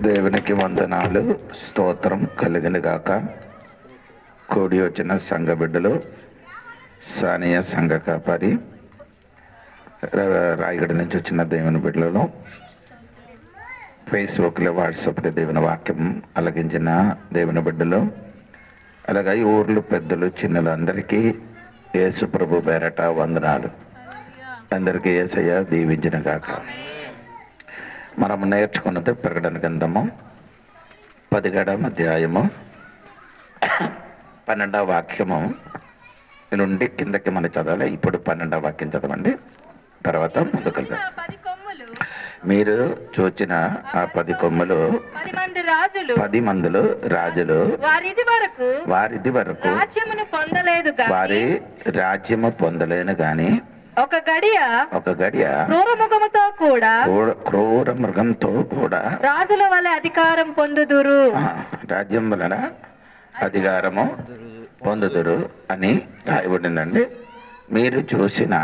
దేవునికి వందనాలు, స్తోత్రం కలిగిన గాక. కూడి వచ్చిన సంఘ బిడ్డలు, సానియా సంఘ కాపరి, రాయగడ నుంచి వచ్చిన దేవుని బిడ్డలను, ఫేస్బుక్లో వాట్సాప్లో దేవుని వాక్యం అలగించిన దేవుని బిడ్డలు, అలాగే ఈ ఊర్లు పెద్దలు చిన్నలు అందరికీ యేసు ప్రభు పేరట వందనాలు. అందరికీ యేసయ్య దీవించిన గాక. మనం నేర్చుకున్నది ప్రకటన గ్రంథము 10వ అధ్యాయము 12వ వాక్యము నుండి కిందకి మనం చదవాలి. ఇప్పుడు 12వ వాక్యం చదవండి, తర్వాత ముందుకు. మీరు చూచిన ఆ 10 కొమ్ములు 10 మందులు రాజులు వారిది వరకు వారి రాజ్యము పొందలేను గాని ఒక గడియ క్రూర మృగంతో కూడా రాజుల వల్ల అధికారం పొందుదురు, రాజ్యం వలన అధికారము పొందుదురు అని రాయబడిందండి. మీరు చూసిన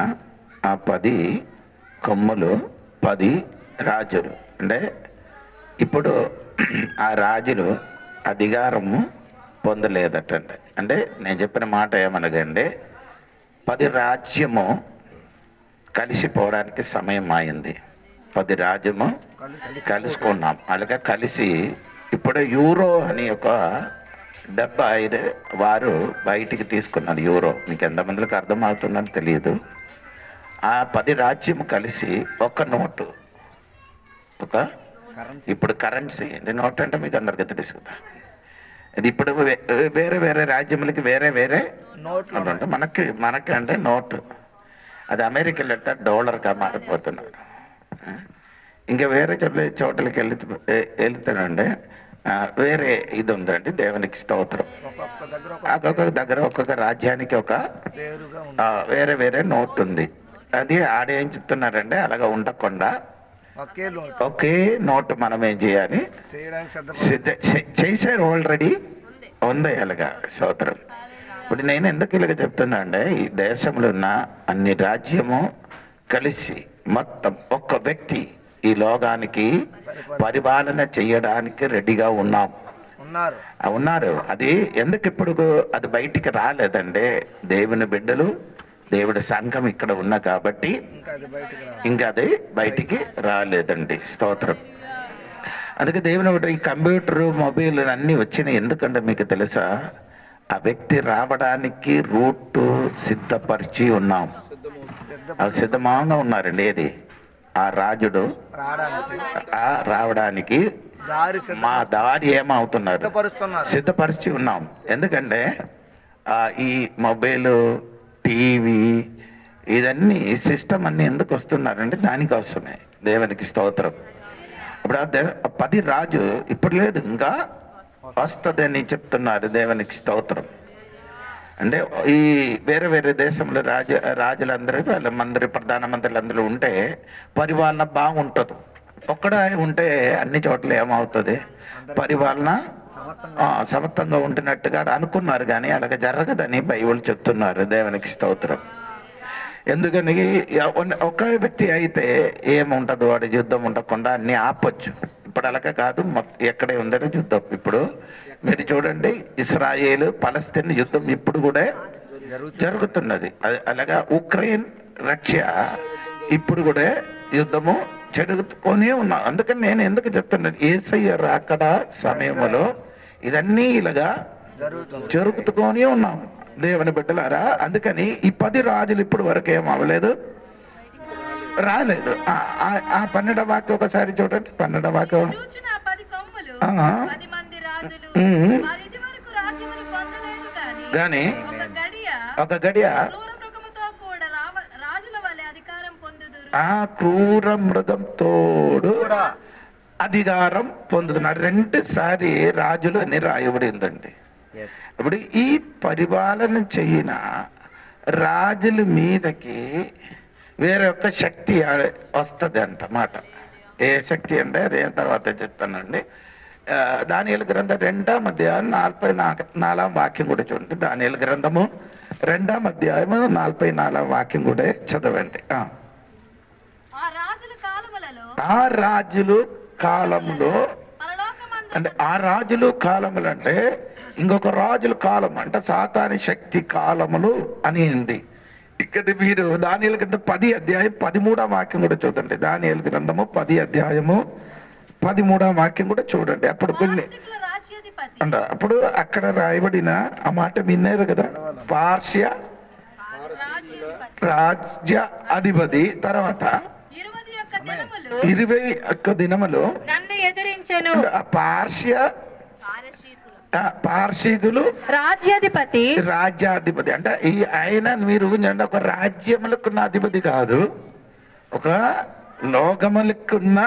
ఆ 10 కొమ్ములు 10 రాజులు. అంటే ఇప్పుడు ఆ రాజులు అధికారము పొందలేదటండి. అంటే నేను చెప్పిన మాట ఏమనగండి, 10 రాజ్యము కలిసిపోవడానికి సమయం అయింది. 10 రాజ్యము కలుసుకున్నాం. అలాగే కలిసి ఇప్పుడు యూరో అని ఒక డబ్బా వారు బయటికి తీసుకున్నారు. యూరో మీకు ఎంతమందికి అర్థం అవుతుందని తెలియదు. ఆ 10 రాజ్యము కలిసి ఒక నోటు, ఒక ఇప్పుడు కరెన్సీ నోట్ అంటే మీకు అందరికీ తెలుసు కదా. ఇది ఇప్పుడు వేరే వేరే రాజ్యములకి వేరే వేరే నోట్లు అంటే మనకి అంటే నోటు అది అమెరికాలో $గా మారిపోతున్నారు. ఇంకా వేరే చోట్లకి వెళ్తానండి వేరే ఇది ఉందండి. దేవునికి స్తోత్రం. ఒక్కొక్క దగ్గర ఒక్కొక్క రాజ్యానికి ఒక వేరే వేరే నోట్ ఉంది. అది ఆడేం చెప్తున్నారంటే అలాగా ఉండకుండా ఒకే నోటు మనం ఏం చేయాలి, చేశారు ఆల్రెడీ ఉంది అలాగా. స్తోత్రం. ఇప్పుడు నేను ఎందుకు ఇలాగ చెప్తున్నా అంటే ఈ దేశంలో ఉన్న అన్ని రాజ్యము కలిసి మొత్తం ఒక్క వ్యక్తి ఈ లోకానికి పరిపాలన చేయడానికి రెడీగా ఉన్నారు. అది ఎందుకు ఇప్పుడు అది బయటికి రాలేదంటే దేవుని బిడ్డలు దేవుడి సంఘం ఇక్కడ ఉన్నా కాబట్టి ఇంకా అది బయటికి రాలేదండి. స్తోత్రం. అందుకే దేవుని బిడ్డ ఈ కంప్యూటర్ మొబైల్ అన్నీ వచ్చినాయి. ఎందుకంటే మీకు తెలుసా, ఆ వ్యక్తి రావడానికి రూట్ సిద్ధపరిచి ఉన్నాం. సిద్ధంగా ఉన్నారండి. ఏది ఆ రాజుడు రావడానికి మా దారి ఏమవుతున్నారు, సిద్ధపరిచి ఉన్నాం. ఎందుకంటే ఈ మొబైల్ టీవీ ఇదన్నీ సిస్టమ్ అన్ని ఎందుకు వస్తున్నారంటే దానికోసమే. దేవునికి స్తోత్రం. ఇప్పుడు 10 రాజు ఇప్పుడు లేదు, ఇంకా వస్తుందని చెప్తున్నారు. దేవునికి స్తోత్రం. అంటే ఈ వేరే వేరే దేశంలో రాజులందరూ వాళ్ళ ప్రధానమంత్రులు అందరూ ఉంటే పరిపాలన బాగుంటుంది. ఒక్కడే ఉంటే అన్ని చోట్ల ఏమవుతుంది, పరిపాలన సమర్థంగా ఉంటున్నట్టుగా అనుకున్నారు. కానీ అలాగే జరగదని బైబిల్ చెప్తున్నారు. దేవునికి స్తోత్రం. ఎందుకని ఒక వ్యక్తి అయితే ఏముంటదు, వాడి యుద్ధం ఉండకుండా అన్ని ఆపొచ్చు. ఇప్పుడు అలాగే కాదు, ఎక్కడే ఉందని యుద్ధం. ఇప్పుడు మీరు చూడండి, ఇస్రాయేల్ పలస్తీన్ యుద్ధం ఇప్పుడు కూడా జరుగుతున్నది. అలాగా ఉక్రెయిన్ రష్యా ఇప్పుడు కూడా యుద్ధము జరుగుతూనే ఉన్నాం. అందుకని నేను ఎందుకు చెప్తున్నాను, యేసయ్య రాకడ సమయంలో ఇదన్నీ ఇలాగా జరుగుతూనే ఉన్నాం దేవుని బిడ్డలారా. అందుకని ఈ 10 రాజులు ఇప్పుడు వరకు ఏం అవ్వలేదు, రాలేదు. ఆ 12వ వాక్యం ఒకసారి చూడండి. 12వ వాక్యం కానీ ఒక గడియ ఆ క్రూర మృగంతోడు అధికారం పొందుతున్నారు. 2 సారి రాజులు అని రాయబడిందండి. ఇప్పుడు ఈ పరిపాలన చెయ్యిన రాజుల మీదకి వేరే ఒక శక్తి వస్తుంది అంటమాట. ఏ శక్తి అంటే అదేం తర్వాత చెప్తానండి. దానియేలు గ్రంథం 2వ అధ్యాయం 44వ వాక్యం కూడా చూడండి. దానియేలు గ్రంథము 2వ అధ్యాయము 44వ వాక్యం కూడా చదవండి. ఆ రాజులు కాలంలో అంటే ఆ రాజులు కాలములు అంటే ఇంకొక రాజుల కాలం అంటే సాతాని శక్తి కాలములు అని ఉంది. ఇక్కడ మీరు దానియేలు కింద 10 అధ్యాయం 13వ వాక్యం కూడా చూడండి. దానియేలు గ్రంథము 10 అధ్యాయము 13వ వాక్యం కూడా చూడండి. అప్పుడు కొన్ని అంటే అప్పుడు అక్కడ రాయబడిన ఆ మాట విన్నారు కదా, పార్శ్య రాజ్య అధిపతి తర్వాత 21 దినములు నన్ను ఎదిరించెను. పార్షికులు రాజ్యాధిపతి అంటే ఈ ఆయన మీరు ఒక రాజ్యములకున్న అధిపతి కాదు, ఒక లోకములకున్న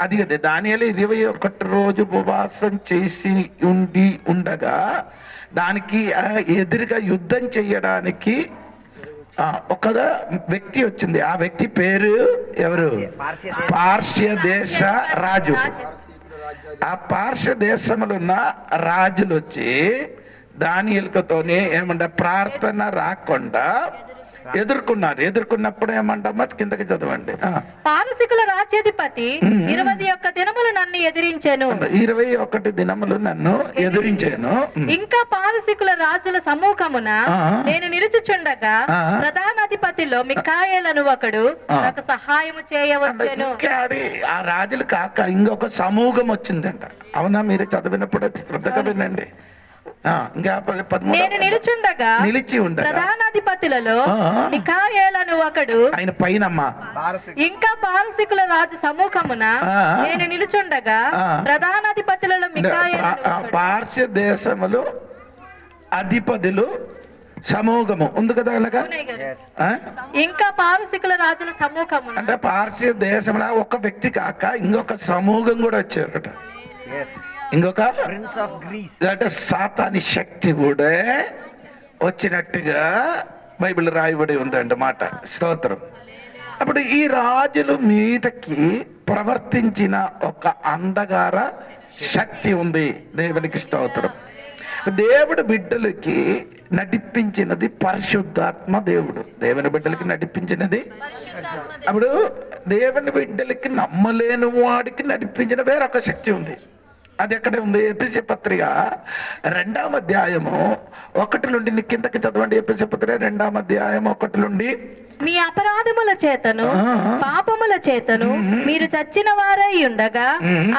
అధిపతి. దానియేలు 21 రోజు ఉపవాసం చేసి ఉండగా దానికి ఎదురుగా యుద్ధం చేయడానికి ఒక వ్యక్తి వచ్చింది. ఆ వ్యక్తి పేరు ఎవరు? పార్శ్య దేశ రాజు. ఆ పార్శ్య దేశంలో ఉన్న రాజులు వచ్చి దానియేలుతోనే ఏమంటే ప్రార్థన రాకుండా ఎదుర్కొన్నప్పుడు ఏమంటామా కిందకి చదవండి. పారసీకుల రాజ్యాధిపతి 21 దినములు నన్ను ఎదిరించెను. 21 దినములు నన్ను ఎదిరించాను. ఇంకా పారసీకుల రాజుల సమూహమున నేను నిలుచుచుండగా ప్రధానాధిపతిలో మిఖాయేలను ఒకడు నాకు సహాయము చేయవచ్చెను. ఆ రాజులు కాక ఇంకొక సమూహం వచ్చిందంట. అవునా? మీరు చదివినప్పుడు శ్రద్ధగా వినండి. నేను నిలుచుండగా ప్రధానాధిపతులలో మిఖాయేలను ఒకడు ఆయన పైనమ్మా ఇంకా పారసీకుల రాజు సమూహమున నేను నిలుచుండగా ప్రధానాధిపతులలో మిఖాయేలను పార్శ్య దేశములు అధిపతులు సమూహము ఉంది కదా అలాగా. ఇంకా పారసీకుల రాజుల సమూహము అంటే పార్శ్య దేశంలో ఒక వ్యక్తి కాక ఇంకొక సమూహం కూడా వచ్చారట. ఇంకొక అంటే సాతాని శక్తి కూడా వచ్చినట్టుగా బైబిల్ రాయబడి ఉందండి మాట. స్తోత్రం. అప్పుడు ఈ రాజుల మీదకి ప్రవర్తించిన ఒక అంధకార శక్తి ఉంది. దేవునికి స్తోత్రం. దేవుడు బిడ్డలకి నడిపించినది పరిశుద్ధాత్మ. దేవుని బిడ్డలకి నడిపించినది. అప్పుడు దేవుని బిడ్డలకి నమ్మలేని వాడికి నడిపించిన వేరొక శక్తి ఉంది. అది ఎక్కడ ఉంది? ఎఫెసీ పత్రిక 2వ అధ్యాయము 1 నుండి కిందకి చదవండి. ఎఫెసీ పత్రిక 2వ అధ్యాయం 1 నుండి. మీ అపరాధముల చేతను పాపముల చేతను మీరు చచ్చిన వారై ఉండగా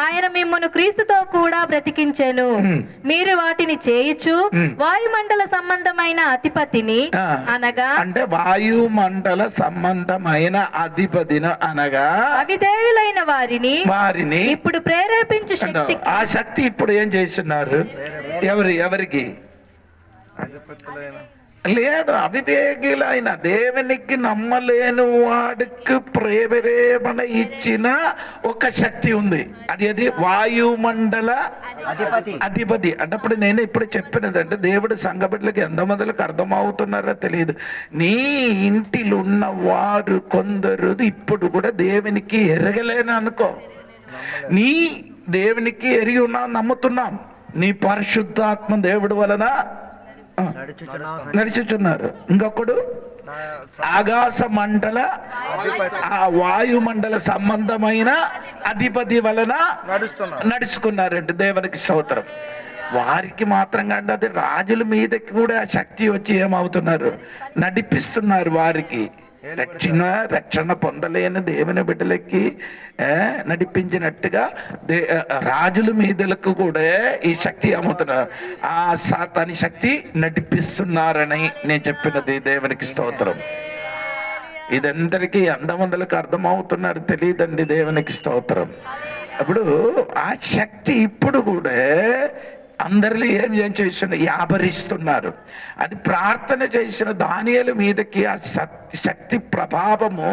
ఆయన మిమ్మల్ని క్రీస్తుతో కూడా బ్రతికించెను. మీరు వాటిని చేయుచు వాయుమండల సంబంధమైన అధిపతిని అనగా అంటే వాయుమండల సంబంధమైన అధిపతిని అనగా అవిధేయులైన వారిని ఇప్పుడు ప్రేరేపించు శక్తి. ఆ శక్తి ఇప్పుడు ఏం చేస్తున్నారు? ఎవరికి లేదు, అవివేకులైన దేవునికి నమ్మలేని వాడికి ప్రేరేపణ ఇచ్చిన ఒక శక్తి ఉంది. అది వాయుమండల అధిపతి. అంటే అప్పుడు నేను ఇప్పుడు చెప్పినదంటే దేవుడు సంఘ బిడ్డలకి ఎంతమందికి అర్థమవుతున్నారో తెలియదు. నీ ఇంటిలో ఉన్న వారు కొందరు ఇప్పుడు కూడా దేవునికి ఎరగలేను అనుకో. నీ దేవునికి ఎరిగి ఉన్నాం, నమ్ముతున్నాం. నీ పరిశుద్ధాత్మ దేవుడు వలన నడుచుచున్నారు. ఇంకొకడు ఆకాశ మండల ఆ వాయుమండల సంబంధమైన అధిపతి వలన నడుచుకున్నారండి. దేవునికి స్తోత్రం. వారికి మాత్రం కంటే అది రాజుల మీదకి కూడా ఆ శక్తి వచ్చి ఏమవుతున్నారు? నడిపిస్తున్నారు. వారికి రక్షణ పొందలేని దేవుని బిడ్డలకి నడిపించినట్టుగా రాజుల మీదలకు కూడా ఈ శక్తి అమ్ముతున్నారు. ఆ సాతాని శక్తి నడిపిస్తున్నారని నేను చెప్పినది. దేవునికి స్తోత్రం. ఇదందరికీ ఎంతమందికి అర్థమవుతున్నారు తెలియదండి. దేవునికి స్తోత్రం. అప్పుడు ఆ శక్తి ఇప్పుడు కూడా అందరిలో ఏం చేస్తున్నారు? యాభరిస్తున్నారు. అది ప్రార్థన చేసిన దానియేలు మీదకి ఆ శక్తి ప్రభావము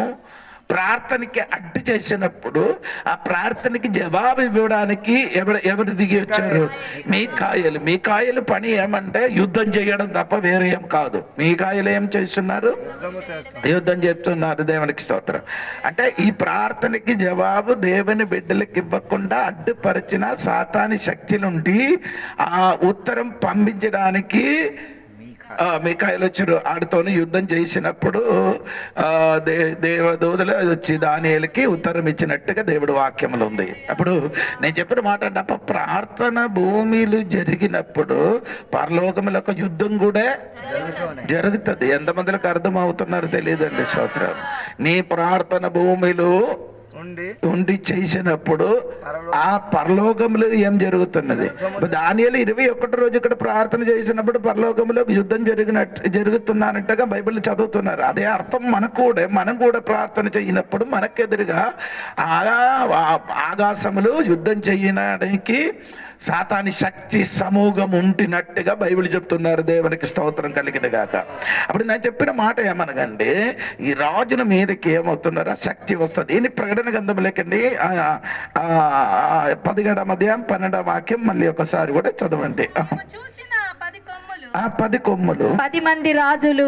ప్రార్థనకి అడ్డు చేసినప్పుడు ఆ ప్రార్థనకి జవాబు ఇవ్వడానికి ఎవరు దిగి వచ్చారు? మీకాయలు పని ఏమంటే యుద్ధం చేయడం తప్ప వేరే ఏం కాదు. మీకాయలు ఏం చేస్తున్నారు? యుద్ధం చేస్తున్నారు. దేవునికి స్తోత్రం. అంటే ఈ ప్రార్థనకి జవాబు దేవుని బిడ్డలకు ఇవ్వకుండా అడ్డుపరిచిన సాతాని శక్తి నుండి ఆ ఉత్తరం పంపించడానికి మిఖాయేలు వచ్చారు, ఆడితోని యుద్ధం చేసినప్పుడు దేవదూతలు వచ్చి దానియేలుకి ఉత్తరం ఇచ్చినట్టుగా దేవుడు వాక్యములు ఉంది. అప్పుడు నేను చెప్పిన మాట అంటే ప్రార్థన భూమిలు జరిగినప్పుడు పరలోకముల ఒక యుద్ధం కూడా జరుగుతుంది. ఎంతమందికి అర్థం అవుతున్నారు తెలియదండి. స్తోత్రం. నీ ప్రార్థన భూమిలో ఉండి చేసినప్పుడు ఆ పరలోకములో ఏం జరుగుతున్నది? దానియేలు 21 రోజు ఇక్కడ ప్రార్థన చేసినప్పుడు పరలోకములో యుద్ధం జరుగుతున్నట్టుగా బైబిల్ చదువుతున్నారు. అదే అర్థం మనం కూడా ప్రార్థన చేయనప్పుడు మనకెదురుగా ఆకాశములు యుద్ధం చేయడానికి సాతాని శక్తి సమూహం ఉంటున్నట్టుగా బైబిల్ చెప్తున్నారు. దేవునికి స్తోత్రం కలిగిన గాక. అప్పుడు నేను చెప్పిన మాట ఏమనగండి, ఈ రాజుల మీదకి ఏమవుతున్నారో శక్తి వస్తుంది. దీని ప్రకటన గ్రంథంలోకండి 17వ అధ్యాయం 12వ వాక్యం మళ్ళీ ఒకసారి కూడా చదవండి. ఆ 10 కొమ్ములు 10 మంది రాజులు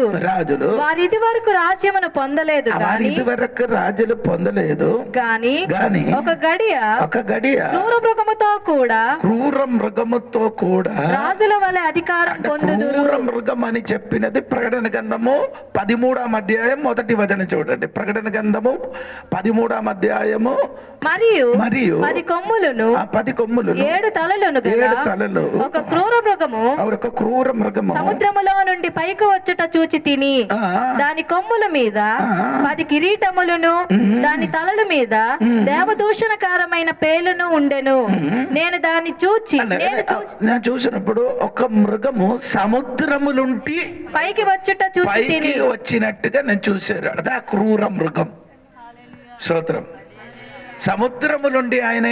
వారి ఇది వరకు రాజ్యమును పొందలేదు, ఇది వరకు రాజులు పొందలేదు గాని ఒక గడియ క్రూర మృగముతో కూడా రాజుల వలె అధికారం పొందుదురు. క్రూర మృగం అని చెప్పినది ప్రకటన గ్రంథము 13వ అధ్యాయం 1వ వచనం చూడండి. ప్రకటన గ్రంథము 13వ అధ్యాయము మరియు 10 కొమ్ములను 7 తలలను ఒక క్రూర మృగము సముద్రములో నుండి పైకి వచ్చుట చూచి తిని దాని కొమ్ముల మీద 10 కిరీటములను దాని తలల మీద దేవదూషణకారమైన పేలును ఉండెను. నేను దాన్ని చూసినప్పుడు ఒక మృగము సముద్రములుంటి పైకి వచ్చుట చూచి తిని వచ్చినట్టుగా నేను చూశాను. అదే క్రూర మృగం. స్తోత్రం. సముద్రములుండి ఆయన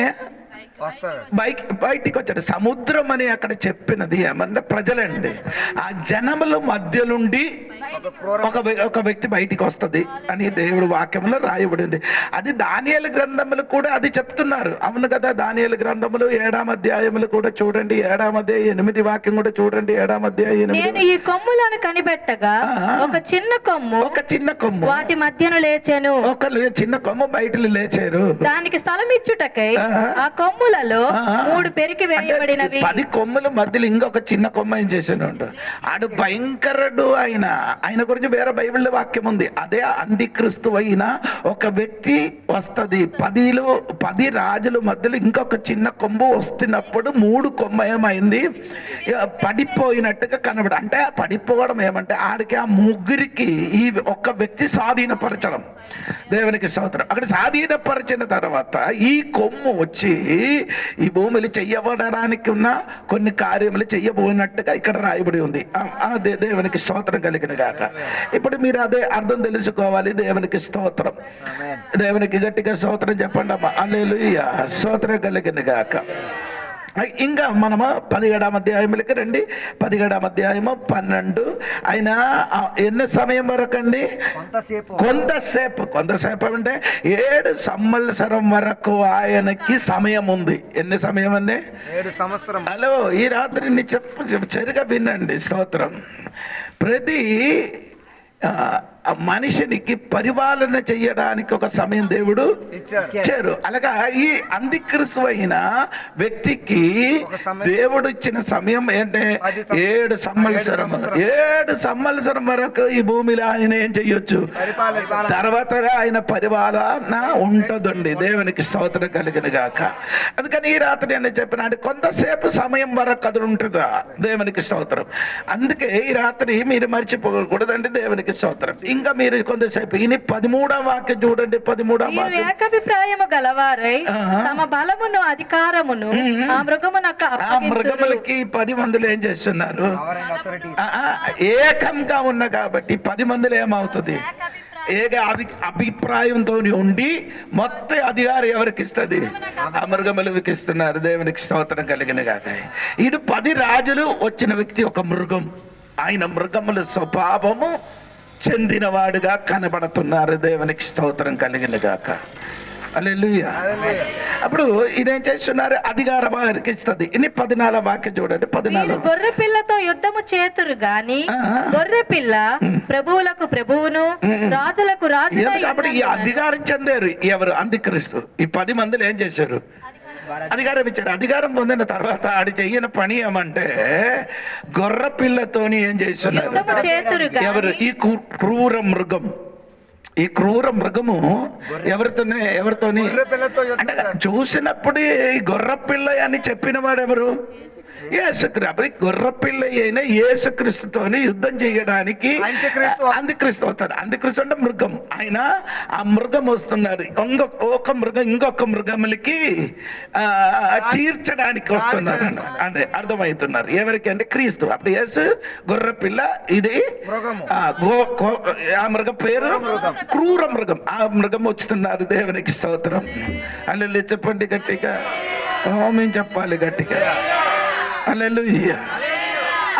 బయటికి వచ్చాడు. సముద్రం అని అక్కడ చెప్పినది ఏమన్నా ప్రజలండి. ఆ జనముల మధ్య నుండి ఒక వ్యక్తి బయటికి వస్తుంది అని దేవుడు వాక్యంలో రాయబడింది. అది దానియేలు గ్రంథములు కూడా అది చెప్తున్నారు. అవును కదా. దానియేలు గ్రంథములు 7వ అధ్యాయములు కూడా చూడండి. 7వ అధ్యాయం 8వ వాక్యం కూడా చూడండి. 7వ అధ్యాయం 8. నేను ఈ కొమ్ములను కనిపెట్టగా ఒక చిన్న కొమ్ము వాటి మధ్యను లేచెను. ఒక చిన్న కొమ్ము బయటలు లేచారు. దానికి స్థలం ఇచ్చుటకై ఆ కొమ్ము 3 పెరికి వేయబడినవి. 10 కొమ్ముల మధ్యలో ఇంకొక చిన్న కొమ్మ ఏం చేశాడు? ఆడు భయంకరుడు. ఆయన గురించి వేరే బైబిల్లో వాక్యం ఉంది. అదే అంత్యక్రీస్తు అయిన ఒక వ్యక్తి వస్తుంది. 10 రాజుల మధ్యలో ఇంకొక చిన్న కొమ్ము వస్తున్నప్పుడు 3 కొమ్మ ఏమైంది? పడిపోయినట్టుగా కనబడి. అంటే పడిపోవడం ఏమంటే ఆడికి ఆ ముగ్గురికి ఈ ఒక్క వ్యక్తి స్వాధీనపరచడం. దేవునికి స్తోత్రం. అక్కడ స్వాధీనపరిచిన తర్వాత ఈ కొమ్ము వచ్చి ఈ భూమిలో చెయ్యబడడానికి ఉన్న కొన్ని కార్యములు చెయ్యబోయినట్టుగా ఇక్కడ రాయబడి ఉంది. దేవునికి స్తోత్రం కలిగిన గాక. ఇప్పుడు మీరు అదే అర్థం తెలుసుకోవాలి. దేవునికి స్తోత్రం. దేవునికి గట్టిగా స్తోత్రం చెప్పండి అమ్మా. హల్లెలూయా. స్తోత్రం కలిగిన గాక. ఇంకా మనము 17వ అధ్యాయములకి రండి. 17వ అధ్యాయము 12. ఆయన ఎన్ని సమయం వరకు అండి? కొంతసేపు అంటే 7 సంవత్సరం వరకు ఆయనకి సమయం ఉంది. ఎన్ని సమయం అండి? 7 సంవత్సరం. హలో, ఈ రాత్రి చెరుగా వినండి. స్తోత్రం. ప్రతి మనిషినికి పరిపాలన చెయ్యడానికి ఒక సమయం దేవుడు ఇచ్చారు. అలాగా ఈ అంత్యక్రీస్తు అయిన వ్యక్తికి దేవుడు ఇచ్చిన సమయం ఏంటంటే 7 సంవత్సరం. 7 సంవత్సరం వరకు ఈ భూమిలో ఆయన ఏం చెయ్యొచ్చు? తర్వాత ఆయన పరిపాలన ఉంటుందండి. దేవునికి స్తోత్రం కలిగిన గాక. అందుకని ఈ రాత్రి నేను చెప్పిన కొంతసేపు సమయం వరకు అది ఉంటుందా? దేవునికి స్తోత్రం. అందుకే ఈ రాత్రి మీరు మర్చిపోకూడదండి. దేవునికి స్తోత్రం. ఇంకా మీరు కొంతసేపు ఈ 13వ వాక్యం చూడండి. 13వ వాక్యం. ఏకాభిప్రాయము గలవారై తమ బలమును అధికారమును ఆ మృగములకి 10 మందిలో ఏం చేస్తున్నారు? ఏకంగా ఉన్న కాబట్టి 10 మందిలో ఏమవుతుంది? ఏక అభిప్రాయంతో ఉండి మొత్తం అధికారం ఎవరికి ఇస్తుంది? ఆ మృగములకి ఇస్తున్నారు. దేవునికి స్తోత్రం కలిగిన గాక. ఇటు 10 రాజులు వచ్చిన వ్యక్తి ఒక మృగం. ఆయన మృగముల స్వభావము చెందినవాడుగా కనబడుతున్నారు. దేవునికి స్తోత్రం కలిగిన గాక. హల్లెలూయా. అప్పుడు ఇదేం చేస్తున్నారు? అధికారం వారికి ఇస్తుంది. ఇన్ని 14వ వాక్యం చూడండి. 14. గొర్రె పిల్లతో యుద్ధము చేతురు గాని గొర్రె పిల్ల ప్రభువులకు ప్రభువును రాజులకు రాజు. కాబట్టి ఈ అధికారం చెందారు ఎవరు? అంత్యక్రీస్తు. ఈ 10 మందిలో ఏం చేశారు? అధికారం ఇచ్చారు. అధికారం పొందిన తర్వాత ఆడి చెయ్యని పని ఏమంటే గొర్రె పిల్లతోని ఏం చేస్తున్నారు? ఎవరు? ఈ క్రూర మృగం. ఈ క్రూర మృగము ఎవరితోని అంటే చూసినప్పుడు ఈ గొర్రె పిల్ల అని చెప్పిన వాడు ఎవరు? యేసుక్రీస్తు. గొర్రెపిల్ల అయిన యేసుక్రీస్తుతోని యుద్ధం చేయడానికి అంత్యక్రీస్తు అవుతారు. అంత్యక్రీస్తు అంటే మృగం. ఆయన ఆ మృగం వస్తున్నారు. ఒక మృగం ఇంకొక మృగములకి చీర్చడానికి వస్తున్నారు అంటే అర్థమవుతున్నారు. ఎవరికి అంటే క్రీస్తు. అప్పుడు యేసు గొర్రెపిల్ల, ఇది ఆ మృగం పేరు క్రూర మృగం. ఆ మృగం వస్తున్నారు. దేవునికి స్తోత్రం. అల్లెల్లి చెప్పండి గట్టిగా. మేము చెప్పాలి గట్టిగా. హల్లెలూయా.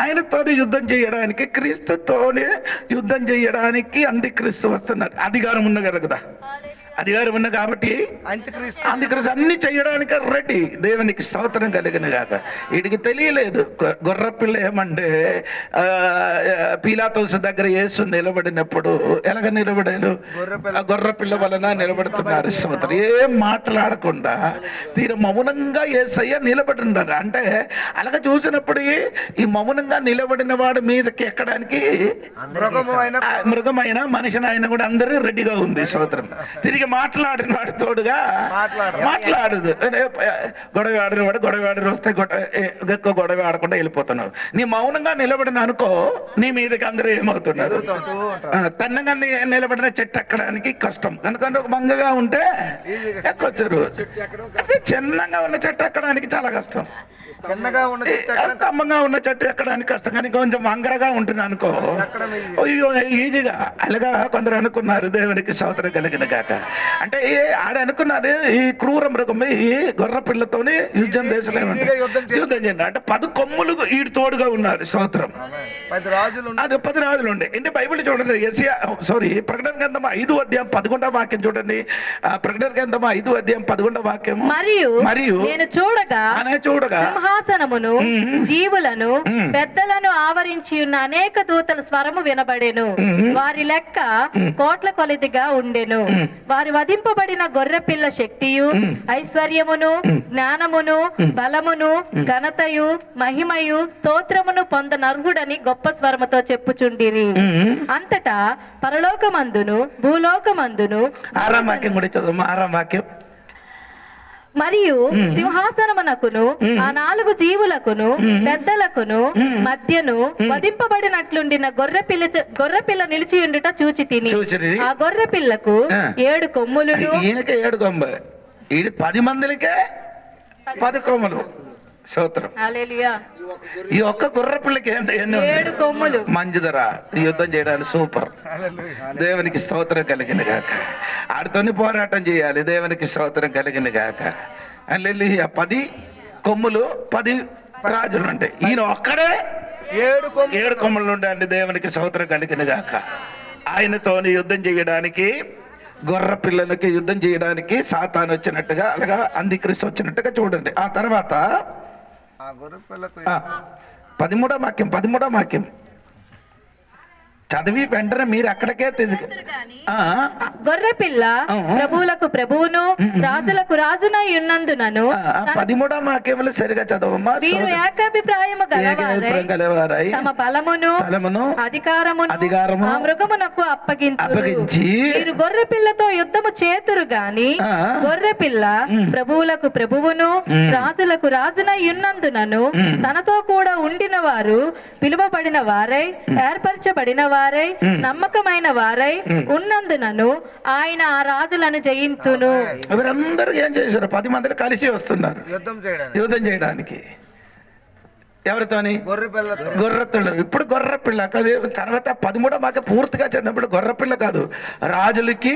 ఆయనతోనే యుద్ధం చేయడానికి, క్రీస్తుతోనే యుద్ధం చేయడానికి అంత్యక్రీస్తు వస్తున్నారు. అధికారం ఉన్నది కదా, అధికారం ఉన్న కాబట్టి అంత్యక్రీస్తు అన్ని చేయడానికి రెడీ. దేవునికి స్తోత్రం కలిగిన కాక. వీడికి తెలియలేదు గొర్రెపిల్ల ఏమంటే పీలాతోసు దగ్గర యేసు నిలబడినప్పుడు ఎలాగ నిలబడారు? గొర్రెపిల్ల వలన నిలబడుతున్నారు. స్తోత్రం. ఏం మాట్లాడకుండా తీరు మౌనంగా యేసయ్య నిలబడి ఉన్నారు. అంటే అలాగ చూసినప్పుడు ఈ మౌనంగా నిలబడిన వాడు మీదకి ఎక్కడానికి మృగమైన మనిషిని ఆయన కూడా అందరూ రెడీగా ఉంది. స్తోత్రం. తిరిగి మాట్లాడిన వాడు తోడుగా మాట్లాడదు. గొడవ ఆడినవాడు వస్తే ఎక్కువ గొడవ ఆడకుండా వెళ్ళిపోతున్నావు. నీ మౌనంగా నిలబడిన అనుకో, నీ మీదకి అందరూ ఏమవుతున్నారు? తన్నగా నిలబడిన చెట్టు ఎక్కడానికి కష్టం. ఎందుకంటే ఒక మంగగా ఉంటే ఎక్కొచ్చారు. చిన్నగా ఉన్న చెట్టు ఎక్కడానికి చాలా కష్టం. కమ్మంగా ఉన్న చెట్టు ఎక్కడానికి కష్టం. కానీ కొంచెం వంగరగా ఉంటుంది అనుకో, అయ్యో ఈజీగా. అలాగా కొందరు అనుకున్నారు. దేవునికి స్తోత్రం కలిగిన కాక. అంటే ఆడ అనుకున్నారు ఈ క్రూర మృగం ఈ గొర్రె పిల్లతోని యుద్ధం చేసిన యుద్ధం చేయండి అంటే 10 కొమ్ములు ఈడు తోడుగా ఉన్నారు. స్తోత్రం. 10 రాజులు ఉండే. ఏంటి బైబిల్ చూడండి. ప్రకటన గ్రంథం 5:11 వాక్యం చూడండి. ప్రకటన గ్రంథం 5:11 వాక్యం. మరియు నేను చూడగా సింహాసనమును, జీవులను, పెద్దలను ఆవరించి ఉన్న అనేక దూతల స్వరము వినబడెను. వారి లెక్క కోట్ల కొలదిగా ఉండెను. వారి వధింపబడిన గొర్రెపిల్ల శక్తియు, ఐశ్వర్యమును, జ్ఞానమును, బలమును, ఘనతయు, మహిమయు, స్తోత్రమును పొందనర్హుడని గొప్ప స్వరముతో చెప్పుచుండిరి. అంతటా పరలోకమందును భూలోకమందును. మరియు సింహాసనమునకును ఆ 4 జీవులకును పెద్దలకును మధ్యను వధింపబడినట్లుండిన గొర్రెపిల్ల నిలిచి ఉండుట చూచి తిని, ఆ గొర్రెపిల్లకు 7 కొమ్ములను. 10 మందికే 10 కొమ్ములు. స్తోత్రం. హల్లెలూయా. ఈ ఒక్క గుర్రె పిల్లకి 7 కొమ్ములు. మంచిదరా యుద్ధం చేయడానికి. సూపర్. దేవునికి స్తోత్రం కలిగిన గాక. ఆడితోని పోరాటం చేయాలి. దేవునికి స్తోత్రం కలిగిన గాక. హల్లెలూయా. 10 కొమ్ములు 10 రాజులు ఉంటాయి. ఈయన ఒక్కడే 7 కొమ్ములు ఉండండి. దేవునికి స్తోత్రం కలిగిన గాక. ఆయనతోని యుద్ధం చేయడానికి, గొర్రె పిల్లలకి యుద్ధం చేయడానికి సాతాను వచ్చినట్టుగా, అలాగా అంత్యక్రీస్తు వచ్చినట్టుగా చూడండి. ఆ తర్వాత 13వ వాక్యం చదివి వెంటనే మీరు అక్కడికే గొర్రెపిల్ల ప్రభువులకు ప్రభువును, రాజులకు రాజునై ఉన్నందునను. 13వ వాక్యములు సరిగా చదవమ్మా. వీరు ఏకాభిప్రాయము గలవారై తమ బలమును అధికారమును ఆ మృగమునకు అప్పగించి వీరు గొర్రెపిల్లతో యుద్ధము చేతురు గాని, గొర్రెపిల్ల ప్రభువులకు ప్రభువును, రాజులకు రాజునై ఉన్నందునను తనతో కూడా ఉండిన వారు, పిలువబడిన వారై, ఏర్పరచబడిన వారై, నమ్మకమైన వారై ఉన్నందునను ఆయన ఆ రాజులను జయించును. వీరందరూ ఏం చేశారు? 10 మంది కలిసి వస్తున్నారు యుద్ధం చేయడానికి. ఎవరితోని? గొర్రెపిల్ల. ఇప్పుడు గొర్రెపిల్ల కాదు. తర్వాత 13వ వాక్యం పూర్తిగా చెప్పినప్పుడు గొర్రెపిల్ల కాదు, రాజులకి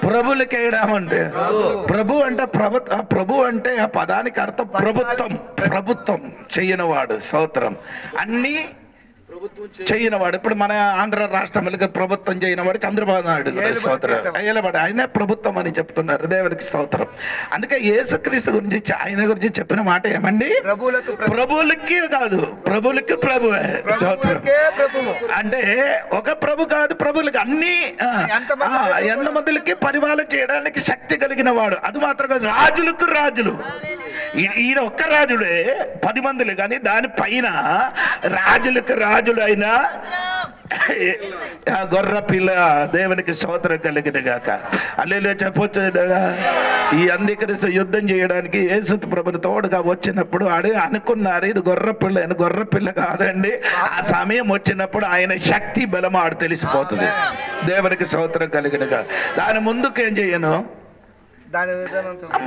ప్రభులకి వేయడామంటే. ప్రభు అంటే ప్రభు అంటే ఆ పదానికి అర్థం ప్రభుత్వం చేయనివాడు. స్తోత్రం. అన్ని చేయనవాడు. ఇప్పుడు మన ఆంధ్ర రాష్ట్రంలో ప్రభుత్వం చేయనవాడు చంద్రబాబు నాయుడు స్తోత్రం. ఏలబడి ఆయన ప్రభుత్వం అని చెప్తున్నారు. దేవునికి స్తోత్రం. అందుకే యేసుక్రీస్తు గురించి ఆయన గురించి చెప్పిన మాట ఏమండి? ప్రభువులకి కాదు, ప్రభువులకి ప్రభువే. అంటే ఒక ప్రభు కాదు, ప్రభువులకి అన్ని ఎంతమందికి పరిపాలన చేయడానికి శక్తి కలిగిన వాడు. అది మాత్రం కాదు, రాజులకు రాజులు. ఈయన ఒక్క రాజుడే, 10 మందిలు కానీ దాని పైన రాజులకు రాజులు అయినా గొర్ర పిల్ల. దేవునికి స్తోత్రం కలిగిన గాక. అల్లెలూయా చెప్పొచ్చు. ఈ అంత్యక్రీస్తు యుద్ధం చేయడానికి యేసు ప్రభుని తోడుగా వచ్చినప్పుడు అనుకున్నారు ఇది గొర్ర పిల్ల అని. గొర్ర పిల్ల కాదండి. ఆ సమయం వచ్చినప్పుడు ఆయన శక్తి బలం ఆడు తెలిసిపోతుంది. దేవునికి స్తోత్రం కలిగిన గాక. దాని ముందుకు ఏం చేయను,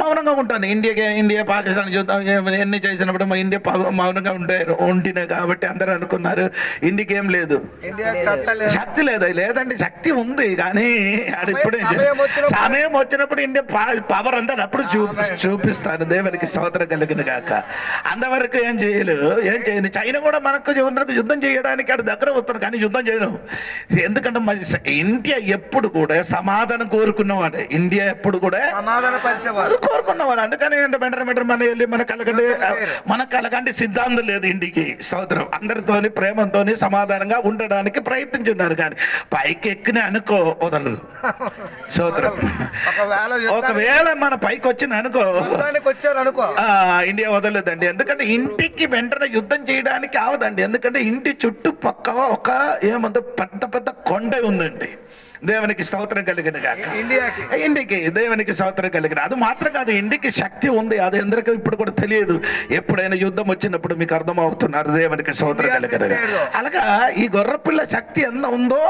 మౌనంగా ఉంటాను. ఇండియా పాకిస్తాన్ యుద్ధం ఎన్ని చేసినప్పుడు మా ఇండియా మౌనంగా ఉంటేనే కాబట్టి అందరూ అనుకున్నారు ఇండియాకి ఏం లేదు, శక్తి లేదు. లేదండి, శక్తి ఉంది. కానీ అది ఇప్పుడే సమయం వచ్చినప్పుడు ఇండియా పవర్ అంతా అప్పుడు చూపిస్తాను. దేవునికి స్తోత్రం కలిగిన గాక. అంతవరకు ఏం చేయను. చైనా కూడా మనకు యుద్ధం చేయడానికి అక్కడ దగ్గర వస్తారు కానీ యుద్ధం చేయను. ఎందుకంటే ఇండియా ఎప్పుడు కూడా సమాధానం కోరుకున్నవాడే. ఇండియా ఎప్పుడు కూడా కోరుకున్నవాడు. అందుకని బెటర్ మన వెళ్ళి మన కలకండి సిద్ధాంతం లేదు ఇంటికి. స్తోత్రం. అందరితోని ప్రేమతోని సమాధానంగా ఉండడానికి ప్రయత్నించున్నారు. కానీ పైకి ఎక్కిన అనుకో వదలదు. స్తోత్రం. ఒకవేళ మన పైకి వచ్చిన అనుకో ఇండియా వదలదండి. ఎందుకంటే ఇంటికి వెంటనే యుద్ధం చేయడానికి అవదండి. ఎందుకంటే ఇంటి చుట్టుపక్క ఒక ఏమంత పెద్ద కొండ ఉందండి. దేవునికి స్తోత్రం కలిగిన గాక. ఇండికి దేవునికి స్తోత్రం కలిగిన. అది మాత్రం కాదు, ఇండికి శక్తి ఉంది. అది ఎందుకు ఇప్పుడు కూడా తెలియదు. ఎప్పుడైనా యుద్ధం వచ్చినప్పుడు మీకు అర్థం అవుతున్నారు. దేవునికి స్తోత్రం కలిగిన. అలాగా ఈ గొర్రెపిల్ల శక్తి ఎంత ఉందో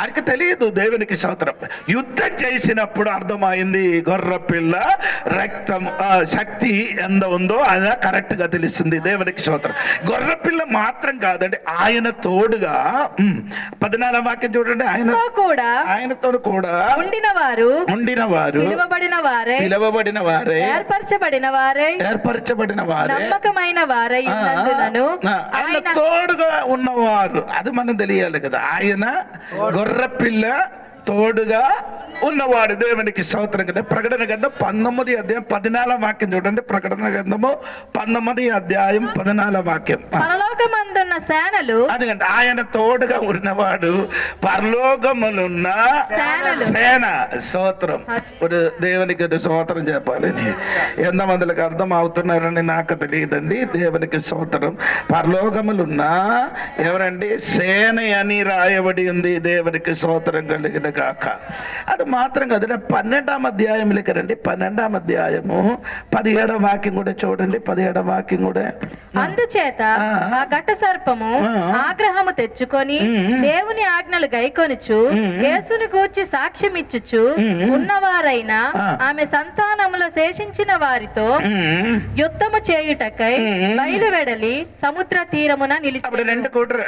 ఆయనకి తెలియదు. దేవునికి స్తోత్రం. యుద్ధం చేసినప్పుడు అర్థమైంది గొర్రెపిల్ల రక్తం శక్తి ఎంత ఉందో ఆయన కరెక్ట్ గా తెలుస్తుంది. దేవునికి స్తోత్రం. గొర్రెపిల్ల మాత్రం కాదండి, ఆయన తోడుగా 14వ వాక్యం చూడండి. ఆయనతో కూడా ఉండిన వారు పిలువబడిన వారే ఏర్పరచబడిన వారే నమ్మకమైన వారే ఆయన తోడుగా ఉన్నవారు. అది మనం తెలియాలి కదా. ఆయన గొర్రెపిల్ల తోడుగా ఉన్నవాడు. దేవునికి స్తోత్రం కదా. ప్రకటన గ్రంథం 19వ అధ్యాయం 14వ వాక్యం చూడండి. ప్రకటన గ్రంథము 19వ అధ్యాయం 14వ వాక్యం. పరలోకమందున్న సేనలు, అదిగండి ఆయన తోడుగా ఉన్నవాడు పరలోకములున్న సేన. స్తోత్రం. ఇప్పుడు దేవునికి స్తోత్రం చెప్పాలి. ఎంతమందికి అర్థం అవుతున్నారని నాకు తెలియదండి. దేవునికి స్తోత్రం. పరలోకములున్న ఎవరండి? సేన అని రాయబడి ఉంది. దేవునికి స్తోత్రం కలిగిన గాక. అది మాత్రం కాదు, 12వ అధ్యాయంలోకి రండి. 12వ అధ్యాయము 17వ వాక్యం కూడా చూడండి. 17వ వాక్యం కూడా. అందుచేత ఆ ఘట సర్పము ఆగ్రహము తెచ్చుకొని దేవుని ఆజ్ఞలు గైకొనుచు యేసుని గూర్చి సాక్ష్యం ఇచ్చుచు ఉన్నవారైన ఆమె సంతానములో శేషించిన వారితో యుద్ధము చేయుటకై బయలువెడలి సముద్ర తీరమున నిలిచి.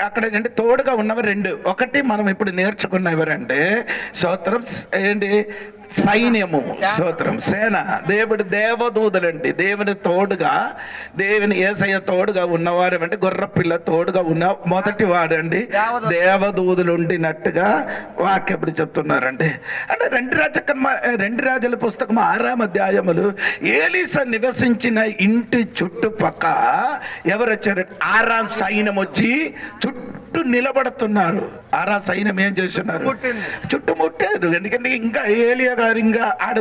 అక్కడ రెండు తోడుగా ఉన్నవారు రెండు. ఒకటి మనం ఇప్పుడు నేర్చుకున్న ఎవరంటే స్తోత్రం ఏంటి? సైన్యము. స్తోత్రం. సేన. దేవదూతలండి. దేవుని తోడుగా, దేవుని యేసయ్య తోడుగా ఉన్నవారు అంటే గొర్రెపిల్ల తోడుగా ఉన్న మొదటి వాడండి. దేవదూతులు ఉండినట్టుగా వాక్యం చెప్తున్నారండి. అంటే 2 రాజుల పుస్తకం 6వ అధ్యాయములు ఏలీసా నివసించిన ఇంటి చుట్టుపక్క ఎవరు వచ్చారు? ఆరాం సైన్యం వచ్చి చుట్టూ నిలబడుతున్నారు. ఆరా సైన్యం ఏం చేస్తున్నారు? చుట్టుముట్టారు. ఎందుకంటే ఇంకా ఏలియా గారు ఇంకా ఆడ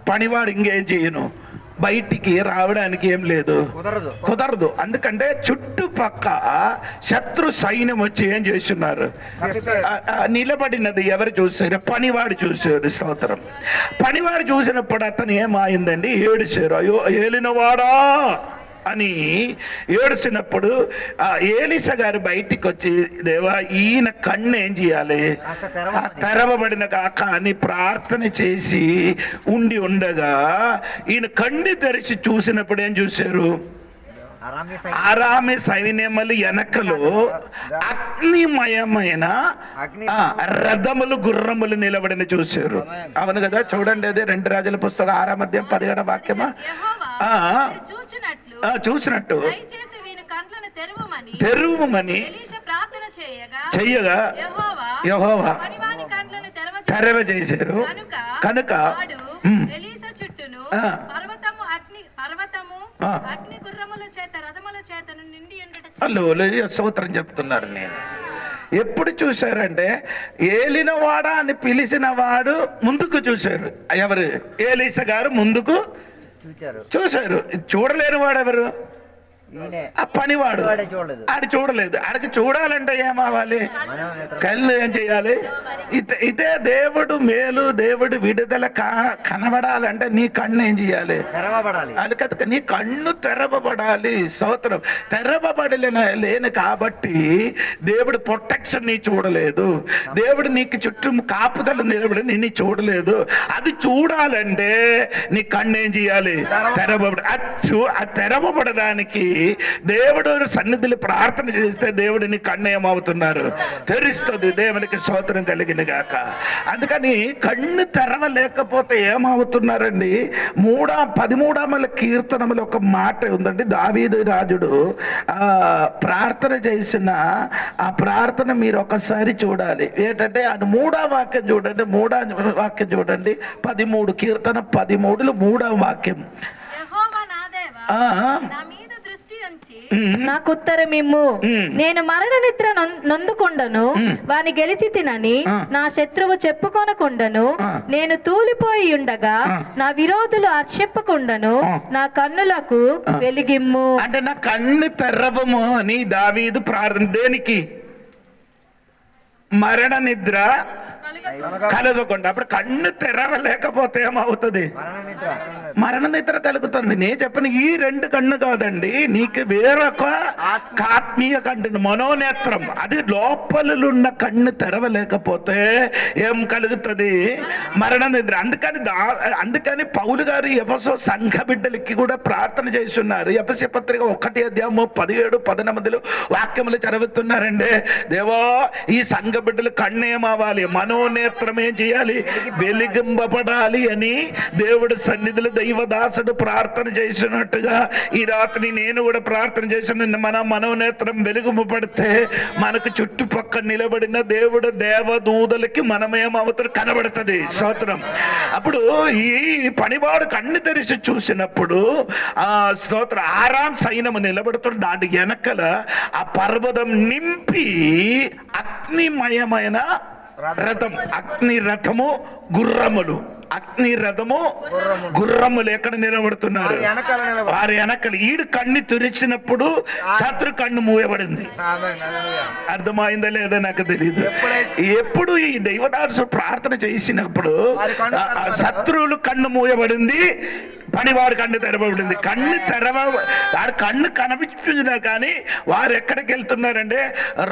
పనివాడు ఇంకేం చేయను, బయటికి రావడానికి ఏం లేదు, కుదరదు. అందుకంటే చుట్టుపక్క శత్రు సైన్యం వచ్చి ఏం చేస్తున్నారు? నిలబడినది ఎవరు చూసారు? పనివాడు చూసారు. స్తోత్రం. పనివాడు చూసినప్పుడు అతను ఏమైందండి? ఏడిచారు. అయ్యో ఏలినవాడా అని ఏడుసినప్పుడు ఏలీసా గారు బయటికి వచ్చి, దేవా ఈయన కన్ను ఏం చేయాలి? తెరవబడిన కాక అని ప్రార్థన చేసి ఉండగా ఈయన కన్ను తెరిచి చూసినప్పుడు ఏం చూశారు? ఆరామి సైన్యములు వెనకలు అగ్నిమయమైన రథములు గుర్రములు నిలబడిన చూశారు. అవును కదా. చూడండి, అదే 2 రాజుల పుస్తకం 6వ అధ్యాయం 17వ వాక్యమా చూసినట్టు తెరువమని చెయ్యగా యెహోవా తెరవ చేశారు కనుక స్తోత్రం చెప్తున్నారు. నేను ఎప్పుడు చూశారంటే ఏలినవాడా అని పిలిచిన వాడు ముందుకు చూశారు. ఎవరు? ఏలీసా గారు ముందుకు చూశారు. చూడలేని వాడు ఎవరు? ఆ పనివాడు. ఆడు చూడలేదు. ఆడికి చూడాలంటే ఏమవ్వాలి? కళ్ళు ఏం చేయాలి? ఇదే దేవుడు మేలు, దేవుడు విడుదల కనబడాలంటే నీ కన్ను ఏం చేయాలి? అది కదా, నీ కన్ను తెరవబడాలి. స్తోత్రం. తెరవబడలేను కాబట్టి దేవుడు ప్రొటెక్షన్ నీ చూడలేదు. దేవుడు నీకు చుట్టూ కాపుదల నిలబడి నిన్ను చూడలేదు. అది చూడాలంటే నీ కన్ను ఏం చేయాలి? తెరవబడ. అది తెరవబడడానికి దేవుడు సన్నిధిలో ప్రార్థన చేస్తే దేవుడిని కన్ను ఏమవుతున్నారు? తెరుస్తుంది. దేవునికి స్తోత్రం కలిగిన గాక. అందుకని కన్ను తెరవలేకపోతే ఏమవుతున్నారండి? 13వ కీర్తనములో ఒక మాట ఉందండి. దావీదు రాజుడు ప్రార్థన చేసిన ఆ ప్రార్థన మీరు ఒకసారి చూడాలి. ఏంటంటే అది 3వ వాక్యం చూడండి. 3వ వాక్యం చూడండి. 13 కీర్తన 13లో 3వ వాక్యం. నాకు ఉత్తరమిమ్ము, నేను మరణ నిద్ర నొందుకొండను, వాని గెలిచి తినని నా శత్రువు చెప్పుకొనకుండను. నేను తూలిపోయి ఉండగా నా విరోధులు హర్షింపకుండను. నా కన్నులకు వెలిగిమ్ము. అంటే నా కన్ను తెరవము అని దావీదు ప్రార్థన. దేనికి? మరణ నిద్ర కలగకుండా. అప్పుడు కన్ను తెరవలేకపోతే ఏమవుతుంది? మరణ నిద్ర కలుగుతుంది. నేను చెప్పిన ఈ 2 కన్ను కాదండి, నీకు వేరొక ఆత్మీయ కన్ను, మనోనేత్రం. అది లోపలున్న కన్ను తెరవలేకపోతే ఏం కలుగుతుంది? మరణ నిద్ర. అందుకని పౌలు గారు ఎఫెసో సంఘ బిడ్డలకి కూడా ప్రార్థన చేస్తున్నారు. ఎఫెసీ పత్రిక 1:17-18 వాక్యములు చదువుతున్నారండి. దేవా, ఈ సంఘ బిడ్డలు కన్ను ఏమవ్వాలి? మనోనేత్రం ఏం చేయాలి? వెలిగింపబడాలి అని దేవుడు సన్నిధిలో దైవదాసుడు ప్రార్థన చేసినట్టుగా ఈ రాత్రి నేను కూడా ప్రార్థన చేసిన. మన మనోనేత్రం వెలుగుపడితే మనకు చుట్టుపక్కల నిలబడిన దేవుడు దేవదూతలకి మనమేమవుతారు? కనబడుతుంది. స్తోత్రం. అప్పుడు ఈ పనివాడు కన్ను తెరిచి చూసినప్పుడు ఆ స్తోత్ర ఆరాం సైన్యము నిలబడుతున్న దాని వెనకల ఆ పర్వతం నింపి అగ్నిమయమైన రథం, అగ్ని రథము, గుర్రములు. అగ్ని రథము, గుర్రములు ఎక్కడ నిలబడుతున్నారు? వారి వెనకలు. ఈడు కన్ను తెరిచినప్పుడు శత్రు కన్ను మూయబడింది. అర్థమైందా లేదా నాకు తెలియదు. ఎప్పుడు ఈ దైవదాసు ప్రార్థన చేసినప్పుడు శత్రువులు కన్ను మూయబడింది, పనివాడు కన్ను తెరవబడింది. కన్ను కనిపించినా కానీ వారు ఎక్కడికి వెళ్తున్నారంటే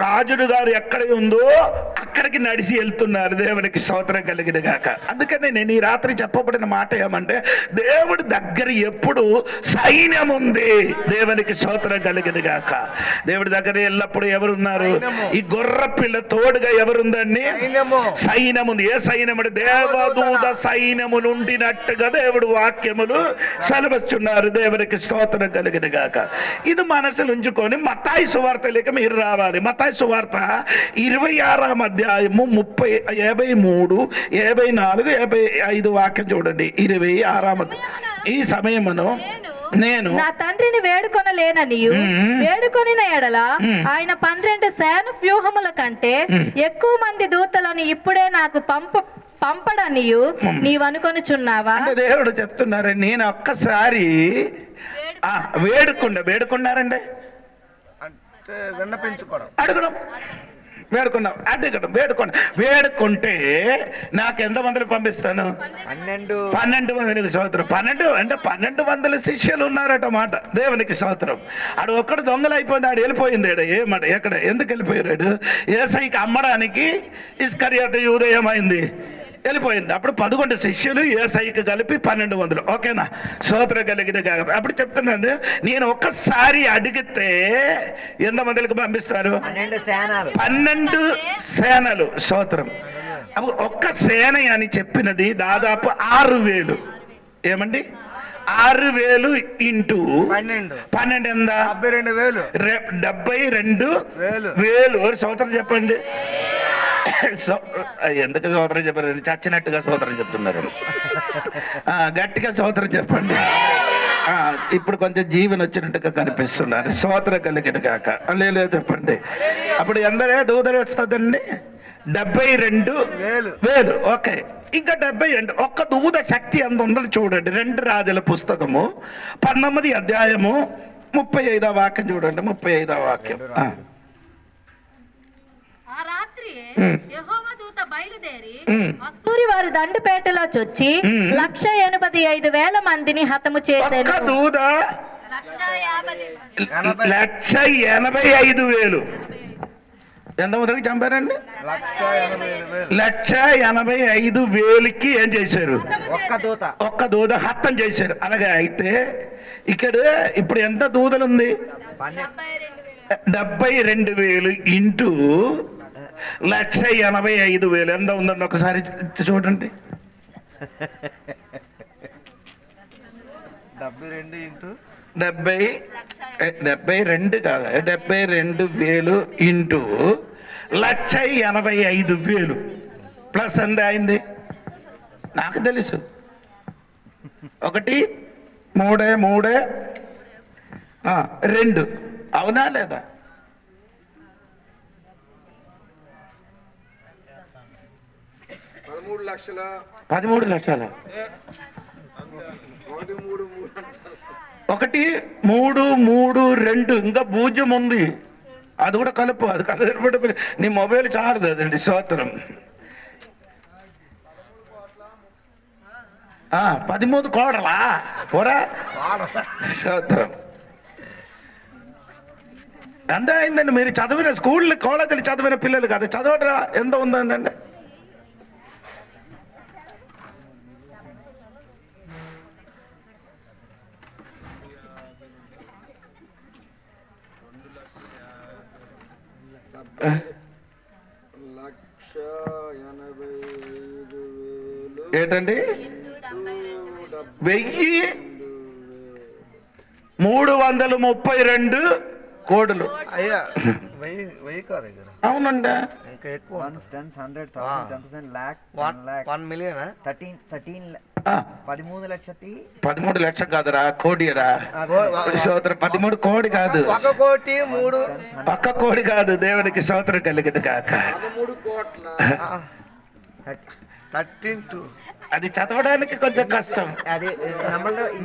రాజుడు గారు ఎక్కడ ఉందో అక్కడికి నడిచి వెళ్తున్నారు. దేవునికి స్తోత్రం కలిగిన గాక. అందుకని నేను ఈ రాత్రి చెప్పబడిన మాట ఏమంటే, దేవుడి దగ్గర ఎప్పుడు సైన్యం ఉంది. దేవునికి స్తోత్రం కలిగిన గాక. దేవుడి దగ్గర ఎల్లప్పుడు ఎవరున్నారు? ఈ గొర్ర పిల్ల తోడుగా ఎవరుందండి? సైన్యం ఉంది. ఏ సైన్యం అంటే దేవదూత సైన్యములు ఉండినట్టుగా దేవుడు వాక్యములు సెలవుస్తున్నారు. దేవునికి స్తోత్రం కలిగిన గాక. ఇది మనసులు ఉంచుకొని మత్తాయి సువార్తలోకి మీరు రావాలి. మత్తాయి సువార్త 26వ అధ్యాయము 53, 54, 55 వాక్యం చూడండి. 26వ ఈ సమయమును నేను నా తండ్రిని వేడుకొనలేననియు వేడుకొనిన ఎడల ఆయన 12 సేన వ్యూహముల కంటే ఎక్కువ మంది దూతలను ఇప్పుడే నాకు పంపడనియు నీవనుకొనుచున్నావా? దేవుడు చెప్తున్నారు. నేను ఒక్కసారి వేడుకున్నారండి, అడగడం, వేడుకుంటే నాకు ఎంత మందిని పంపిస్తాను? 12 మందికి స్తోత్రం. 12 అంటే 1200 శిష్యులు ఉన్నారట మాట. దేవునికి స్తోత్రం. ఆడు ఒక్కడు దొంగలు అయిపోయింది. ఆడు వెళ్ళిపోయింది. ఏమాట ఎక్కడ ఎందుకు వెళ్ళిపోయాడు? యేసయ్యకి అమ్మడానికి ఇస్కరియోతు యూదా ఏమైంది? వెళ్ళిపోయింది. అప్పుడు 11 శిష్యులు యేసయ్యకి కలిపి 1200. ఓకేనా? స్తోత్రం కలిగిన. అప్పుడు చెప్తున్నాను, నేను ఒక్కసారి అడిగితే ఎంతమందికి పంపిస్తారు? 12 సేనలు. స్తోత్రం. అప్పుడు ఒక్క సేన అని చెప్పినది దాదాపు 6000. ఏమండి? 6,000 ఇంటూ 12 ఎంత? 72,000. ఒక సూత్రం చెప్పండి. ఎందుకు సూత్రం చెప్పారు? చచ్చినట్టుగా సూత్రం చెప్తున్నారు. గట్టిగా సూత్రం చెప్పండి. ఇప్పుడు కొంచెం జీవన వచ్చినట్టుగా కనిపిస్తున్నారు. సూత్రం కలిగిన కాక లేదు చెప్పండి. అప్పుడు ఎందరే దూదలు వస్తుందండి? 72,000. ఓకే, ఇంకా 72. ఒక్క దూద శక్తి ఎంత ఉందని చూడండి. 2 రాజుల పుస్తకము 19వ అధ్యాయము 35వ వాక్యం చూడండి. 35వ వాక్యం. అసూరి వారి దండుపేటలో చొచ్చి 185,000 మందిని హతము చేశారు. దూద 185,000 ఎంతమందికి చంపారండి? 185,000కి ఏం చేశారు? ఒక్క దూద హత్యం చేశారు. అలాగే అయితే ఇక్కడ ఇప్పుడు ఎంత దూదలు ఉంది? 72,000 ఇంటూ 185,000 ఎంత ఉందండి? ఒకసారి చూడండి. 72 కాదు, 72,000 ఇంటూ 185,000 ప్లస్ ఎంత అయింది? నాకు తెలుసు. 1 3 3 2 అవునా లేదా? 13 లక్షల 1 3 3 2 ఇంకా 0 ఉంది. అది కూడా కలుపు. అది కలిపి నీ మొబైల్ చాలదు అదండి. స్తోత్రం. 13 కోడలా పోరా. స్తోత్రం. ఎంత అయిందండి? మీరు చదివిన స్కూళ్ళు కాలేజీలు చదివిన పిల్లలు కాదు, చదవడరా ఎంత ఉందండి? ఏంటండి? 1,332 కోడులు. అయ్యా 1000 కాదు అవునండి, ఇంకా ఎక్కువ. 13 లక్షలు కాదురా, కోడిరా. 13 కోడి కాదు, 1 కోటి 3 ఒక్క కోడి కాదు. దేవునికి స్తోత్రం కలిగింది కాక. 13 అది చదవడానికి కొంచెం కష్టం.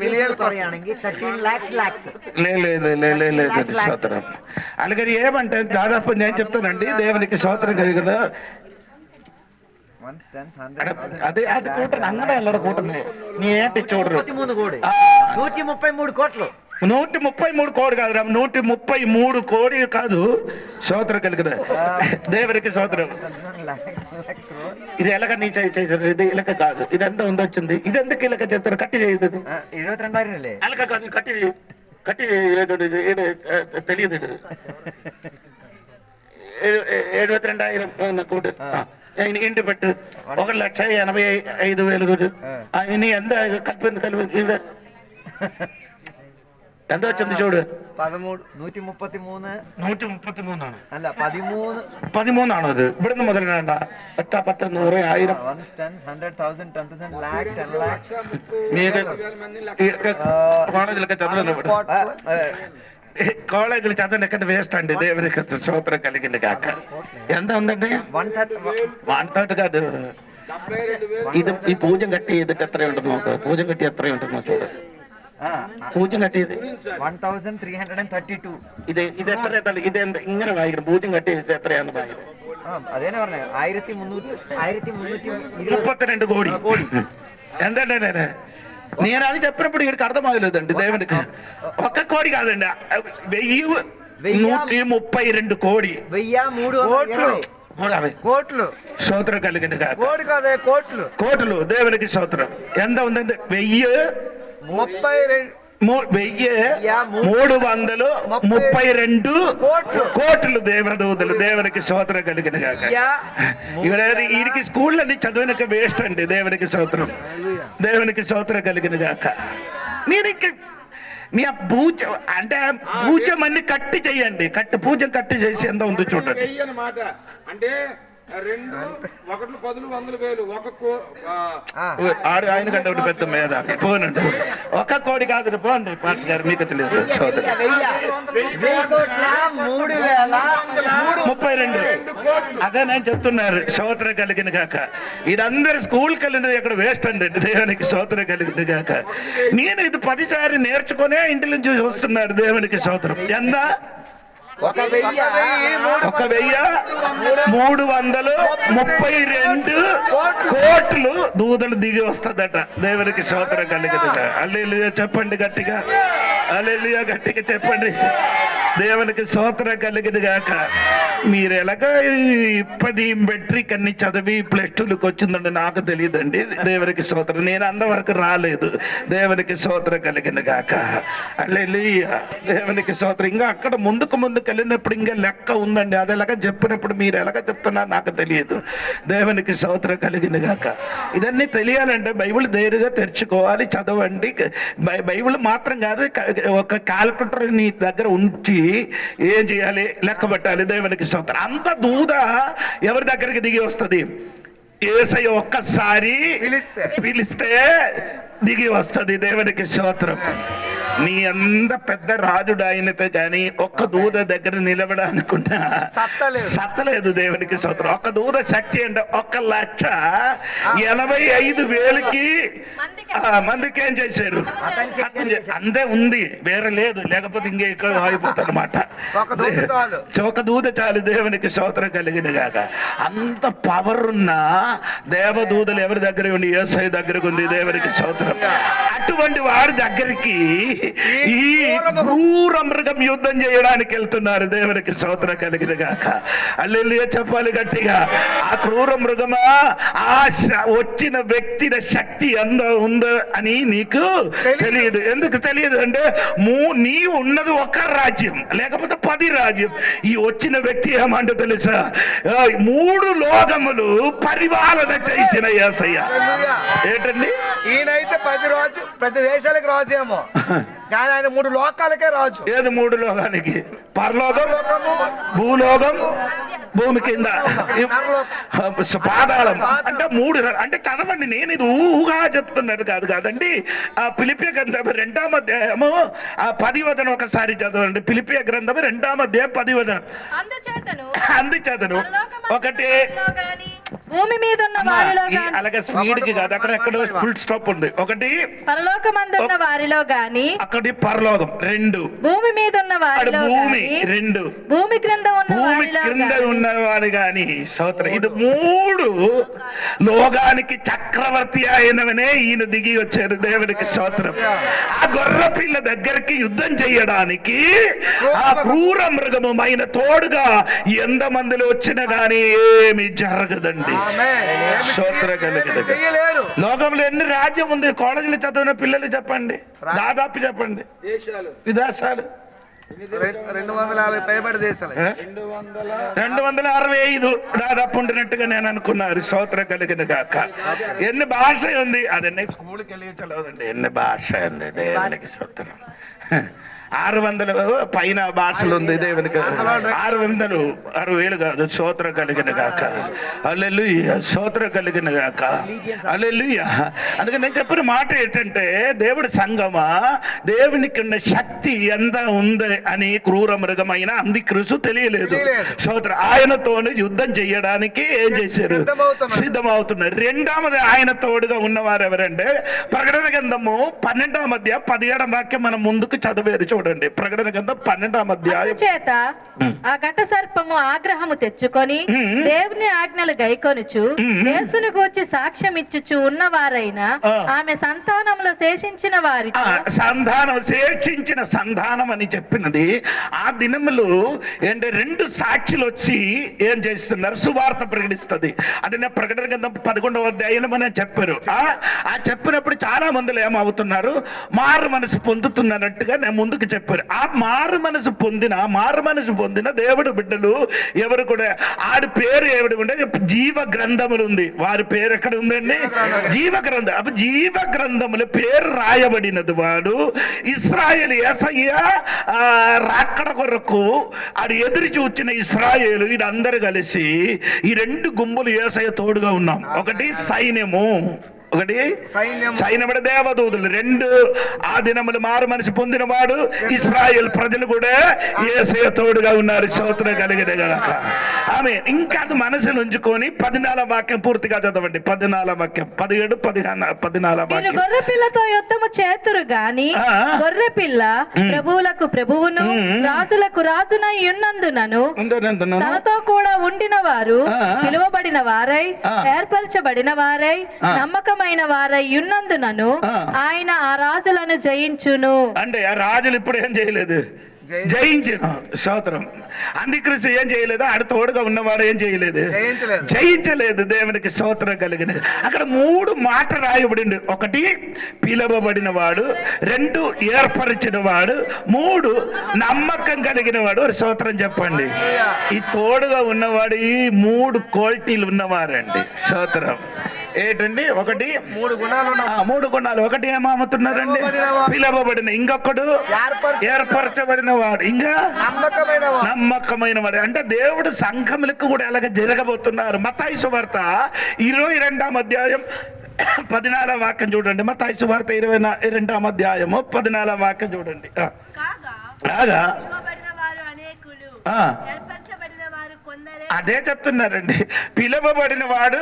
లేదు స్తోత్రం. అలాగే ఏమంటే దాదాపు నేను చెప్తానండి, దేవునికి స్తోత్రం కలిగిన అదే అది కూటమి అంగడ ఎల్లడ కూటమి. నీ ఏంటి చూడరు? 133 కోట్లు. 133 కోడి కాదురా, 133 కోడి కాదు. స్తోత్రం కలిగిన దేవునికి స్తోత్రం. ఇది ఎలాగ నీ చేసారు? ఇది ఇలక కాదు. ఇది ఎంత ఉందొచ్చింది? ఇది ఎందుకు ఇలక చేస్తారు? కట్టి చేయదు. 22,000 అలక కాదు, కట్టి కట్టి తెలియదు. 72,000 కోటి ఇంటి పెట్టు. 1,85,000 ఎంత కలిపింది? ఎంత వచ్చింది చూడు? 133 അല്ല 13 ആണോ അത്? ഇവിടുന്ന് മുതലാണ് 8 10 100 1000 കോളേജിലൊക്കെ కాలేజీలు చదవనికంటే వేస్ట్ అండి. దేవునికి స్తోత్రం కలిగింది కాక. ఎంత ఉందండి? 130 కాదు. ఇది ఈ పూజ కట్టి ఎదుటి ఎత్ర ఉంటుంది మాకు. పూజ కట్టి ఎత్ర ఉంటుంది మాకు. പൂജ്യം കട്ടിയത് 1332. ഇത് എത്ര ഇത് ഇങ്ങനെ വായിക്കണം? പൂജ്യം കട്ടി എത്രയാന്ന് വായിക്കണം? അതേനെ പറഞ്ഞ 1332 కోడి. ఎంతంటే నేను అది చెప్పినప్పుడు ఇక్కడికి అర్థమవులేదండి. దేవునికి ఒక్క కోడి కాదండి, 1,132 కోడి. 1,320 కోట్లు. స్తోత్రం కలిగింది కాక. కోడి కాదే, కోట్లు. కోట్లు. దేవునికి స్తోత్రం. ఎంత ఉందండి? 1,332 కోట్లు. దేవదూతలు. దేవునికి స్తోత్రం కలిగిన కాక. ఇక్కడ వీరికి స్కూళ్ళని చదివినక వేస్ట్ అండి. దేవునికి స్తోత్రం. దేవునికి స్తోత్రం కలిగిన కాక. మీరు ఇంక మీ ఆ పూజ అంటే పూజం అన్ని కట్టి చెయ్యండి, పూజ కట్టి చేసి ఎంత ఉంది చూడండి. అన్నమాట అంటే 2 1 10 100 వేలు ఆయన కంటే ఒకటి పెద్ద మీద పోనండి. ఒక కోడి కాదు పోండి పాస్ గారు, మీకు తెలియదు. 32 అదే నేను చెప్తున్నారు. స్తోత్రం కలిగిన కాక. ఇదందరు స్కూల్కి వెళ్ళినది ఇక్కడ వేస్ట్ అండి. దేవునికి స్తోత్రం కలిగింది కాక. నేను ఇది 10 సార్లు నేర్చుకునే ఇంటి నుంచి వస్తున్నారు. దేవునికి స్తోత్రం. ఎంత? 1,332 కోట్లు దూదలు దిగి వస్తుందట. దేవునికి స్తోత్రం కలిగింది. హల్లెలూయా చెప్పండి గట్టిగా, హల్లెలూయా గట్టిగా చెప్పండి. దేవునికి స్తోత్రం కలిగింది గాక. మీరు ఎలాగా 10 మెట్రిక్ అన్ని చదివి +2లకు వచ్చిందండి నాకు తెలియదండి. దేవునికి స్తోత్రం. నేను అంతవరకు రాలేదు. దేవునికి స్తోత్రం కలిగింది గాక. హల్లెలూయా దేవునికి స్తోత్రం. ఇంకా అక్కడ ముందుకు వెళ్ళినప్పుడు ఇంకా లెక్క ఉందండి. అది ఎలాగ చెప్పినప్పుడు మీరు ఎలాగ చెప్తున్నారు నాకు తెలియదు. దేవునికి స్తోత్రం కలిగింది గాక. ఇదన్నీ తెలియాలంటే బైబిల్ ధైర్యంగా తెరుచుకోవాలి, చదవండి. బైబిల్ మాత్రం కాదు, ఒక క్యాల్కులేటర్ నీ దగ్గర ఉంచి ఏం చేయాలి, లెక్క పెట్టాలి. దేవునికి స్తోత్రం. అంత దూద ఎవరి దగ్గరికి దిగి వస్తుంది? యేసయ్య ఒక్కసారి పిలిస్తే దిగి వస్తుంది. దేవునికి స్తోత్రం. నీ అంత పెద్ద రాజుడు అయినతే గాని ఒక్క దూద దగ్గర నిలబడానుకున్నా సత్తలేదు. దేవునికి స్తోత్రం. ఒక దూద శక్తి అంటే 1,85,000 మందికి ఏం చేశారు? అంతే ఉంది, వేరే లేదు. లేకపోతే ఇంకే ఎక్కువ అయిపోతుంది అనమాట. ఒక దూద చాలు. దేవునికి స్తోత్రం కలిగిన కాక. అంత పవర్ ఉన్న దేవదూతలు ఎవరి దగ్గర ఉంది? యేసయ్య దగ్గరకు ఉంది. దేవునికి స్తోత్రం. అటువంటి వారి దగ్గరికి ఈ క్రూర మృగం యుద్ధం చేయడానికి వెళ్తున్నారు. దేవునికి స్తోత్రం కలిగిన గాక. హల్లెలూయా చెప్పాలి గట్టిగా. ఆ క్రూర మృగమా ఆ వచ్చిన వ్యక్తి శక్తి ఎంత ఉందో అని నీకు తెలియదు. ఎందుకు తెలియదు అంటే నీ ఉన్నది ఒక రాజ్యం, లేకపోతే 10 రాజ్యం. ఈ వచ్చిన వ్యక్తి ఏమంటే తెలుసా? 3 లోకములు పరిపాలన చేసిన యేసయ్య. ఏంటండి? ఈయనైతే 10 దేశాలకు రాజు ఏమో, కానీ ఆయన 3 లోకాలకే రాజు. ఏది 3 లోకానికి? పరలోకం, భూలోకం, భూమి కింద, పాతాళం. అంటే 3. అంటే చదవండి. నేను ఇది ఊహగా చెప్తున్నది కాదండి. ఆ ఫిలిపియ గ్రంథం 2వ అధ్యాయము 10వ వచనం ఒకసారి చదవండి. ఫిలిపియ గ్రంథం 2వ అధ్యాయం 10వ వచనం. అందుచేతను ఒకటి భూమి మీద ఉన్న వారిలో అలాగే స్పీడ్ కి కాదు, అక్కడ ఫుల్ స్టాప్ ఉంది. ఒకటి పరలోకమందున్న వారిలో గాని, ఒకటి పరలోకం. 2 భూమి మీద ఉన్న వారిలో భూమి. 2 భూమి క్రింద ఉన్న వారు గాని. స్తోత్రం. ఇది 3 లోకానికి చక్రవర్తి అయినవనే ఈయన దిగి వచ్చారు. దేవునికి స్తోత్రం. ఆ గొర్రె పిల్ల దగ్గరికి యుద్ధం చేయడానికి ఆ క్రూర మృగమైన తోడుగా ఎంత మందిలో వచ్చినా గానీ ఏమి జరగదండి. స్తోత్రం కలిగింది. లోకంలో ఎన్ని రాజ్యం ఉంది? కాలేజీలో చదివిన పిల్లలు చెప్పండి, దాదాపు చెప్పండి. విదేశాలు 250 పైబడి దేశాలు, 265 దాదాపు ఉండినట్టుగా నేను అనుకున్నారు. స్తోత్రం కలిగిన గాక. ఎన్ని భాష ఉంది? అదన్నీ స్కూల్కి వెళ్ళి చదవదండి. ఎన్ని భాష ఉంది? దేవునికి స్తోత్రం. 600 పైన భాషలు ఉంది. దేవునికి 660,000 కాదు. స్తోత్రం కలిగిన గాక. హల్లెలూయా స్తోత్రం కలిగిన గాక. హల్లెలూయా. అందుకని నేను చెప్పిన మాట ఏంటంటే, దేవుడి సంగమా దేవునికి ఉన్న శక్తి ఎంత ఉంది అని క్రూర మృగమైన అందిక్రీస్తు తెలియలేదు. స్తోత్రం. ఆయనతోనే యుద్ధం చేయడానికి ఏం చేశారు? సిద్ధమవుతున్నారు. 2వది ఆయన తోడుగా ఉన్నవారు ఎవరంటే ప్రకటన గ్రంథము 12వ అధ్యాయం 17వ వాక్యం మనం ముందుకు చదివేరు. చూడండి, ప్రకటన గ్రంథం 12వ అధ్యాయం. చేత ఆ ఘట సర్పము ఆగ్రహము తెచ్చుకొని దేవుని ఆజ్ఞలు గైకొనుచు యేసును గూర్చి సాక్ష్యం ఇచ్చుచు ఉన్నవారైన ఆమె సంతానంలో శేషించిన వారి శేషించిన సంతానం అని చెప్పినది. ఆ దినములు ఏంటంటే 2 సాక్షులు వచ్చి ఏం చేస్తున్నారు? సువార్త ప్రకటిస్తుంది. అది నా ప్రకటన గ్రంథం 11వ అధ్యాయం అని చెప్పారు. ఆ చెప్పినప్పుడు చాలా మందిలో ఏమవుతున్నారు? మారు మనసు పొందుతున్నట్టుగా నేను ముందుకు చెప్పారు. ఆ మారు మనసు పొందిన దేవుడు బిడ్డలు ఎవరు కూడా ఆడి పేరు ఎవడు ఉంటే జీవ గ్రంథములు ఉంది. వారి పేరు ఎక్కడ ఉందండి? జీవ గ్రంథం. అప్పుడు జీవ గ్రంథముల పేరు రాయబడినది వాడు ఇశ్రాయేలు. యేసయ్య రాకడ కొరకు ఆడు ఎదురు చూచిన ఇశ్రాయేలు వీరందరూ కలిసి ఈ రెండు గుంపులు యేసయ్య తోడుగా ఉన్నాం. ఒకటి సైన్యము, ఒకటి సైన్యముడు దేవదూతులు. రెండు ఆ దినములు మారు మనసు పొందిన వాడు ఇశ్రాయేల్ ప్రజలు కూడా యేసయ్య తోడుగా ఉన్నారు. స్తోత్రం కలిగిన గనక ఆమె ఇంకా అది మనసులో ఉంచుకొని 14వ వాక్యం పూర్తిగా చదవండి. 14వ వాక్యం 17, 14వ వాక్యం. గొర్రె పిల్లతో యుద్ధము చేతురు గాని గొర్రె పిల్ల ప్రభువులకు ప్రభువును రాజులకు రాజునై ఉన్నందునను తనతో కూడా ఉండిన వారు పిలువబడిన వారై ఏర్పరచబడిన వారై నమ్మకమైన వారై ఉన్నందునను ఆయన ఆ రాజులను జయించును. అంటే ఆ రాజులు ఇప్పుడు ఏం చేయలేదు, జయించిన. స్తోత్రం. అంత్యక్రీస్తు ఏం చేయలేదు, ఆడ తోడుగా ఉన్నవాడు ఏం చేయలేదు, జయించలేదు. దేవునికి స్తోత్రం కలిగినది. అక్కడ 3 మాట రాయబడింది. ఒకటి పిలువబడిన వాడు, 2 ఏర్పరిచిన వాడు, 3 నమ్మకం కలిగిన వాడు. ఒక స్తోత్రం చెప్పండి. ఈ తోడుగా ఉన్నవాడు ఈ 3 క్వాలిటీలు ఉన్నవారండి. స్తోత్రం. ఏంటండి? ఒకటి 3 గుణాలు. 3 గుణాలు. ఒకటి ఏమవుతున్నారండి? పిలువబడిన, ఇంకొకడు ఏర్పరచబడిన వాడు, ఇంకా నమ్మకమైన వాడు. అంటే దేవుడు సంఘములకు కూడా ఎలాగ జరగబోతున్నారు. మత్తయి సువార్త 22వ అధ్యాయం 14వ వాక్యం చూడండి. మత్తయి సువార్త 22వ అధ్యాయము 14వ వాక్యం చూడండి. కాగా అదే చెప్తున్నారండి. పిలువబడిన వాడు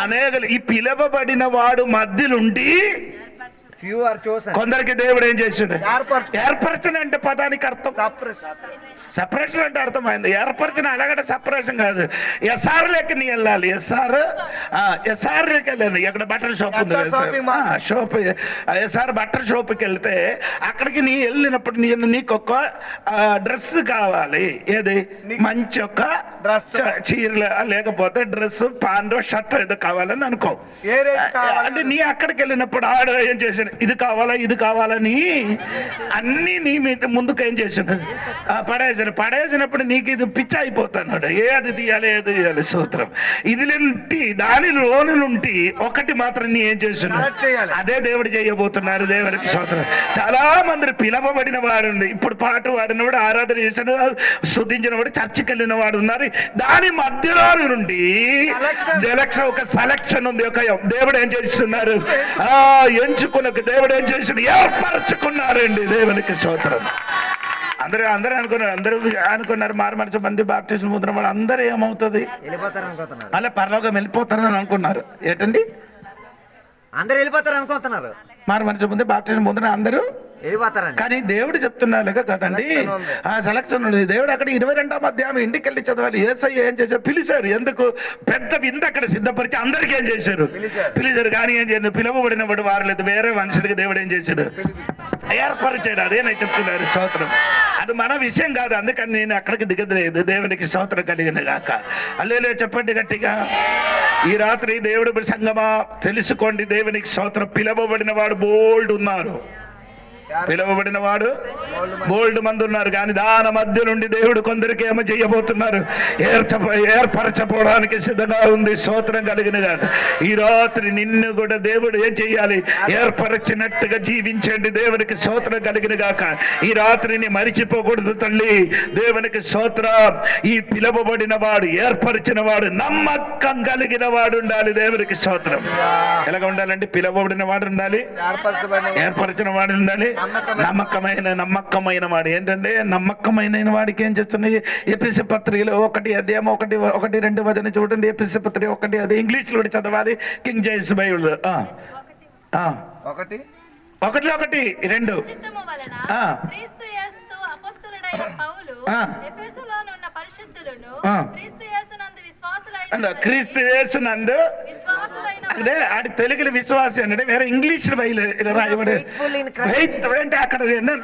అనేకులు. ఈ పిలువబడిన వాడు మధ్యలుండి కొందరికి దేవుడు ఏం చేసిండు? ఏర్పరచన అంటే పదానికి అర్థం సపరేషన్ అంటే అర్థమైంది. ఏర్పరచన అలాగంటే సపరేషన్ కాదు. ఎస్ఆర్ లెక్క నీ వెళ్ళాలి. ఎస్ఆర్ లెక్క వెళ్ళాలి. ఎక్కడ బట్టల షాప్ ఉంది, షాప్ ఎస్ఆర్ బట్టల షాప్కి వెళ్తే అక్కడికి నీ వెళ్ళినప్పుడు నీకు ఒక డ్రెస్ కావాలి. ఏది? మంచి ఒక చీరలు లేకపోతే డ్రెస్, పాండో, షర్ట్ ఏదో కావాలని అనుకో. అంటే నీ అక్కడికి వెళ్ళినప్పుడు ఆడ ఏం చేశాడు? ఇది కావాలా, ఇది కావాలని అన్ని నీ మీద ముందుకు ఏం చేశాడు? పడేసినప్పుడు నీకు ఇది పిచ్చ అయిపోతున్నాడు. ఏది తీయాలి, ఏది తీయాలి. సూత్రం ఇది దానిలోని నుండి ఒకటి మాత్రం నీ ఏం చేస్తున్నాడు? అదే దేవుడు చేయబోతున్నారు. దేవుడికి సూత్రం. చాలా మంది పిలవబడిన వాడు ఉంది. ఇప్పుడు పాట వాడినవాడు, ఆరాధన చేసిన స్తుతించిన వాడు, చర్చికి వెళ్ళిన వాడు ఉన్నారు. దాని మధ్యలో నుండి ఒక సెలక్షన్ ఉంది. ఒక దేవుడు ఏం చేస్తున్నారు? ఎంచుకున్న దేవుడు ఏం చేస్తున్నారు? ఏర్పరచుకున్నారండి. దేవునికి స్తోత్రం. అందరూ అనుకున్నారు మారు మనసు మంది బాప్టిజం పొందిన వాళ్ళు అందరూ ఏమవుతుంది? అలా పరలోకం వెళ్ళిపోతారని అనుకున్నారు. ఏంటండి? అందరూ వెళ్ళిపోతారు అనుకుంటున్నారు. మారు మనసు పొంది బాప్టిజం పొందిన అందరూ వెళ్ళిపోతారని. కానీ దేవుడు చెప్తున్నాడు కదండి, ఆ సెలక్షన్ ఉంది. దేవుడు అక్కడ 22వ అధ్యాయం ఇంటికి వెళ్ళి చదవాలి. యేసయ్య ఏం చేశారు? పిలిచారు. ఎందుకు? పెద్ద విందు అక్కడ సిద్ధపరిచి అందరికీ ఏం చేశారు? పిలిచారు. కానీ ఏం చేయరు? పిలువబడిన వాడు వారలేదు. వేరే మనుషులకి దేవుడు ఏం చేశాడు? ఏర్పరిచాడు. అదేనై చెప్తున్నారు. స్తోత్రం. అది మన విషయం కాదు. అందుకని నేను అక్కడికి దిగలేదు. దేవునికి స్తోత్రం కలిగిన గాక. హల్లెలూయా చెప్పండి గట్టిగా. ఈ రాత్రి దేవుడు సంగమా తెలుసుకోండి. దేవునికి స్తోత్రం. పిలువబడిన వాడు బోల్డ్ ఉన్నారు. పిలువబడిన వాడు బోల్డ్ మంది ఉన్నారు. కానీ దాని మధ్య నుండి దేవుడు కొందరికి ఏమో చేయబోతున్నారు? ఏర్పరచపోవడానికి సిద్ధంగా ఉంది. స్తోత్రం కలిగిన గాక. ఈ రాత్రి నిన్ను కూడా దేవుడు ఏం చెయ్యాలి? ఏర్పరచినట్టుగా జీవించండి. దేవునికి స్తోత్రం కలిగిన గాక. ఈ రాత్రిని మరిచిపోకూడదు తల్లి. దేవునికి స్తోత్రం. ఈ పిలువబడిన వాడు, ఏర్పరిచిన వాడు, నమ్మకం కలిగిన వాడు ఉండాలి. దేవునికి స్తోత్రం. ఎలాగ ఉండాలండి? పిలువబడిన వాడు ఉండాలి, ఏర్పరిచిన వాడు ఉండాలి, నమ్మకమైన వాడు. ఏంటంటే నమ్మకమైన వాడికి ఏం చేస్తున్నాయి? ఎపిసి పత్రికలో 1 అధ్యాయం 1-2 వచనం చూడండి. ఎపిసి పత్రిక 1 అది ఇంగ్లీష్ లో చదవాలి. కింగ్ జేమ్స్ బైబిల్ 1:1-2 క్రీస్తు యేసునందు అదే ఆడి తెలుగులో విశ్వాసి అంటే వేరే ఇంగ్లీష్ రాయబడి అంటే అక్కడ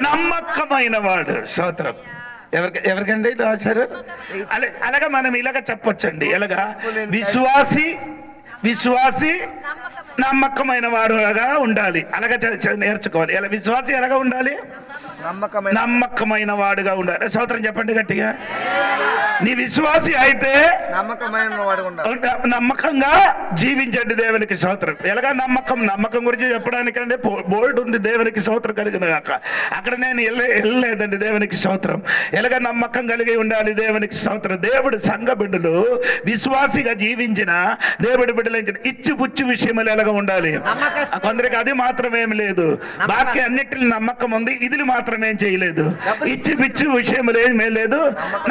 నమ్మకమైన వాడు. స్తోత్రం. ఎవరికండి రాశారు? అలాగా మనం ఇలాగ చెప్పొచ్చండి. ఎలాగా? విశ్వాసి నమ్మకమైన వాడుగా ఉండాలి. అలాగా నేర్చుకోవాలి. ఎలా విశ్వాసి ఎలాగా ఉండాలి? నమ్మకమైన వాడుగా ఉండాలి. స్తోత్రం చెప్పండి గట్టిగా. నీ విశ్వాసి అయితే నమ్మకంగా జీవించండి. దేవునికి స్తోత్రం. ఎలాగా నమ్మకం గురించి చెప్పడానికంటే బోర్డు ఉంది. దేవునికి స్తోత్రం కలిగిన అక్కడ నేను వెళ్ళలేదండి. దేవునికి స్తోత్రం. ఎలాగా నమ్మకం కలిగి ఉండాలి. దేవునికి స్తోత్రం. దేవుడు సంఘ బిడ్డలు విశ్వాసిగా జీవించిన దేవుడి బిడ్డలు ఇచ్చి పుచ్చి విషయంలో ఎలాగ ఉండాలి. కొందరికి అది మాత్రమేమి లేదు, బాకీ అన్నిటిని నమ్మకం ఉంది, ఇది మాత్రమేం చేయలేదు. ఇచ్చి పిచ్చి విషయంలో ఏమీ లేదు,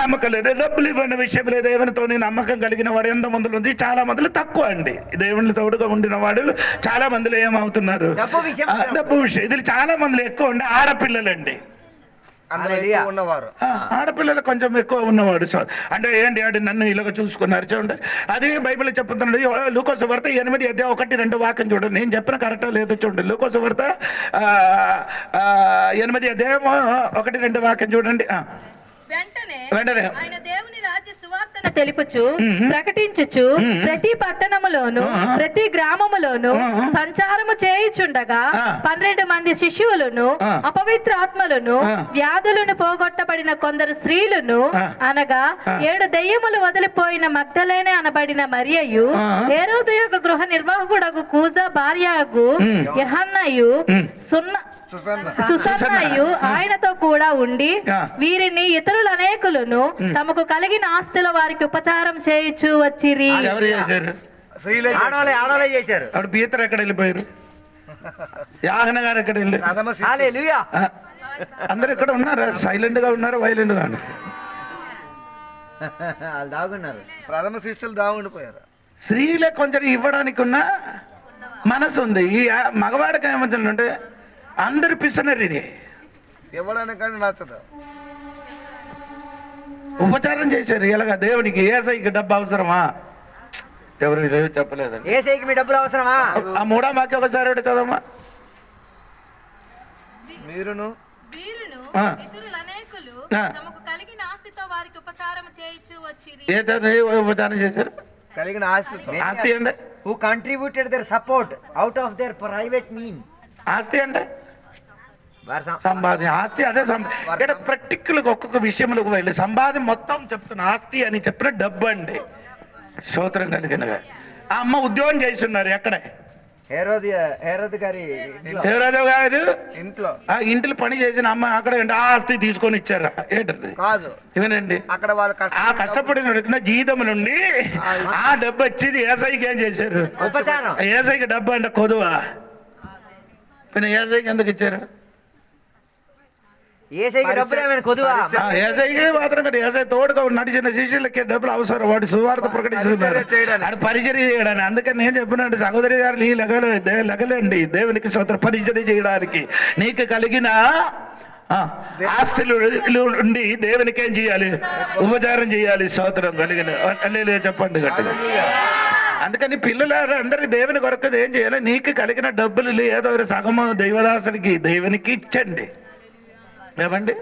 నమ్మకం లేదు. డబ్బులు ఇవ్వని విషయం లేదు. దేవునితో నమ్మకం కలిగిన వాడు ఎంత మందిలో ఉంది, చాలా మందిలో తక్కువ అండి. దేవుని తోడుగా ఉండిన వాడు చాలా మందిలో ఏమవుతున్నారు, డబ్బు విషయం ఇది చాలా మందిలో ఎక్కువ ఉండే ఆడపిల్లలండి. ఆడపిల్లలు కొంచెం ఎక్కువ ఉన్నవాడు. అంటే ఏంటి అంటే నన్ను ఇలాగ చూసుకున్నారు చూడండి. అది బైబిల్ చెప్తున్నాడు. లూకా సువార్త 8:1-2 వాక్యం చూడండి. నేను చెప్పిన కరెక్టా లేదో చూడండి. లూకా సువార్త 8:1-2 వాక్యం చూడండి. వెంటనే ఆయన దేవుని రాజ్య సువార్తను తెలుపుచు ప్రకటించుచు ప్రతి పట్టణములోను ప్రతి గ్రామములోను సంచారము చేయుచుండగా 12 మంది శిష్యులను అపవిత్ర ఆత్మలను వ్యాధులను పోగొట్టబడిన కొందరు స్త్రీలను అనగా 7 దెయ్యములు వదిలిపోయిన మగ్దలేనే అనబడిన మరియయు హేరోదు యొక్క గృహ నిర్వాహకుడగు కూజా భార్యగు యెహన్నయు సుసన్నయు ఆయనతో కూడా ఉండి వీరిని ఇతరులు అనేకులను తమకు కలిగిన ఆస్తుల వారికి ఉపచారం చేయించు వచ్చిరి. పీతరు ఎక్కడ వెళ్ళిపోయారు? యాహన గారు ఎక్కడ వెళ్ళి? అందరు ఇక్కడ ఉన్నారా? సైలెంట్ గా ఉన్నారా, వైలెంట్ గా దాగున్నారు? ప్రథమ శిష్యులు దాగుండిపోయారు. స్త్రీలే కొంచెం ఇవ్వడానికి ఉన్న మనసు ఉంది. ఈ మగవాడికి ఏమవుతుందంటే అందరు పిసనరీని ఇవ్వడానికంటే నచ్చదు. ఉపచారం చేశారు. ఎలాగా దేవునికి ఏసైకి డబ్బు అవసరమా? ఎవరు చెప్పలేదండి. ఏసైకి మీ డబ్బులు అవసరమా? ఆ 3వ వాక్యం ఒకసారి చదవమ్మా. వీరును ఇతరులు అనేకులు తమకు కలిగిన ఆస్తితో వారికి ఉపచారం చేయించు వచ్చిరి. ఏంటంటే ఉపచారం చేశారు? కలిగిన ఆస్తి అండి. Who contributed their support out of their private mean. ఆస్తి అంటే సంపాదన. ఆస్తి అదే ఇక్కడ ప్రాక్టికల్ ఒక్కొక్క విషయంలోకి వెళ్ళి సంపాదన మొత్తం చెప్తున్నా. ఆస్తి అని చెప్పిన డబ్బు అండి. స్తోత్రం కలిగిన ఆ అమ్మ ఉద్యోగం చేస్తున్నారు. ఎక్కడే? హేరోదు గారు ఇంట్లో పని చేసిన అమ్మ అక్కడ ఆస్తి తీసుకొని ఇచ్చారా? ఏంటది కాదు, ఇవనండి. అక్కడ వాళ్ళు ఆ కష్టపడిన జీతం నుండి ఆ డబ్బు వచ్చేది ఏసైకి ఏం చేశారు? ఏసైకి డబ్బు అంటే కొదువా? ఏసైకి ఎందుకు ఇచ్చారు? ఏసైకి మాత్రం ఏసై తోడుగా నడిచిన శిష్యులకి డబ్బులు అవసరం. వాడు సువార్త ప్రకటిస్తున్నారు, అది పరిచర్య చేయడానికి. అందుకని నేను చెప్పినట్టు సహోదరి గారు నీ లెగలేండి దేవునికి స్తోత్రం. పరిచర్య చేయడానికి నీకు కలిగిన ఆస్తులు ఉండి దేవునికి ఏం చేయాలి? ఉపచారం చేయాలి. స్తోత్రం కలిగిన చెప్పండి గట్టిగా. అందుకని పిల్లలారా అందరి దేవుని కొరకు ఏం చేయాలి? నీకు కలిగిన డబ్బులు ఏదో సగము దైవదాసునికి దేవునికి ఇచ్చండి. ఏమండి?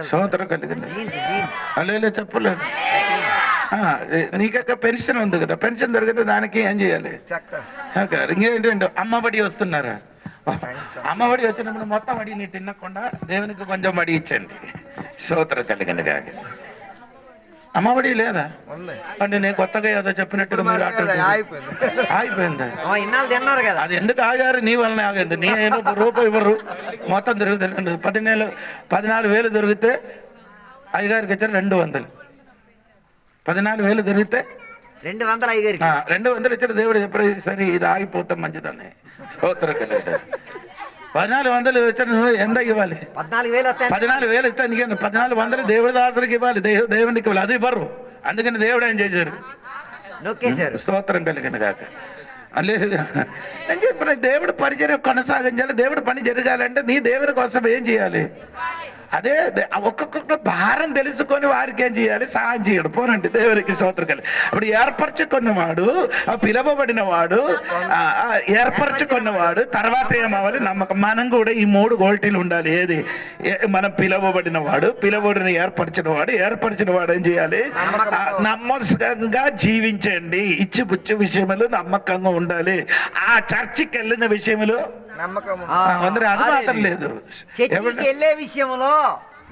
స్తోత్రం కలిగింది. అలా చెప్పలేదు. నీకక్క పెన్షన్ ఉంది కదా, పెన్షన్ దొరికితే దానికి ఏం చేయాలి? ఇంకేంటంటే అమ్మబడి వస్తున్నారా? అమ్మబడి వచ్చినప్పుడు మొత్తం అడిగి నీ తినకుండా దేవునికి కొంచెం అడిగి ఇచ్చండి. స్తోత్రం కలిగింది. కానీ అమ్మఒడి లేదా అంటే నేను కొత్తగా ఏదో చెప్పినట్టుగా మీరు ఆగిపోయింది. అది ఎందుకు ఆగారు? నీ వలన ఆగింది. నీ రూపాయి ఇవ్వరు, మొత్తం దొరుకుతుంది. 14,000 దొరికితే అయ్యగారికి ఇచ్చారు 200. 14,000 దొరికితే 200 ఇచ్చారు. దేవుడు చెప్పారు సరే ఇది ఆగిపోతాం మంచిదని. స్తోత్రం కలిగింది. 1400 వచ్చాను. నువ్వు ఎంత ఇవ్వాలి? 14,000 ఇస్తాను. 1400 దేవుడి దాసుడికి ఇవ్వాలి, దేవునికి ఇవ్వాలి. అది ఇవ్వరు. అందుకని దేవుడు ఏం చేశారు? స్తోత్రం కలిగిన కాక అని చెప్పిన దేవుడు పరిచర్య కొనసాగించాలి. దేవుడు పని జరగాలంటే నీ దేవుని కోసం ఏం చేయాలి? అదే ఒక్కొక్క భారం తెలుసుకొని వారికి ఏం చేయాలి? సహాయం చేయడం. పోనండి దేవునికి స్తోత్రం కలిగి. అప్పుడు ఏర్పరచుకున్నవాడు, పిలవబడిన వాడు, ఏర్పరచుకున్నవాడు తర్వాత ఏమవ్వాలి? నమ్మకం. మనం కూడా ఈ 3 క్వాలిటీలు ఉండాలి. ఏది? మనం పిలవబడిన వాడు, ఏర్పరిచిన వాడు ఏం చేయాలి? నమ్మకంగా జీవించండి. ఇచ్చిపుచ్చి విషయంలో నమ్మకంగా ఉండాలి. ఆ చర్చికి వెళ్ళిన విషయంలో నమ్మకం కొందరు అది మాత్రం లేదు. చర్చికి వెళ్ళే విషయంలో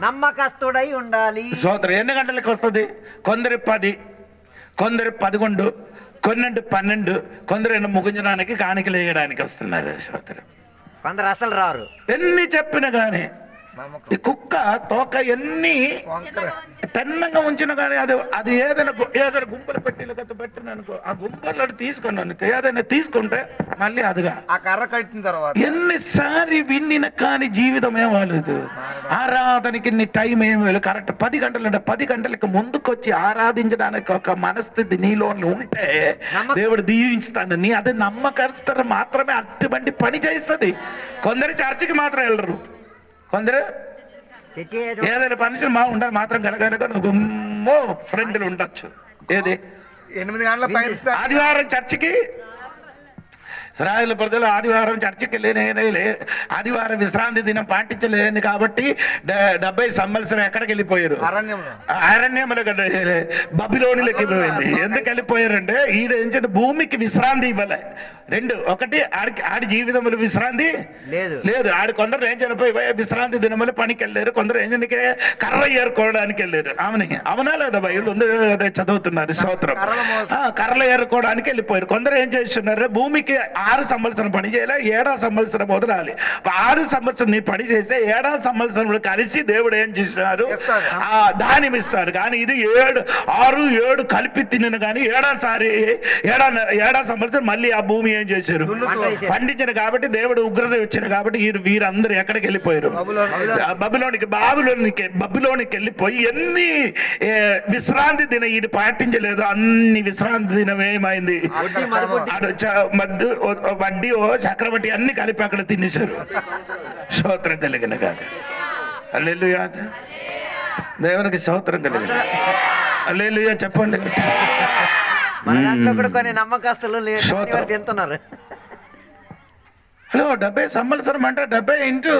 నమ్మకస్తుడై ఉండాలి. సోదరు ఎన్ని గంటలకు వస్తుంది? కొందరు 10, కొందరు 11, కొన్ని 12, కొందరు ముగించడానికి కాணிకలు వేయడానికి వస్తున్నారు సోదరు. కొందరు అసలు రారు. ఎన్ని చెప్పినా కానీ ఈ కుక్క తోక ఎన్ని తెన్నంగా ఉంచిన కానీ అది ఏదైనా గుంపలు పెట్టిన అనుకో, ఆ గుంపలు తీసుకున్నాను ఏదైనా తీసుకుంటే మళ్ళీ అదిగా ఆ కర్ర కట్టిన తర్వాత ఎన్నిసారి విన్నిన కానీ జీవితం ఏమలేదు. ఆరాధనకి టైం ఏమీ కరెక్ట్ 10 గంటలు అంటే 10 గంటలకు ముందుకొచ్చి ఆరాధించడానికి ఒక మనస్థితి నీలో ఉంటే దేవుడు దీవిస్తాను. నీ అది నమ్మకస్తులు మాత్రమే అటువంటి పని చేస్తుంది. కొందరు చర్చికి మాత్రం వెళ్ళరు, కొందరు ఏదైనా పనిషన్ మా ఉండాలి మాత్రం కనుక గుమ్మో ఫ్రెండ్లు ఉండొచ్చు. ఏది 8 గంటల ఆదివారం చర్చికి ఇశ్రాయేలు ప్రజలు ఆదివారం చర్చికి వెళ్ళలేని, ఆదివారం విశ్రాంతి దినం పాటించలేని కాబట్టి 70 సంవత్సరం ఎక్కడికి వెళ్ళిపోయారు? అరణ్యంలో బబిలోనిలోకి పోయింది. ఎందుకు వెళ్ళిపోయారంటే ఈడ ఏంటంటే భూమికి విశ్రాంతి ఇవ్వలే. 2 ఒకటి ఆడి జీవితంలో విశ్రాంతి లేదు. ఆడి కొందరు ఏం చనిపోయి విశ్రాంతి దినములు పనికి వెళ్ళారు, కొందరు ఏం చనికే కర్ర ఏరుకోవడానికి వెళ్ళారు. అవునా లేదా? బైబిల్ ఉంది చదువుతున్నారు. స్తోత్రం. కర్రలు ఏరుకోవడానికి వెళ్ళిపోయారు. కొందరు ఏం చేస్తున్నారు? భూమికి 6 సంవత్సరం పని చేయాలి, 7వ సంవత్సరం వదలాలి. 6 సంవత్సరం నీ పని చేస్తే 7వ సంవత్సరం కలిసి దేవుడు ఏం చేస్తున్నారు? ధాన్యం ఇస్తారు. కానీ ఇది 6, 7 కలిపి తిన్న కానీ 7వ సంవత్సరం మళ్ళీ ఆ భూమి ఏం చేశారు? పండించిన కాబట్టి దేవుడు ఉగ్రత వచ్చింది కాబట్టి వీరందరూ ఎక్కడికి వెళ్ళిపోయారు? బబులోనికి వెళ్ళిపోయి ఎన్ని విశ్రాంతి దినం ఇది పాటించలేదు. అన్ని విశ్రాంతి దినం ఏమైంది? వడ్డీ చక్రవడ్డీ అన్ని కలిపి అక్కడ తినేశారు. స్తోత్రం కలిగిన కాదు. హల్లెలూయా. దేవునికి స్తోత్రం కలిగిన. హల్లెలూయా చెప్పండి. మన దాంట్లో కూడా కొన్ని నమ్మకస్తులు తింటున్నారు. హలో 70 సంవత్సరం అంటే 70 ఇంటూ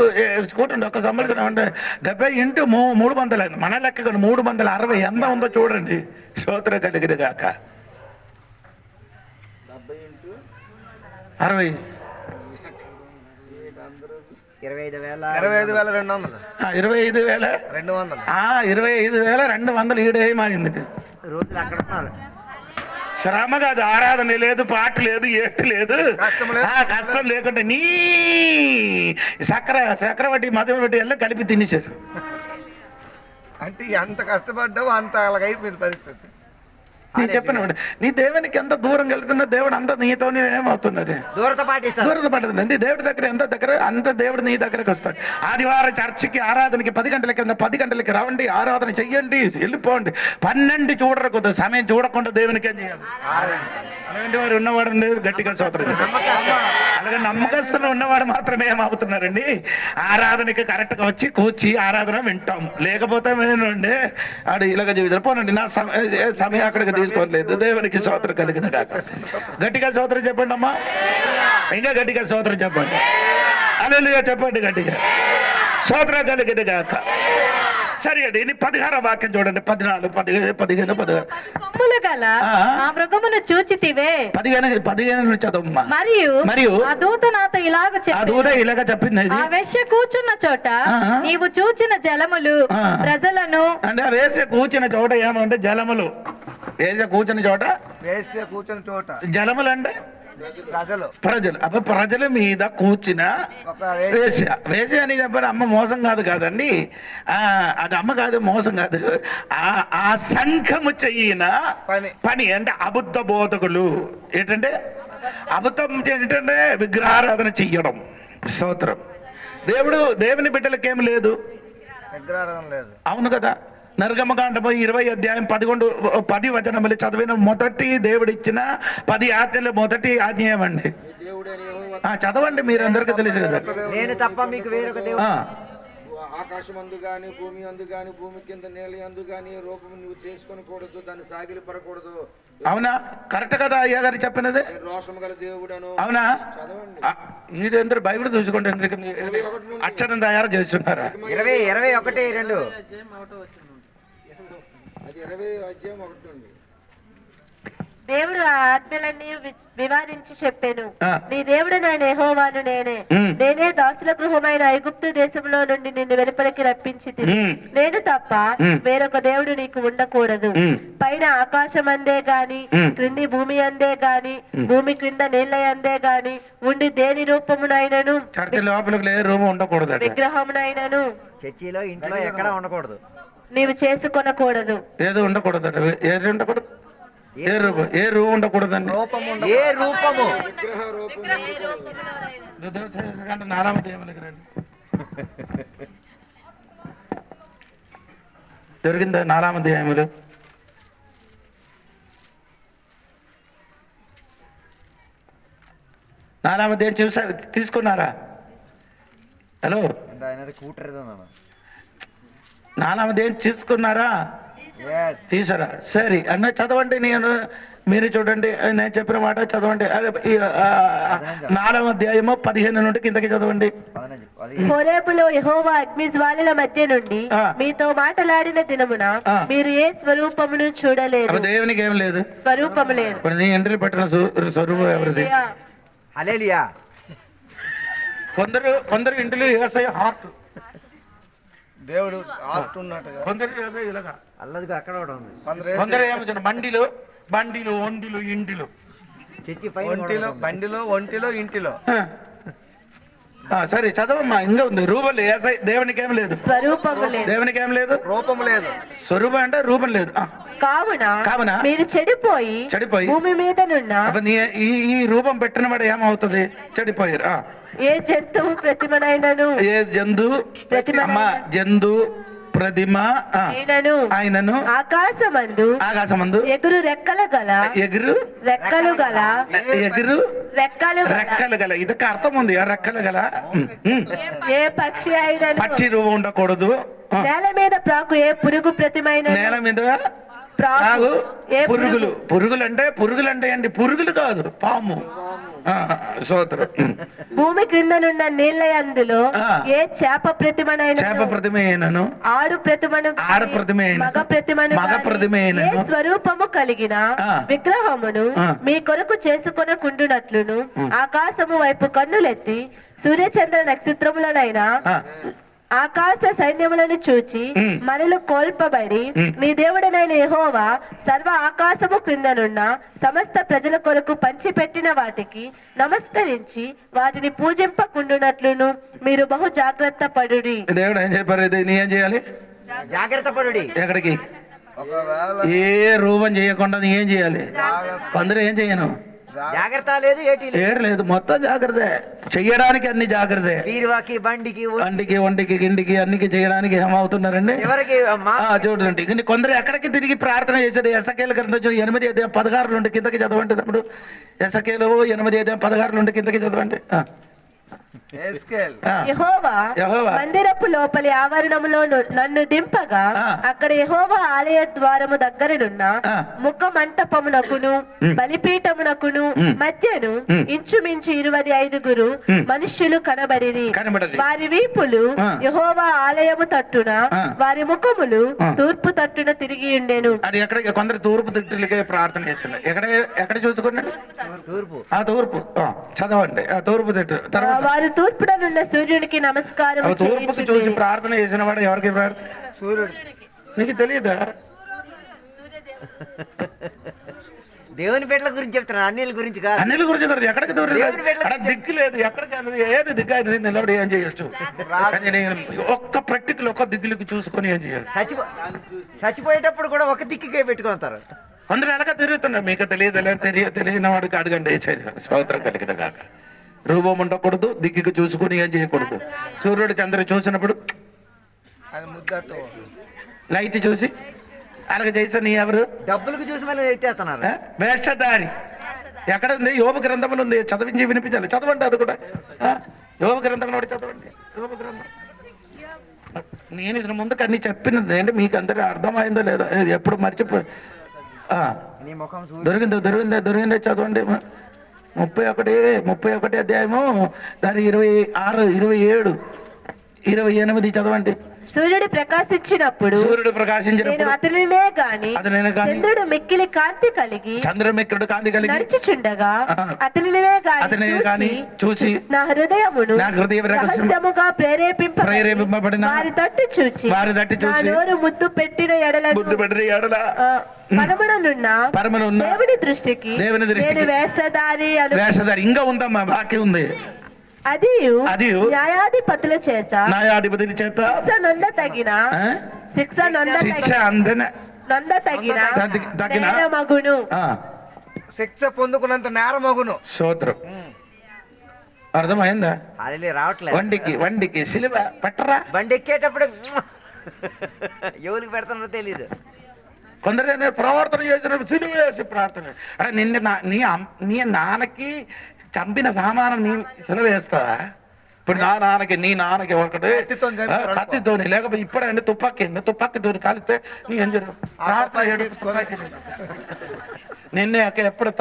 చూడండి. ఒక సంవత్సరం అంటే 70 ఇంటూ 300. మన లెక్క 360 ఎంత ఉందో చూడండి. స్తోత్రం కలిగిన గాక. 60 25,200 ఈడేమైంది? శ్రమ కాదు, ఆరాధన లేదు, పాట లేదు, ఏటి లేదు, కష్టం లేకుండా నీ చక్రవడ్డీ మధువడ్డీ ఎல்லாம் కలిపి తినేశారు. అంటే ఎంత కష్టపడ్డావు అంత అలాగైపోయింది పరిస్థితి. నీ చెప్పిన నీ దేవునికి ఎంత దూరం వెళ్తున్నా దేవుడు అంత నీతో ఏమవుతున్నది? దూరత పడుతుంది. దేవుడి దగ్గర ఎంత దగ్గర అంత దేవుడు నీ దగ్గరకు వస్తాడు. ఆదివారం చర్చికి ఆరాధనకి 10 గంటలకి 10 గంటలకి రావండి, ఆరాధన చెయ్యండి, వెళ్ళిపోండి. 12 చూడరు కొద్ది సమయం చూడకుండా దేవునికి ఏం చేయాలి? అలాంటి వారు ఉన్నవాడు గట్టిగా స్తోత్రం. అలాగే నమ్మకస్తులు ఉన్నవాడు మాత్రమే ఏమవుతున్నారండి? ఆరాధనకి కరెక్ట్ గా వచ్చి కూర్చి ఆరాధన వింటాం. లేకపోతే ఏంటంటే ఆడు ఇలాగ జీవితం పోనండి, నా సమయం అక్కడికి తీసుకోలేదు. దేవునికి స్తోత్రం కలిగిన కాక. గట్టిగా స్తోత్రం చెప్పండి అమ్మా. ఇంకా గట్టిగా స్తోత్రం చెప్పండి. హల్లెలూయా చెప్పండి గట్టిగా. స్తోత్రం కలిగిన కాక. సరే అండి. 16వ వాక్యం చూడండి. 14, 15, 16. ఆ మృగమును చూచితివే. 15 చదవమ్మా. మరియు ఆ దూత నాతో ఇలాగ చెప్పింది. ఆ వేశ్య కూర్చున్న చోట నీవు చూచిన జలములు ప్రజలను. అంటే ఆ వేశ్య కూర్చున్న చోట ఏమంటే జలములు. వేశ్య కూర్చున్న చోట జలములు అంటే ప్రజలు. అప్పుడు ప్రజల మీద కూర్చిన వేశ్య అని చెప్పారు. అమ్మ మోసం కాదండి, అది అమ్మ కాదు, మోసం కాదు. ఆ సంఘము చెయ్యిన పని అంటే అబద్ధ బోధకులు. ఏంటంటే అబద్ధం ఏంటంటే విగ్రహారాధన చెయ్యడం. స్తోత్రం. దేవుని బిడ్డలకేం లేదు, అవును కదా. నరగమకాండము 20 అధ్యాయం 10 వచనములు చదివిన మొదటి దేవుడిచ్చిన 10 ఆజ్ఞలు మొదటి ఆజ్ఞ ఏమండి? చదవండి, మీరందరికీ తెలుసు కదా. నేను తప్ప మీకు వేరొక దేవుడు. ఆకాశం అందు గాని భూమి అందు గాని భూమి కింద నేల అందు గాని రూపం నువ్వు చేసుకొనకూడదు, దాన్ని సాగిలి పడకూడదు. అవునా? కరెక్ట్ కదా అయ్యా గారు చెప్పినది? రోషము గల దేవుడను. అవునా? మీరందరూ బైబిల్ చూసుకోండి. అక్షరం తయారు చేస్తున్నారు. 21:2 అది 20 అధ్యాయం 1. దేవుడు ఆ ఆజ్ఞలన్నీ వివరించి చెప్పాను. ఆ. నీ దేవుడు నేను యెహోవాను నేనే. ఉమ్. నేనే దాసుల గృహమైన ఐగుప్తు దేశంలో నుండి నిన్ను వెలుపలికి రప్పించి ఉమ్. నేను తప్ప ఉమ్. వేరొక దేవుడు నీకు ఉండకూడదు. ఉమ్. పైన ఆకాశం అందే గాని ఉమ్. క్రింది భూమి అందే గాని భూమి క్రింద నీళ్ళ అందే గాని ఉండి దేని రూపమునైనను చర్చి లోపలికి రూమ్ ఉండకూడదు, విగ్రహమునైనను చర్చిలో ఇంట్లో ఎక్కడా ఉండకూడదు. నీవు చేసుకొనకూడదు. ఏదో ఉండకూడదు, ఏది ఉండకూడదు, ఏ రూమ్ ఉండకూడదండి. ఏ రూపము దొరికిందా 4వ అధ్యాయములు? చూసారు, తీసుకున్నారా? హలో, కూటరేదో 4వ తీసుకున్నారా? తీసారా? సరే అన్న చదవండి, మీరు చూడండి, నేను చెప్పిన మాట చదవండి. 4వ అధ్యాయము 15 నుండి కిందకి చదవండి. హోరేబులో యెహోవా అగ్ని జ్వాలల మధ్య నుండి మీతో మాట్లాడిన దినమున మీరు ఏ స్వరూపమును చూడలేదు. దేవునికి ఏం లేదు, స్వరూపము లేదు. ఇప్పుడు నీ ఎంట్రీ పట్టిన స్వరూపం ఎవరిది? హల్లెలూయా. కొందరు ఇంటిలో యేసయ్య హార్ట్, దేవుడు హార్ట్ ఉన్నట్టుగా, కొందరు యేసయ్య ఇలాగా, అల్లదిగా అక్కడ కూడా ఉంది. కొందరు ఏమో బండిలో ఒంటిలో ఇంటిలో, చర్చి ఒంటిలో బండిలో ఒంటిలో ఇంటిలో. సరే చదవమ్మా, ఇంకా ఉంది. రూపం యేసయ్య దేవునికి ఏం లేదు, స్వరూపము లేదు. దేవునికి ఏం లేదు, రూపం లేదు. స్వరూపం అంటే రూపం లేదు. కావున మీరు చెడిపోయి భూమి మీద ఈ రూపం పెట్టిన వాడు ఏమవుతుంది? చెడిపోయారు. ఏ జంతువు ప్రతిమనైనను జంతు ప్రతిమ ఆయనను ఆకాశమందు ఎగురు రెక్కలు గల ఇదొక అర్థం ఉంది. రెక్కలు గల ఏ పక్షి అయినను పక్షి రూపం ఉండకూడదు. నేల మీద ప్రాకు ఏ పురుగు ప్రతిమైన నేల మీద ప్రాగు పురుగులు అంటే అండి, పురుగులు కాదు, పాము. సోదరు, భూమి క్రిందనున్న నీళ్ళ అందులో ఏ చేప ప్రతిమనైనను ఆడు ప్రతిమను ఏ స్వరూపము కలిగిన విగ్రహమును మీ కొరకు చేసుకొనకుండునట్లును ఆకాశము వైపు కన్నులెత్తి సూర్యచంద్ర నక్షత్రములనైనా ఆకాశ సైన్యములను చూచి మనలు కోల్పబడి నీ దేవుడనైన యెహోవా సర్వ ఆకాశము క్రిందనున్న సమస్త ప్రజల కొరకు పంచిపెట్టిన వాటికి నమస్కరించి వాటిని పూజింపకుండునట్లును మీరు బహు జాగ్రత్త పడుడి. దేవుడు ఏం చెప్పారు? నీ ఏం చేయాలి? జాగ్రత్త పడుడి. ఎక్కడికి? ఏ రూపం చేయకుండా నీ ఏం చేయాలి? కొందరు ఏం చేయను, జాగ్రత్త లేదు, ఏడు లేదు, మొత్తం జాగ్రత్త చెయ్యడానికి, అన్ని జాగ్రత్త. బండికి వంటికి గిండికి అన్నికి చేయడానికి ఏమవుతున్నారండి? చూడండి, కొందరు ఎక్కడికి తిరిగి ప్రార్థన చేశాడు. ఎసకేలు గ్రంథం 8:16 నుండి కిందకి చదవండి. తమ్ముడు, ఎసకేలు 8:16 నుండి కిందకి చదవండి. యెహోవా మందిరపు లోపలి ఆవరణములో నన్ను దింపగా అక్కడ యెహోవా ఆలయ ద్వారము దగ్గరనున్న ముఖ మంటపమునకును బలిపీఠమునకును మధ్యను ఇంచుమించు 25 మనుష్యులు కనబడిరి. వారి వీపులు యెహోవా ఆలయము తట్టున, వారి ముఖములు తూర్పు తట్టున తిరిగి ఉండెను. అది ఎక్కడ? కొందరు తూర్పు తిట్టులకే ప్రార్థన చేస్తున్నారు. ఎక్కడ చూసుకున్నాడు? తూర్పు చదవండి. తూర్పు తిట్టు తర్వాత వారు తూర్పుడనున్న సూర్యునికి నమస్కారం తూర్పుకు చూసి ప్రార్థన చేసిన వాడు ఎవరికి? సూర్యుడు. నీకు తెలియదా? దేవుని బిడ్డల గురించి చెప్తున్నా, అన్నిల గురించి కాదు. అన్నిల గురించి ఎక్కడికి దిక్కు లేదు, ఎక్కడికి ఏది దిగ్గు అయితే నిలబడి ఏం చేయొచ్చు. ఒక్క ప్రాక్టికల్ ఒక్క దిక్కులకి చూసుకొని ఏం చేయాలి? చచ్చిపోయేటప్పుడు కూడా ఒక దిక్కుకే పెట్టుకుంటారు. అందరూ ఎలాగ తిరుగుతున్నారు. మీకు తెలియని వాడికి అడగండి. స్తోత్రం కలిగిన కాక. రూపం ఉండకూడదు, దిక్కుకి చూసుకుని ఏం చేయకూడదు. సూర్యుడు చంద్రుడు చూసినప్పుడు లైట్ చూసి అలాగే చేసా. నీ ఎవరు? డబ్బులకు చూసి వేషధారి. ఎక్కడ ఉంది? యోబు గ్రంథంలో ఉంది, చదివించి వినిపించాలి. చదవండి, అది కూడా యోబు గ్రంథంలో చదవండి. యోబు గ్రంథం నేను ఇది ముందుకు అన్ని చెప్పినది అంటే మీకు అందరూ అర్థమైందో లేదో, ఎప్పుడు మర్చిపో. దొరికిందే చదవండి. 31 అధ్యాయము దాని 26, 27, 28 చదవండి. సూర్యుడు ప్రకాశించినప్పుడు నేను అతనినే గాని చంద్రుడు మిక్కిలి కాంతి కలిగి నడుచుచుండగా అతనినే గాని చూచి నా హృదయమును రహస్యముగా ప్రేరేపింపబడిన వారి తట్టు చూచి నా నోరు ముద్దు పెట్టిన ఎడల పరమునున్న దేవుని దృష్టికి నేను వేషధారి ఇంకా ఉందమ్మా బాకీ ఉంది. అది న్యాయాధిపతుల చేత శిక్ష మగును శిక్ష పొందుకున్నంత నేరమగును. స్తోత్రం. అర్థమైందా? రావట్లేదు. వండికి సిలువ పట్టరా. బండి ఎక్కేటప్పుడు ఎవరికి పెడతానో తెలీదు. కొందరు ప్రవర్తన చేసిన సిలువ వేసి ప్రార్థన. నీ నాన్నకి చంపిన సామానం నీ సిలువ వేస్తావా? ఇప్పుడు నీ నాన్నకి ఒకటి కత్తితోని, లేకపోతే ఇప్పుడే తుపాకీతోని కాలిస్తే నీ ఏం నిన్నే ఎప్పుడు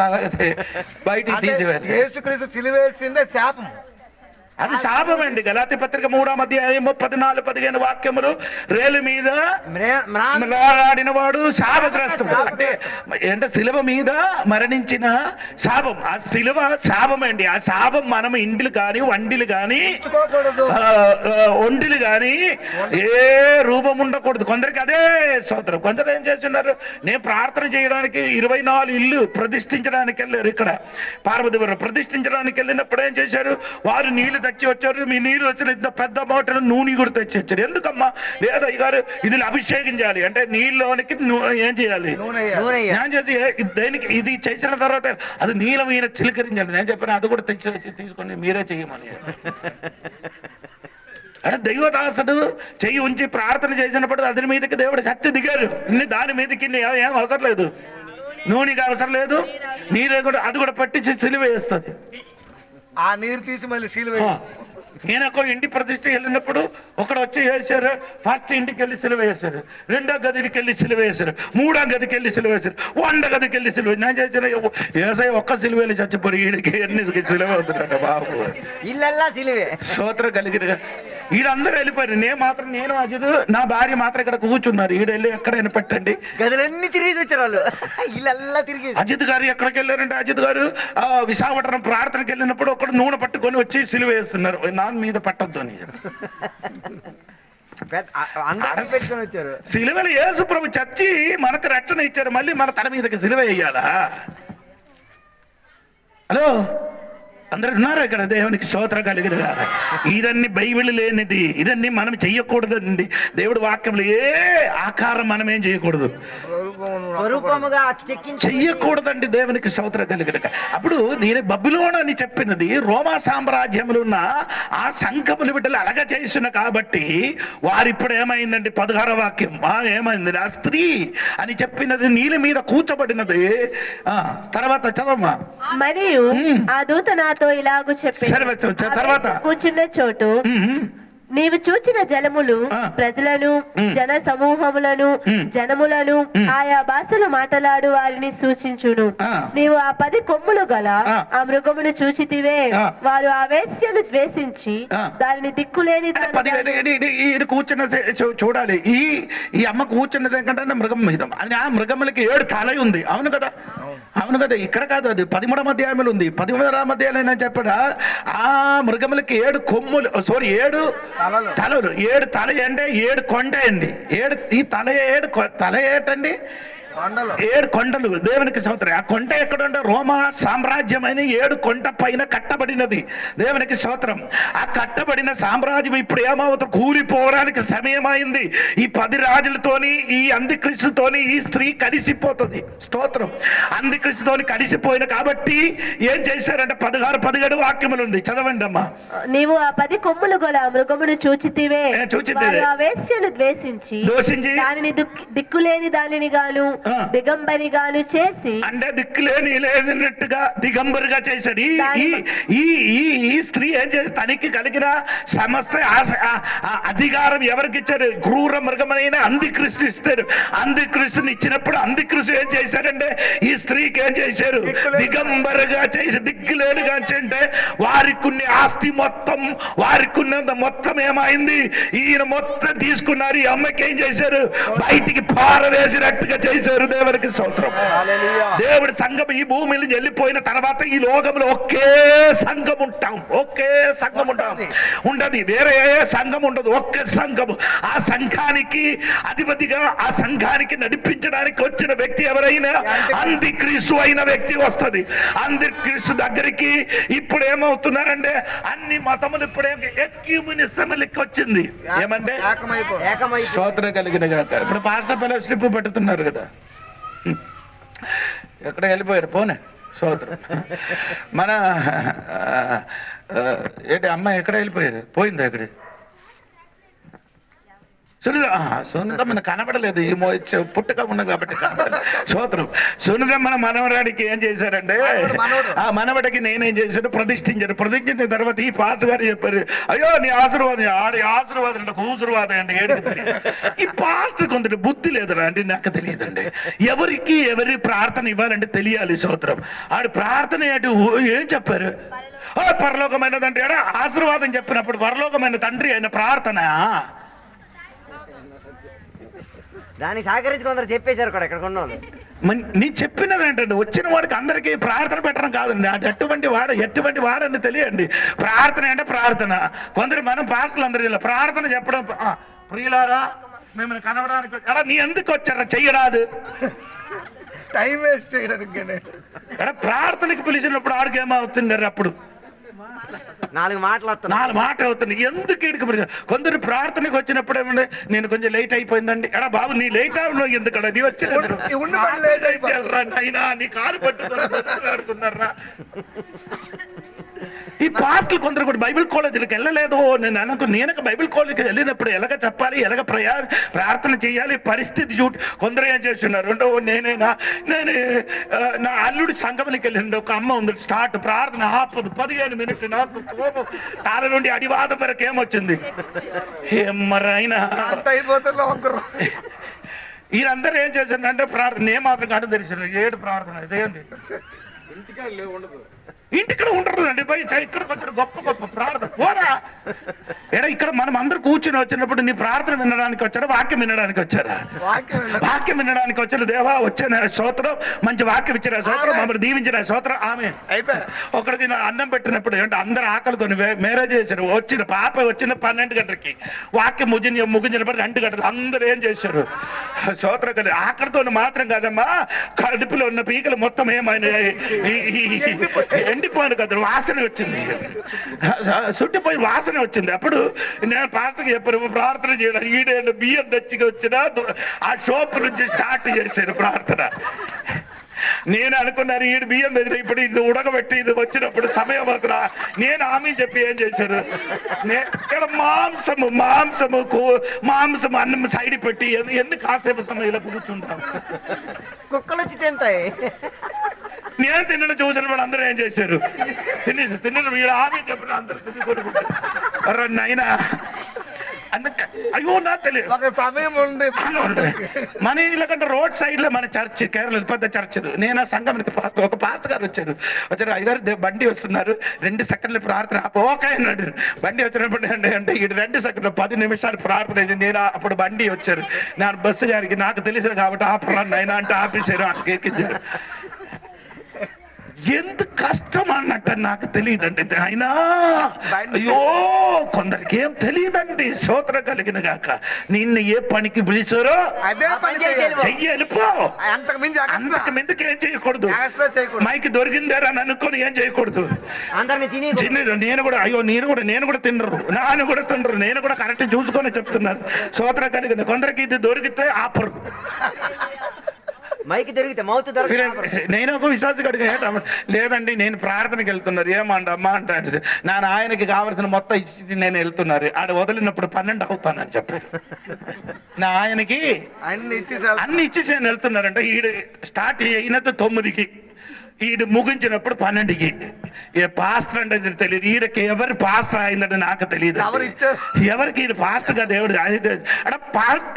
బయటికి తీసివేసి యేసుక్రీస్తు సిలువేసిందే శాపం. అది శాపం అండి. గలాతీ పత్రిక 3వ అధ్యాయం 14-15 వాక్యములు రేలు మీద ఆడినవాడు శాపగ్రస్తుడు. అంటే శిలువ మీద మరణించిన శాపం. ఆ శిలువ శాపం అండి. ఆ శాపం మనం ఇండ్లు కానీ వండిలు కానీ వండిలు కానీ ఏ రూపం ఉండకూడదు. కొందరికి అదే స్తోత్రం. కొందరు ఏం చేస్తున్నారు, నేను ప్రార్థన చేయడానికి 24 ఇల్లు ప్రతిష్ఠించడానికి వెళ్ళారు. ఇక్కడ పార్వతీపురం ప్రతిష్ఠించడానికి వెళ్ళినప్పుడు ఏం చేశారు, వారు నీళ్లు తెచ్చి వచ్చారు. మీ నీళ్ళు వచ్చిన ఇంత పెద్ద బాటిల్ నూనె కూడా తెచ్చి వచ్చారు. ఎందుకమ్మా? లేదా గారు ఇది అభిషేకించాలి అంటే నీళ్ళలోనికి ఏం చేయాలి? నేను చేసి దేనికి ఇది చేసిన తర్వాత అది నీళ్ళ మీద చిలకరించాలి. నేను చెప్పిన అది కూడా తెచ్చి తీసుకొని మీరే చేయమని. అంటే దైవదాసుడు చెయ్యి ఉంచి ప్రార్థన చేసినప్పుడు అతని మీదకి దేవుడు శక్తి దిగారు. దాని మీదకి ఏం అవసరం లేదు, నూనెకి అవసరం లేదు, నీరే కూడా అది కూడా పట్టించి సిలువ వేస్తుంది. ఆ నీరు తీసి మళ్ళీ సిలువ. నేను ఒక ఇంటి ప్రతిష్ఠ వెళ్ళినప్పుడు ఒకడు వచ్చి వేశారు. ఫస్ట్ ఇంటికి వెళ్ళి సిలువ వేశారు, 2వ గదికి వెళ్ళి సిలువ వేశారు, 3వ గదికి వెళ్ళి సిలువ వేశారు, 100 గదికి వెళ్ళి సిలువ. నేను చేసిన ఏసై ఒక్క సిలువ వెళ్ళి చచ్చిపోయి ఈడికి ఎన్ని సిలువ అవుతుందంట బాబు. ఇల్లల్లా సిలువే. స్తోత్రం కలిగిన వీళ్ళందరూ వెళ్ళిపోయారు. నేను అజిత్ నా భార్య మాత్రం ఇక్కడ కూర్చున్నారు. ఈడ వెళ్ళి ఎక్కడైనా పెట్టండి. గదులన్నీ తిరిగి వచ్చారు వాళ్ళు. ఇల్లల్లా తిరిగి. అజిత్ గారు ఎక్కడికి వెళ్ళారంటే అజిత్ గారు విశాఖపట్నం ప్రార్థనకి వెళ్ళినప్పుడు ఒకడు నూనె పట్టుకొని వచ్చి సిలువ వేస్తున్నారు. నాన్ మీద పట్టద్దు అని. పెట్టుకొని వచ్చారు. సిలువలు యేసు ప్రభు చచ్చి మనకు రక్షణ ఇచ్చారు. మళ్ళీ మన తల మీదకి సిలువ వేయాలా? హలో, అందరు ఉన్నారు ఇక్కడ. దేవునికి స్తోత్రం కలిగిన ఇదన్నీ బైబిల్ లేనిది, ఇదన్నీ మనం చెయ్యకూడదండి. దేవుడు వాక్యంలో ఏ ఆకారం మనం ఏం చేయకూడదు, చెయ్యకూడదండి. దేవునికి స్తోత్రం కలిగిన. అప్పుడు నేను బబులోను అని చెప్పినది రోమా సామ్రాజ్యంలో ఉన్న ఆ సంఘముల బిడ్డలు అలాగ చేసిన కాబట్టి వారిప్పుడు ఏమైందండి? 16వ వాక్యం ఏమైంది? ఆ స్త్రీ అని చెప్పినది నీళ్ళ మీద కూర్చోబడినది. తర్వాత చదవమ్మా. మరియు ఆ దూత నాతో ఇలాగూ చెప్పాడు, తర్వాత కూర్చున్న చోటు నీవు చూచిన జలములు ప్రజలను, జన సమూహములను, జనములను, ఆయా భాషలు మాట్లాడు వారిని సూచించును. నీవు ఆ 10 కొమ్ములు గల ఆ మృగమును చూచితివే. వారు ఆ వేశ్యను ద్వేషించి దానిని దిక్కులేని కూర్చున్న చూడాలి. ఈ అమ్మ కూర్చున్నది ఏంటంటే మృగం మీద. అది ఆ మృగములకి 7 తల ఉంది. అవును కదా? అవును కదా? ఇక్కడ కాదు, అది 13వ అధ్యాయంలో ఉంది. 13వ అధ్యాయంలో చెప్పడా ఆ మృగములకి 7 కొమ్ములు, 7 తలలు. 7 తల అంటే 7 కొండ అండి. ఈ తల ఏటండి? 7 కొండలు. దేవునికి స్తోత్రం. ఆ కొండ ఎక్కడుంటే రోమా సామ్రాజ్యమైన 7 కొండ పైన కట్టబడినది. దేవునికి స్తోత్రం. ఆ కట్టబడిన సామ్రాజ్యం ఇప్పుడు ఏమవుతుంది? కూలిపోవడానికి సమయమైంది. ఈ 10 రాజులతోని, ఈ అంత్యక్రీస్తుతోని ఈ స్త్రీ కలిసిపోతుంది. స్తోత్రం. అంత్యక్రీస్తుతోని కలిసిపోయిన కాబట్టి ఏం చేశారంటే 16, 17 వాక్యములు ఉంది. చదవండి అమ్మా. నీవు ఆ 10 కొమ్ములు గల మృగమును చూచితివే. ఆ వేశ్యను ద్వేషించి దానిని దిక్కులేని దానిని గాను దిగంబరిగాను చేసి, అంటే దిక్కులేని లేనట్టుగా దిగంబరిగా చేశాడు. ఈ స్త్రీ ఏం చేసి తనకి కలిగిన సమస్త అధికారం ఎవరికి ఇచ్చారు? క్రూర మృగమైన అంధిక్రీస్తు ఇస్తారు. అంధిక్రీస్తుని ఇచ్చినప్పుడు అంధిక్రీస్తు ఏం చేశారంటే ఈ స్త్రీకి ఏం చేశారు? దిగంబరిగా చేసి దిక్కులేనుగా అంటే వారికి ఆస్తి మొత్తం, వారికి ఉన్నంత మొత్తం ఏమైంది? ఈయన మొత్తం తీసుకున్నారు. ఈ అమ్మకి ఏం చేశారు? బయటికి పారవేసినట్టుగా చేశారు. దేవుడికి స్తోత్రం. దేవుడి సంఘం ఈ భూమి నుంచి వెళ్ళిపోయిన తర్వాత ఈ లోకంలో ఒకే సంఘం ఉంటాం, ఒకే సంఘం ఉండదు, వేరే సంఘం ఉండదు, ఒకే సంఘం. ఆ సంఘానికి అధిపతిగా, ఆ సంఘానికి నడిపించడానికి వచ్చిన వ్యక్తి ఎవరైనా అంత్యక్రీస్తు అయిన వ్యక్తి వస్తుంది. అంత్యక్రీస్తు దగ్గరికి ఇప్పుడు ఏమవుతున్నారంటే అన్ని మతములు ఇప్పుడు ఎక్యూమినిజం లెక్క వచ్చింది. ఏమంటే స్తోత్రం కలిగిన గాక. ఇప్పుడు పాస్టర్ పిల్లలు స్లిప్ పెడుతున్నారు కదా, ఎక్కడ వెళ్ళిపోయారు? పోనే స్తోత్రం. మన ఏంటి అమ్మాయి ఎక్కడ వెళ్ళిపోయారు? పోయింది ఎక్కడ? సునీతమ్మ కనబడలేదు, ఈ పుట్టుక ఉన్నది కాబట్టి కనబడలేదు. స్తోత్రం. సునీతమ్మ మనవరాడికి ఏం చేశారంటే ఆ మనవడికి నేనేం చేశాను? ప్రతిష్ఠించాను. ప్రతిష్ఠించిన తర్వాత ఈ పాత గారు చెప్పారు, అయ్యో నీ ఆశీర్వాదం, ఆడి ఆశీర్వాదం అంటే కూసురువాదం అండి. ఈ పాస్టర్ కొంత బుద్ధి లేదురా అంటే నాకు తెలియదండి. ఎవరి ప్రార్థన ఇవ్వాలంటే తెలియాలి. స్తోత్రం. ఆడు ప్రార్థన ఏం చెప్పారు? పరలోకమైనదంటే ఆశీర్వాదం చెప్పినప్పుడు పరలోకమైన తండ్రి అయిన ప్రార్థన దానికి సహకరించి కొందరు చెప్పేశారు కూడా ఇక్కడ కొన్న వాళ్ళు. నీ చెప్పినది ఏంటంటే వచ్చిన వాడికి అందరికీ ప్రార్థన పెట్టడం కాదండి. అది ఎటువంటి వాడని తెలియండి. ప్రార్థన అంటే ప్రార్థన. కొందరు మనం పాస్టర్లు అందరూ ప్రార్థన చెప్పడం, ప్రియులారా మిమ్మల్ని కనవడానికి నీ ఎందుకు వచ్చారా? చెయ్యరాదు, టైం వేస్ట్ చేయడానికి. ప్రార్థనకి పిలిచినప్పుడు ఆడికి ఏమవుతుంది? అప్పుడు నాలుగు మాటలు అవుతుంది. ఎందుకు ఇడికి కొందరు ప్రార్థనకు వచ్చినప్పుడు ఏమంటే నేను కొంచెం లేట్ అయిపోయిందండి. ఎడా బాబు నీ లేట్ అవ్వడం ఎందుకడా? నీ వచ్చి అయినా నీ కాలు పట్టుతున్నారా? ఈ పాస్టర్లు కొందరు కూడా బైబిల్ కాలేజీలకు వెళ్ళలేదు. నేను బైబిల్ కాలేజీకి వెళ్ళినప్పుడు ఎలాగ చెప్పాలి, ఎలాగ ప్రార్థన చేయాలి పరిస్థితి చూడు. కొందరు ఏం చేస్తున్నారు? నేను నా అల్లుడి సంఘంలోకి వెళ్ళిండు. ఒక అమ్మ ఉంది, స్టార్ట్ ప్రార్థన ఆపదు 15 మినిట్లు. నాకు తాళ నుండి అడివాదం వరకు ఏమొచ్చింది? ఏమరైనా వీళ్ళందరూ ఏం చేశారంటే ప్రార్థన ఏమాత్రం కాదు తెలిసిన ఏడు ప్రార్థన ఇదేంటి ఇంటిక్కడ ఉండదండి. ఇక్కడికి వచ్చిన గొప్ప ప్రార్థన పోరా. ఇక్కడ మనం అందరు కూర్చుని వచ్చినప్పుడు నీ ప్రార్థన వినడానికి వచ్చారా? వాక్యం వినడానికి వచ్చారా? వాక్యం వినడానికి వచ్చారు. దేవా వచ్చిన స్తోత్రం, మంచి వాక్యం ఇచ్చిన స్తోత్రం, మమ్మల్ని దీవించిన స్తోత్రం. ఆమె ఒకరికి అన్నం పెట్టినప్పుడు ఏంటంటే అందరు ఆకలితో మ్యారేజ్ చేశారు. పాప వచ్చిన 12 గంటలకి, వాక్యం ముగించినప్పుడు 2 గంటలు. అందరూ ఏం చేశారు? స్తోత్రం కలిగి ఆకలితో మాత్రం కాదమ్మా, కడుపులో ఉన్న పీకలు మొత్తం ఏమైనాయి? ఎండిపోయాను కదా, వాసన వచ్చింది, చుట్టిపోయి వాసన వచ్చింది. అప్పుడు నేను పాస్టర్కి చెప్పాను ప్రార్థన చేయడం. ఈడేళ్ళు బియ్యం తెచ్చిగా వచ్చిన ఆ షోపు నుంచి స్టార్ట్ చేశాను ప్రార్థన. నేను అనుకున్నాను ఈడు బియ్యం దగ్గర ఇప్పుడు ఇది ఉడకబెట్టి ఇది వచ్చినప్పుడు సమయం అవుతున్నా. నేను ఆమె చెప్పి ఏం చేశారు? ఇక్కడ మాంసము అన్నం సైడ్ పెట్టి ఎందుకు కాసేపు సమయం ఇలా కూర్చుంటాం? కుక్కలు వచ్చి తింటాయి. నేను తిన్న చూసిన వాళ్ళు అందరూ ఏం చేశారు? తిన్న వీడు ఆమె చెప్పిన అందరూ తిని కొనుక్కుంటారు. నైనా అయ్యో నాకు తెలియదు. ఒక సమయం ఉంది మన ఇళ్ళకంటే రోడ్ సైడ్ లో మన చర్చ్, కేరళ పెద్ద చర్చలు. నేను ఆ సంఘానికి ఒక పాస్టర్ గారు వచ్చారు. అయ్యారు బండి వస్తున్నారు, 2 సెకండ్లు ప్రార్థన. ఓకే అన్నాడు. బండి వచ్చినప్పుడు అంటే ఈ 2 సెకండ్లు 10 నిమిషాలు ప్రార్థన అయింది. నేను అప్పుడు బండి వచ్చారు, నేను బస్సు గారికి నాకు తెలిసిన కాబట్టి ఆపరాను అయినా అంటే ఆపేశారు, అక్కడికి ఎక్కించారు. ఎంత కష్టం అన్నట్టు నాకు తెలియదండి. అయినా అయ్యో కొందరికి ఏం తెలియదండి. స్తోత్రం కలిగిన గాక. నిన్ను ఏ పనికి పిలిచారో అదే పని చెయ్యలిపో. అంతకు మిందుకు ఏం చేయకూడదు. మైకి దొరికిందేరా అని అనుకొని ఏం చేయకూడదు. నేను కూడా అయ్యో నేను కూడా తినరు, నాన్న కూడా తినరు. నేను కూడా కరెక్ట్ చూసుకొని చెప్తున్నాను. స్తోత్రం కలిగిన. కొందరికి ఇది దొరికితే ఆపరు. మైక్ దొరికితే మౌత్ దొరికితే నేను ఒక విశ్వాస కడిగా లేదండి నేను ప్రార్థనకి వెళ్తున్నారు ఏమంట అమ్మ అంటాడు నా ఆయనకి కావలసిన మొత్తం ఇచ్చి నేను వెళ్తున్నారు ఆడ వదిలినప్పుడు 12 అవుతానని చెప్పారు నా ఆయనకి అన్ని ఇచ్చేసి నేను వెళ్తున్నారంట ఈడు స్టార్ట్ అయినంత 9కి ఈడు ముగించినప్పుడు 12కి ఏ పాస్టర్ అంటే తెలియదు ఈయనకి ఎవరు పాస్టర్ అయిందంటే నాకు తెలియదు ఎవరికి ఈయన పాస్టర్గా దేవుడు అంటే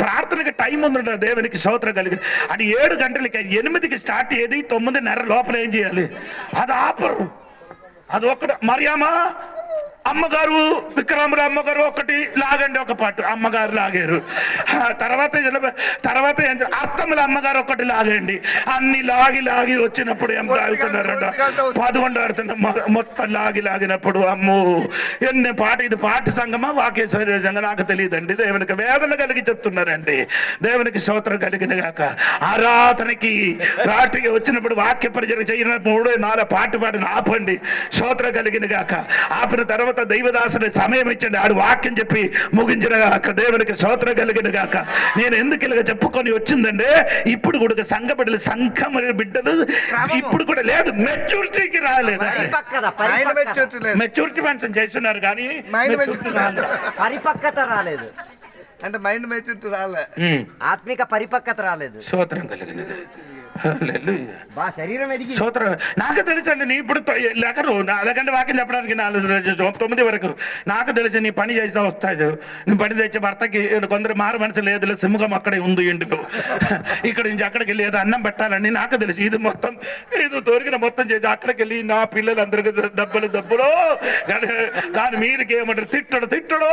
ప్రార్థనకి టైం ఉందంట దేవునికి స్తోత్రం కలిగి అది 7 గంటలకి 8కి స్టార్ట్ అయ్యేది 9:30 లోపల ఏం చేయాలి అది ఆపరు అది ఒక్కటి మరియమ్మ అమ్మగారు విక్రముల అమ్మగారు ఒకటి లాగండి ఒక పాటు అమ్మగారు లాగారు తర్వాత అర్థముల అమ్మగారు ఒకటి లాగండి అన్ని లాగి వచ్చినప్పుడు ఏం లాగుతున్నారంట 11 ఆడుతున్న మొత్తం లాగినప్పుడు అమ్మో ఎన్ని పాట ఇది పాట సంగమా వాక్య సంగమా నాకు తెలియదండి దేవునికి వేదన కలిగి చెప్తున్నారండి దేవునికి స్తోత్రం కలిగిన గాక ఆరాధనకి రాటికి వచ్చినప్పుడు వాక్య పరిచయం చేయన 3-4 పాట పాడిన ఆపండి స్తోత్రం కలిగిన గాక ఆపిన తర్వాత దైవదాసుని సమయం ఇచ్చండి ఆడు వాక్యం చెప్పి ముగించిన గాక దేవునికి స్తోత్రం కలిగిన గాక నేను ఎందుకు ఇలాగ చెప్పుకొని వచ్చిందంటే ఇప్పుడు కూడా సంఘ బిడ్డలు సంఘం బిడ్డలు ఇప్పుడు కూడా లేదు మెచ్యూరిటీకి రాలేదు మెచ్యూరిటీ మెన్షన్ చేస్తున్నారు కానీ పరిపక్వత రాలేదు అంటే మైండ్ మెచ్యూరిటీ రాలే ఆత్మిక పరిపక్వత రాలేదు స్తోత్రం కలిగినది శరీరం ఎదిగి నాకు తెలుసండి నీ ఇప్పుడు లేకరు అదకంటే వాక్యం చెప్పడానికి 9 వరకు నాకు తెలుసు నీ పని చేస్తా వస్తాడు నీ పని తెచ్చి భర్తకి కొందరు మారు మనసు లేదు సింహం అక్కడే ఉంది ఎందుకు ఇక్కడ నుంచి అక్కడికి వెళ్ళి ఏదో అన్నం పెట్టాలని నాకు తెలుసు ఇది మొత్తం ఏదో దొరికిన మొత్తం చేసి అక్కడికి వెళ్ళి నా పిల్లలందరికీ డబ్బులు దాని మీదకి ఏమంటారు తిట్టడు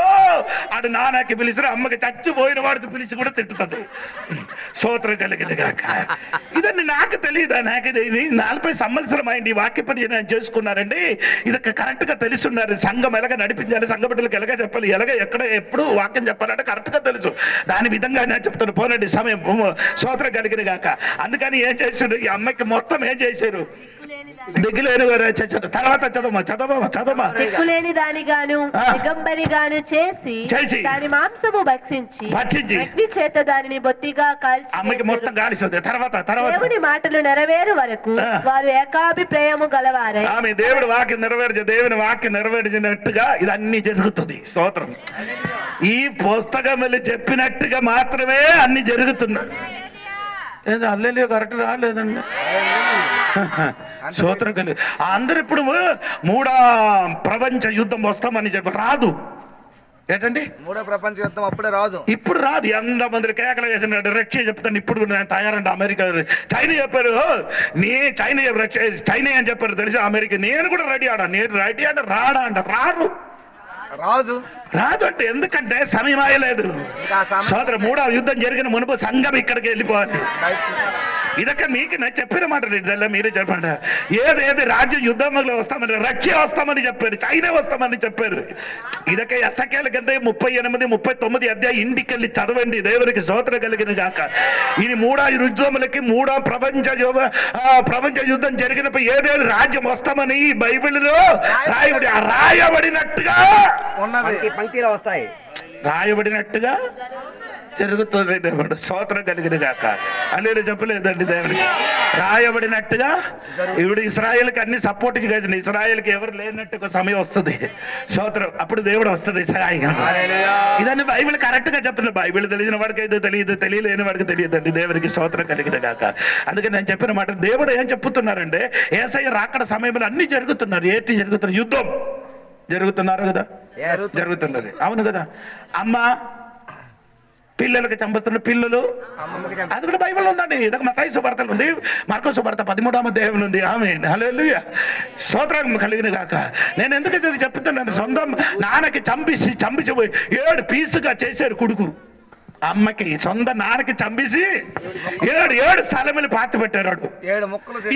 ఆడు నాన్నకి పిలిచి అమ్మకి చచ్చిపోయిన వాడికి పిలిచి కూడా తిట్టుతుంది స్తోత్రం కలిగింది కాక ఇదండి నాకు తెలియదా నాకు ఇది 40 సంవత్సరం అయింది వాక్య పరిచయం చేసుకున్నారండి ఇది కరెక్ట్ గా తెలుసున్నారు సంఘం ఎలాగ నడిపించాలి సంఘ బిడ్డలకు ఎలాగ చెప్పాలి ఎలాగ ఎక్కడ ఎప్పుడు వాక్యం చెప్పాలంటే కరెక్ట్ గా తెలుసు దాని విధంగా నేను చెప్తాను పోనండి సమయం స్తోత్రం కలిగిన గాక అందుకని ఏం చేశారు ఈ అమ్మాయికి మొత్తం ఏం చేశారు దిగులేని తర్వాత చదవమా దిక్కులేని దానిగాను దిగంబరిగాను చేసి దాని మాంసము భక్షించి అగ్ని చేత దానిని బొత్తిగా కాల్చి అమ్మకి మొత్తం కాల్చింది తర్వాత దేవుని మాటలు నెరవేరు వరకు వారు ఏకాభిప్రాయము గలవారే ఆమె దేవుని వాక్యం నెరవేర్చినట్టుగా ఇదన్నీ జరుగుతుంది స్తోత్రం ఈ పుస్తకములు చెప్పినట్టుగా మాత్రమే అన్ని జరుగుతున్నాయి అల్లెలు కరెక్ట్ రాలేదండి స్తోత్రం కలిగి అందరు ఇప్పుడు 3వ ప్రపంచ యుద్ధం వస్తామని చెప్పి రాదు ఏంటండి 3వ ప్రపంచ యుద్ధం అప్పుడే రాదు ఇప్పుడు రాదు 100 మంది కేకలు వేసిన రష్యా చెప్తాను ఇప్పుడు నేను తయారంటే అమెరికా చైనా చెప్పారు చైనా అని చెప్పారు తెలుసు అమెరికా నేను కూడా రెడీ అంటే రాడా అంట రాదు అంటే ఎందుకంటే సమయం అయ్యలేదు సోదరు 3వ యుద్ధం జరిగిన మునుపు సంఘం ఇక్కడికి వెళ్ళిపోవాలి ఇదక్క మీకు నేను చెప్పిన మాట ఇదల్లా మీరే చెప్పండి ఏది రాజ్యం యుద్ధంలో వస్తామని రష్యా వస్తామని చెప్పారు చైనా వస్తామని చెప్పారు ఇదక్క ఎస్సకేల కింద 38-39 అధ్యాయం ఇంటికి వెళ్ళి చదవండి దేవునికి స్తోత్రం కలిగిన గాక ఇది 3వ యుద్ధములకి 3వ ప్రపంచ యుద్ధం జరిగినప్పుడు ఏదేది రాజ్యం వస్తామని బైబిల్లో రాయబడినట్టుగా పంక్తిలో వస్తాయి రాయబడినట్టుగా జరుగుతుంది స్తోత్రం కలిగిన గాక అనేది చెప్పలేదండి దేవుడికి రాయబడినట్టుగా ఇప్పుడు ఇస్రాయేల్కి అన్ని సపోర్ట్ చేసింది ఇస్రాయేల్కి ఎవరు లేనట్టు సమయం వస్తుంది స్తోత్రం అప్పుడు దేవుడు వస్తుంది సహాయంగా ఇదన్నీ బైబిల్ కరెక్ట్ గా చెప్తుంది బైబిల్ తెలిసిన వాడికి అయితే తెలియలేని వాడికి తెలియదండి దేవుడికి స్తోత్రం కలిగిన గాక అందుకని నేను చెప్పిన మాట దేవుడు ఏం చెప్తున్నారంటే యేసయ్య రాకడ సమయంలో అన్ని జరుగుతున్నారు ఏంటి జరుగుతున్నారు యుద్ధం జరుగుతున్నారు కదా జరుగుతున్నది అవును కదా అమ్మ పిల్లలకి చంపుతున్న పిల్లలు అది కూడా బైబిల్ ఉందండి ఇదొక మత్తయి సువార్తలో ఉంది మార్కో సువార్త 13వ అధ్యాయం ఉంది ఆమె హల్లెలూయా స్తోత్రం కలిగిన గాక నేను ఎందుకు చెప్తున్నాను సొంతం నాన్నకి చంపించిపోయి 7 పీసుగా చేశారు కొడుకు అమ్మకి సొంత నాన్నకి చంపేసి 7 స్థలములు పాతి పెట్టారు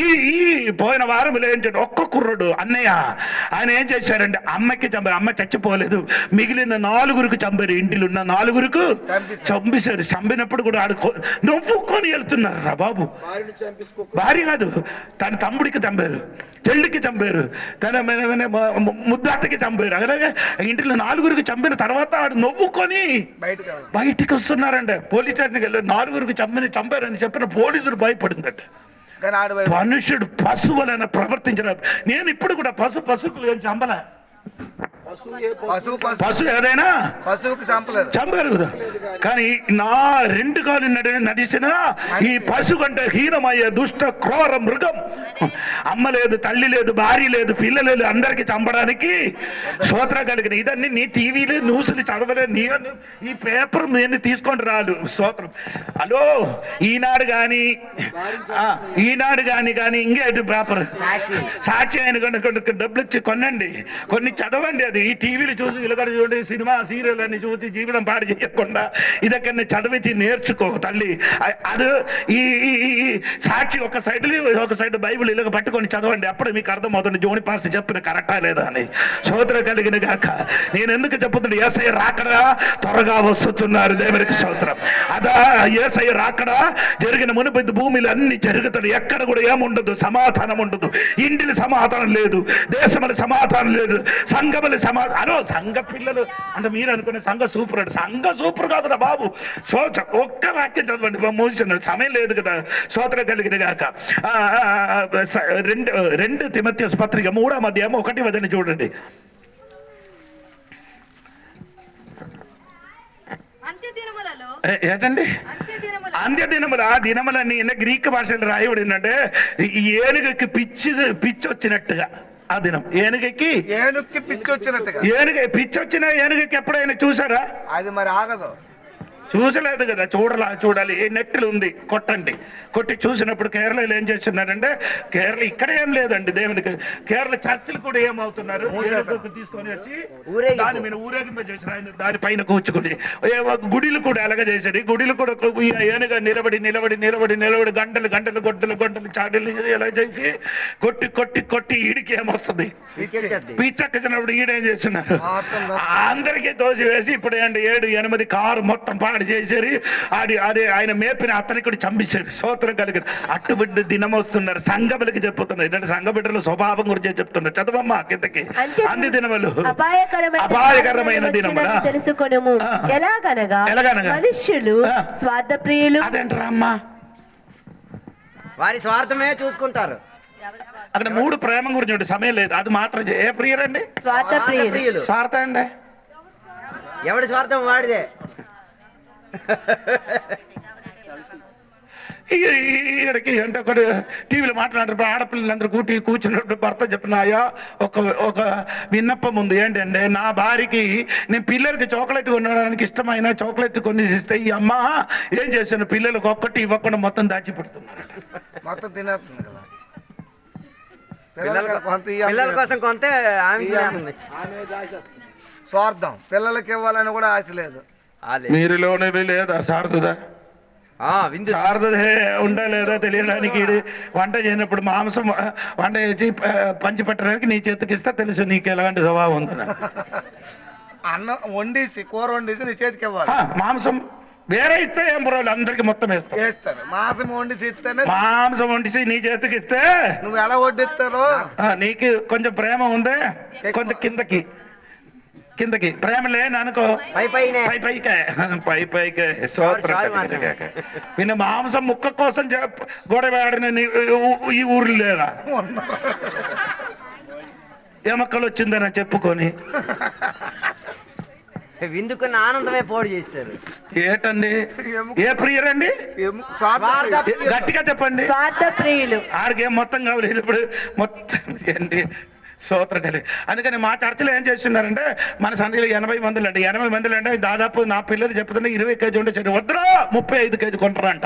ఈ పోయిన వారం ఏంటంటే ఒక్క కుర్రుడు అన్నయ్య ఆయన ఏం చేశారంటే అమ్మకి చంపారు అమ్మ చచ్చిపోలేదు మిగిలిన 4గురికి చంపారు ఇంటిలో ఉన్న 4గురికి చంపేశారు చంపినప్పుడు కూడా నవ్వుకొని వెళ్తున్నారు రా బాబు భార్య కాదు తన తమ్ముడికి చంపారు చెల్లికి చంపారు తన ముద్దాతకి చంపారు అలాగే ఇంటిలో 4గురికి చంపిన తర్వాత ఆడు నవ్వుకొని బయటికి ఉన్నారండి, పోలీస్ స్టేషన్కి వెళ్ళి 4 చంపారని చెప్పిన పోలీసులు భయపడిందండి. కానీ ఆడ వైపు మనుషుడు పశువులైనా ప్రవర్తించిన, నేను ఇప్పుడు కూడా పశువులు ఏం చంపలే. పశువు ఏదైనా పశువుకి చంపలేదు, చంపారు కదా. కానీ నా 2 కాళ్ళు నడిచిన ఈ పశు కంటే హీనమయ్యే దుష్ట క్రూర మృగం, అమ్మ లేదు, తల్లి లేదు, భార్య లేదు, పిల్ల లేదు, అందరికి చంపడానికి స్తోత్రం కలిగిన. ఇదన్నీ నీ టీవీలు న్యూస్లు చదవలే, నీ ఈ పేపర్ నేను తీసుకొని రాలు. స్తోత్రం. హలో, ఈనాడు కానీ ఇంకేటి పేపర్ సాక్షి అయిన డబ్బులు ఇచ్చి కొనండి, కొన్ని చదవండి. అది ఈ టీవీలు చూసి ఇలాగ చూడండి, సినిమా సీరియల్ అన్ని చూసి జీవితం పాడు చేయకుండా ఇదక్కడిని చదివించి నేర్చుకో తల్లి. అది ఈ సాక్షి ఒక సైడ్ బైబిల్ ఇలాగ పట్టుకొని చదవండి, అప్పుడు మీకు అర్థమవుతుంది జోని పాస్టర్ చెప్పిన కరెక్టా లేదా అని. స్తోత్రం కలిగిన గాక. నేను ఎందుకు చెప్పుతుంది, యేసయ్య రాకడా త్వరగా వస్తున్నారు. దేవునికి స్తోత్రం. అదా యేసయ్య రాకడా జరిగిన మునుపు భూమిలో అన్ని జరుగుతాయి, ఎక్కడ కూడా ఏముండదు, సమాధానం ఉండదు. ఇంటిని సమాధానం లేదు, దేశముల సమాధానం లేదు, సంఘముల సమాధానం. సంఘ పిల్లలు అంటే మీరు అనుకునే సంఘ సూపర్ అంటే సంఘ సూపర్ కాదురా బాబు. ఒక్క వాక్యం చదవండి, మోసిన సమయం లేదు కదా. స్తోత్రం కలిగిన గాక. 2 తిమోథెయుసు పత్రిక 3వ అధ్యాయం 1వ వచనం చూడండి. ఏంటండి అంత్య దినములు? ఆ దినములన్నీ గ్రీక్ భాషలో రాయబడిందంటే ఏనుగుకి పిచ్చి వచ్చినట్టుగా. ఆ దినం ఏనుగుకి పిచ్చి వచ్చినట్టుగా. పిచ్చి వచ్చిన ఏనుగుకి ఎప్పుడైనా చూసారా? అది మరి ఆగదు. చూసలేదు కదా, చూడాలి. నెట్లు ఉంది, కొట్టి చూసినప్పుడు కేరళలో ఏం చేస్తున్నారంటే, కేరళ ఇక్కడ ఏం లేదండి దేవునికి, కేరళ చర్చిలు కూడా ఏమవుతున్నారు, తీసుకొని వచ్చి దాని మీద ఊరేగింప చేసిన ఆయన దానిపైన కూర్చుకుని. గుడిలు కూడా అలాగే చేశారు. గుడిలు కూడా ఏనుగా నిలబడి గంటలు చాడీలు ఎలా చేసి కొట్టి ఈడికి ఏమొస్తుంది, పిచ్చచ్చినప్పుడు ఈడేం చేస్తున్నారు, అందరికీ దోషి వేసి ఇప్పుడు 7-8 కారు మొత్తం పాడు చేశారు. అది ఆయన మేపిన అతనికి కూడా చంపేశారు. స్తోత్రం కలిగింది. అటువంటి దినం వస్తున్నారు. సంఘబిడ్డకి చెప్తున్నారు. ఏంటంటే సంఘ బిడ్డల స్వభావం గురించి చెప్తున్నారు. చదవమ్మా కిందకి. అంత్య దినములు అపాయకరమైన దినములు తెలుసుకొనుము. ఎలాగనగా మనుష్యులు స్వార్థప్రియులు. అదేంటారా అమ్మా, వారి స్వార్థమే చూసుకుంటారు. అక్కడ 3 ప్రేమ గురించి ఉంటుంది, సమయం లేదు. అది మాత్రం ఏ ప్రియులండి? స్వార్థప్రియులు. స్వార్థం అండి, ఎవడి స్వార్థం వాడిదే. ఈడకి అంటే ఒకటి టీవీలో మాట్లాడారు, ఆడపిల్లలందరూ కూర్చున్నప్పుడు భర్త చెప్పినాయా ఒక విన్నపం ఉంది. ఏంటంటే, నా భార్యకి నేను పిల్లలకి చాక్లెట్ కొనడానికి ఇష్టమైన చాక్లెట్ కొని ఇస్తే ఈ అమ్మ ఏం చేశాను, పిల్లలకు ఒక్కటి ఇవ్వకుండా మొత్తం దాచిపెడుతున్నారు, మొత్తం తినేస్తుంది కదా. పిల్లల కోసం కొంటే స్వార్థం, పిల్లలకి ఇవ్వాలని కూడా ఆశ లేదు. మీరులోనే లేదా సారథుదా? సారథే ఉండలేదా తెలియడానికి. వంట చేయనప్పుడు మాంసం వంట చేసి పంచి పెట్టడానికి నీ చేతికి ఇస్తే తెలుసు నీకు ఎలాంటి స్వభావం ఉందని. అన్నం వండేసి కూర వండేసి నీ చేతికి ఇవ్వాలి. మాంసం వేరే ఇస్తే ఏం పర్వాలేదు, అందరికి మొత్తం వేస్తారు. మాంసం వండిసి ఇస్తేనే, మాంసం వండిసి నీ చేతికి ఇస్తే నువ్వు ఎలా వడ్డిస్తారో. నీకు కొంచెం ప్రేమ ఉందే, కొంచెం కిందకి ప్రేమ లేననుకో, పైకే నిన్న మాంసం ముక్క కోసం గొడవ ఆడిన ఈ ఊర్లు లేదా? ఎమక్కలు వచ్చిందని చెప్పుకొని విందుకున్న ఆనందమే పోడు చేశారు. ఏటండి, ఏ ప్రియురండి? గట్టిగా చెప్పండి. ఆడికేం మొత్తం కావాలి ఇప్పుడు మొత్తం ఏంటి స్తోత్రం. అందుకని మా చర్చలో ఏం చేస్తున్నారంటే, మన సంధిలో 80 మందిలు అండి. 80 మందిలు అంటే దాదాపు నా పిల్లలు చెప్తున్నా 20 కేజీ ఉంటే చెడు వద్దురా 35 కేజీ కొంటారంట.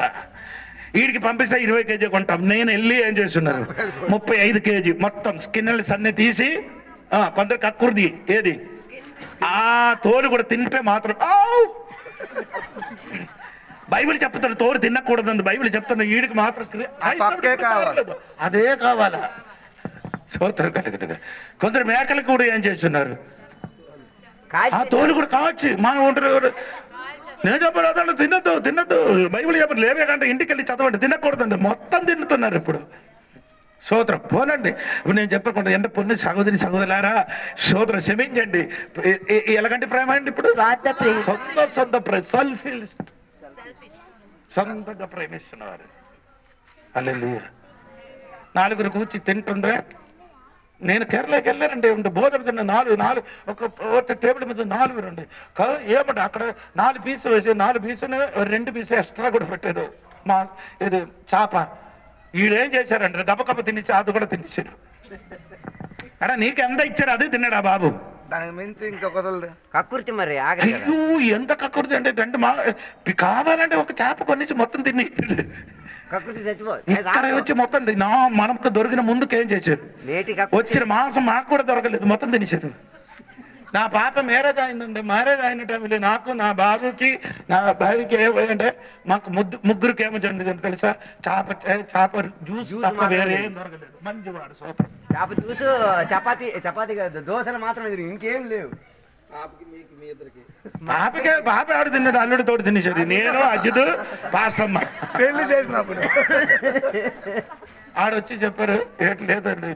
వీడికి పంపిస్తే 20 కేజీ కొంటాం. నేను వెళ్ళి ఏం చేస్తున్నారు 35 కేజీ మొత్తం స్కిన్నెల్స్ అన్ని తీసి, కొందరు కక్కుర్ది ఏది ఆ తోలు కూడా తింటే మాత్రం బైబిల్ చెప్తున్నారు తోలు తినకూడదు, బైబిల్ చెప్తున్నా వీడికి మాత్రం అదే కావాలా. స్తోత్రం కలుగుతుంది. కొందరు మేకలకు కూడా ఏం చేస్తున్నారు, ఆ తోలు కూడా కావచ్చు. మా ఉంటారు, నేను చెప్పలేదు తినద్దు బైబిల్ చెప్పరు. లేవే కంటే ఇంటికి వెళ్ళి చదవండి, తినకూడదండి, మొత్తం తింటున్నారు ఇప్పుడు. స్తోత్రం. పోనండి, ఇప్పుడు నేను చెప్పకుండా ఎంత పొన్ను సహోదరులారా, స్తోత్రం క్షమించండి. ఎలాగంటే ప్రేమ అండి ఇప్పుడు? సొంత సెల్ఫిష్ సొంతంగా ప్రేమిస్తున్నవారు. హల్లెలూయా. నాలుగురు కూర్చి తింటుండ్రే. నేను కేరళకి వెళ్ళానండి, ఉంటే భోజనం తిన్న ఒక టేబుల్ మీద 4 రండి. ఏమంటే అక్కడ 4 పీసులు వేసి 4 పీసులు 2 పీసులు ఎక్స్ట్రా కూడా పెట్టారు. ఇది చేప. వీడేం చేశారంటే గబగబ తినేసి అది కూడా తినేసారు. అడా నీకు ఎంత ఇచ్చారు అది తిన్నాడా బాబు? దానికి మించి ఇంకొకరు కక్కుర్తి మరి అయ్యో ఎంత కక్కుర్తి అంటే 2 కావాలంటే ఒక చేప కొనేసి మొత్తం తిని కక్కుర్తి చచ్చిపో. ఇక్కడ వచ్చి మొత్తం మనకు దొరికిన ముందుకు ఏం చేశారు? వచ్చిన మాంసం మాకు కూడా దొరకలేదు, మొత్తం తినేశారు. నా పాప మ్యారేజ్ అయిందండి. మ్యారేజ్ అయిన టైంలో నాకు, నా బాబుకి, నా భార్యకి ఏమంటే మాకు ముగ్గురికి ఏమో జరిగింది తెలుసా? చేప జ్యూస్ వేరే ఏం దొరకలేదు. మంచివాడు సూపర్. చేప జ్యూస్, చపాతీ కాదు, దోశలు మాత్రం ఇంకేం లేవు. బాప ఆడు తిన్నాడు, అల్లుడి తోడు తినేసేది. నేను అజ్జుడు పాస్టమ్మ పెళ్లి చేసినప్పుడు ఆడొచ్చి చెప్పారు ఏటి లేదండి,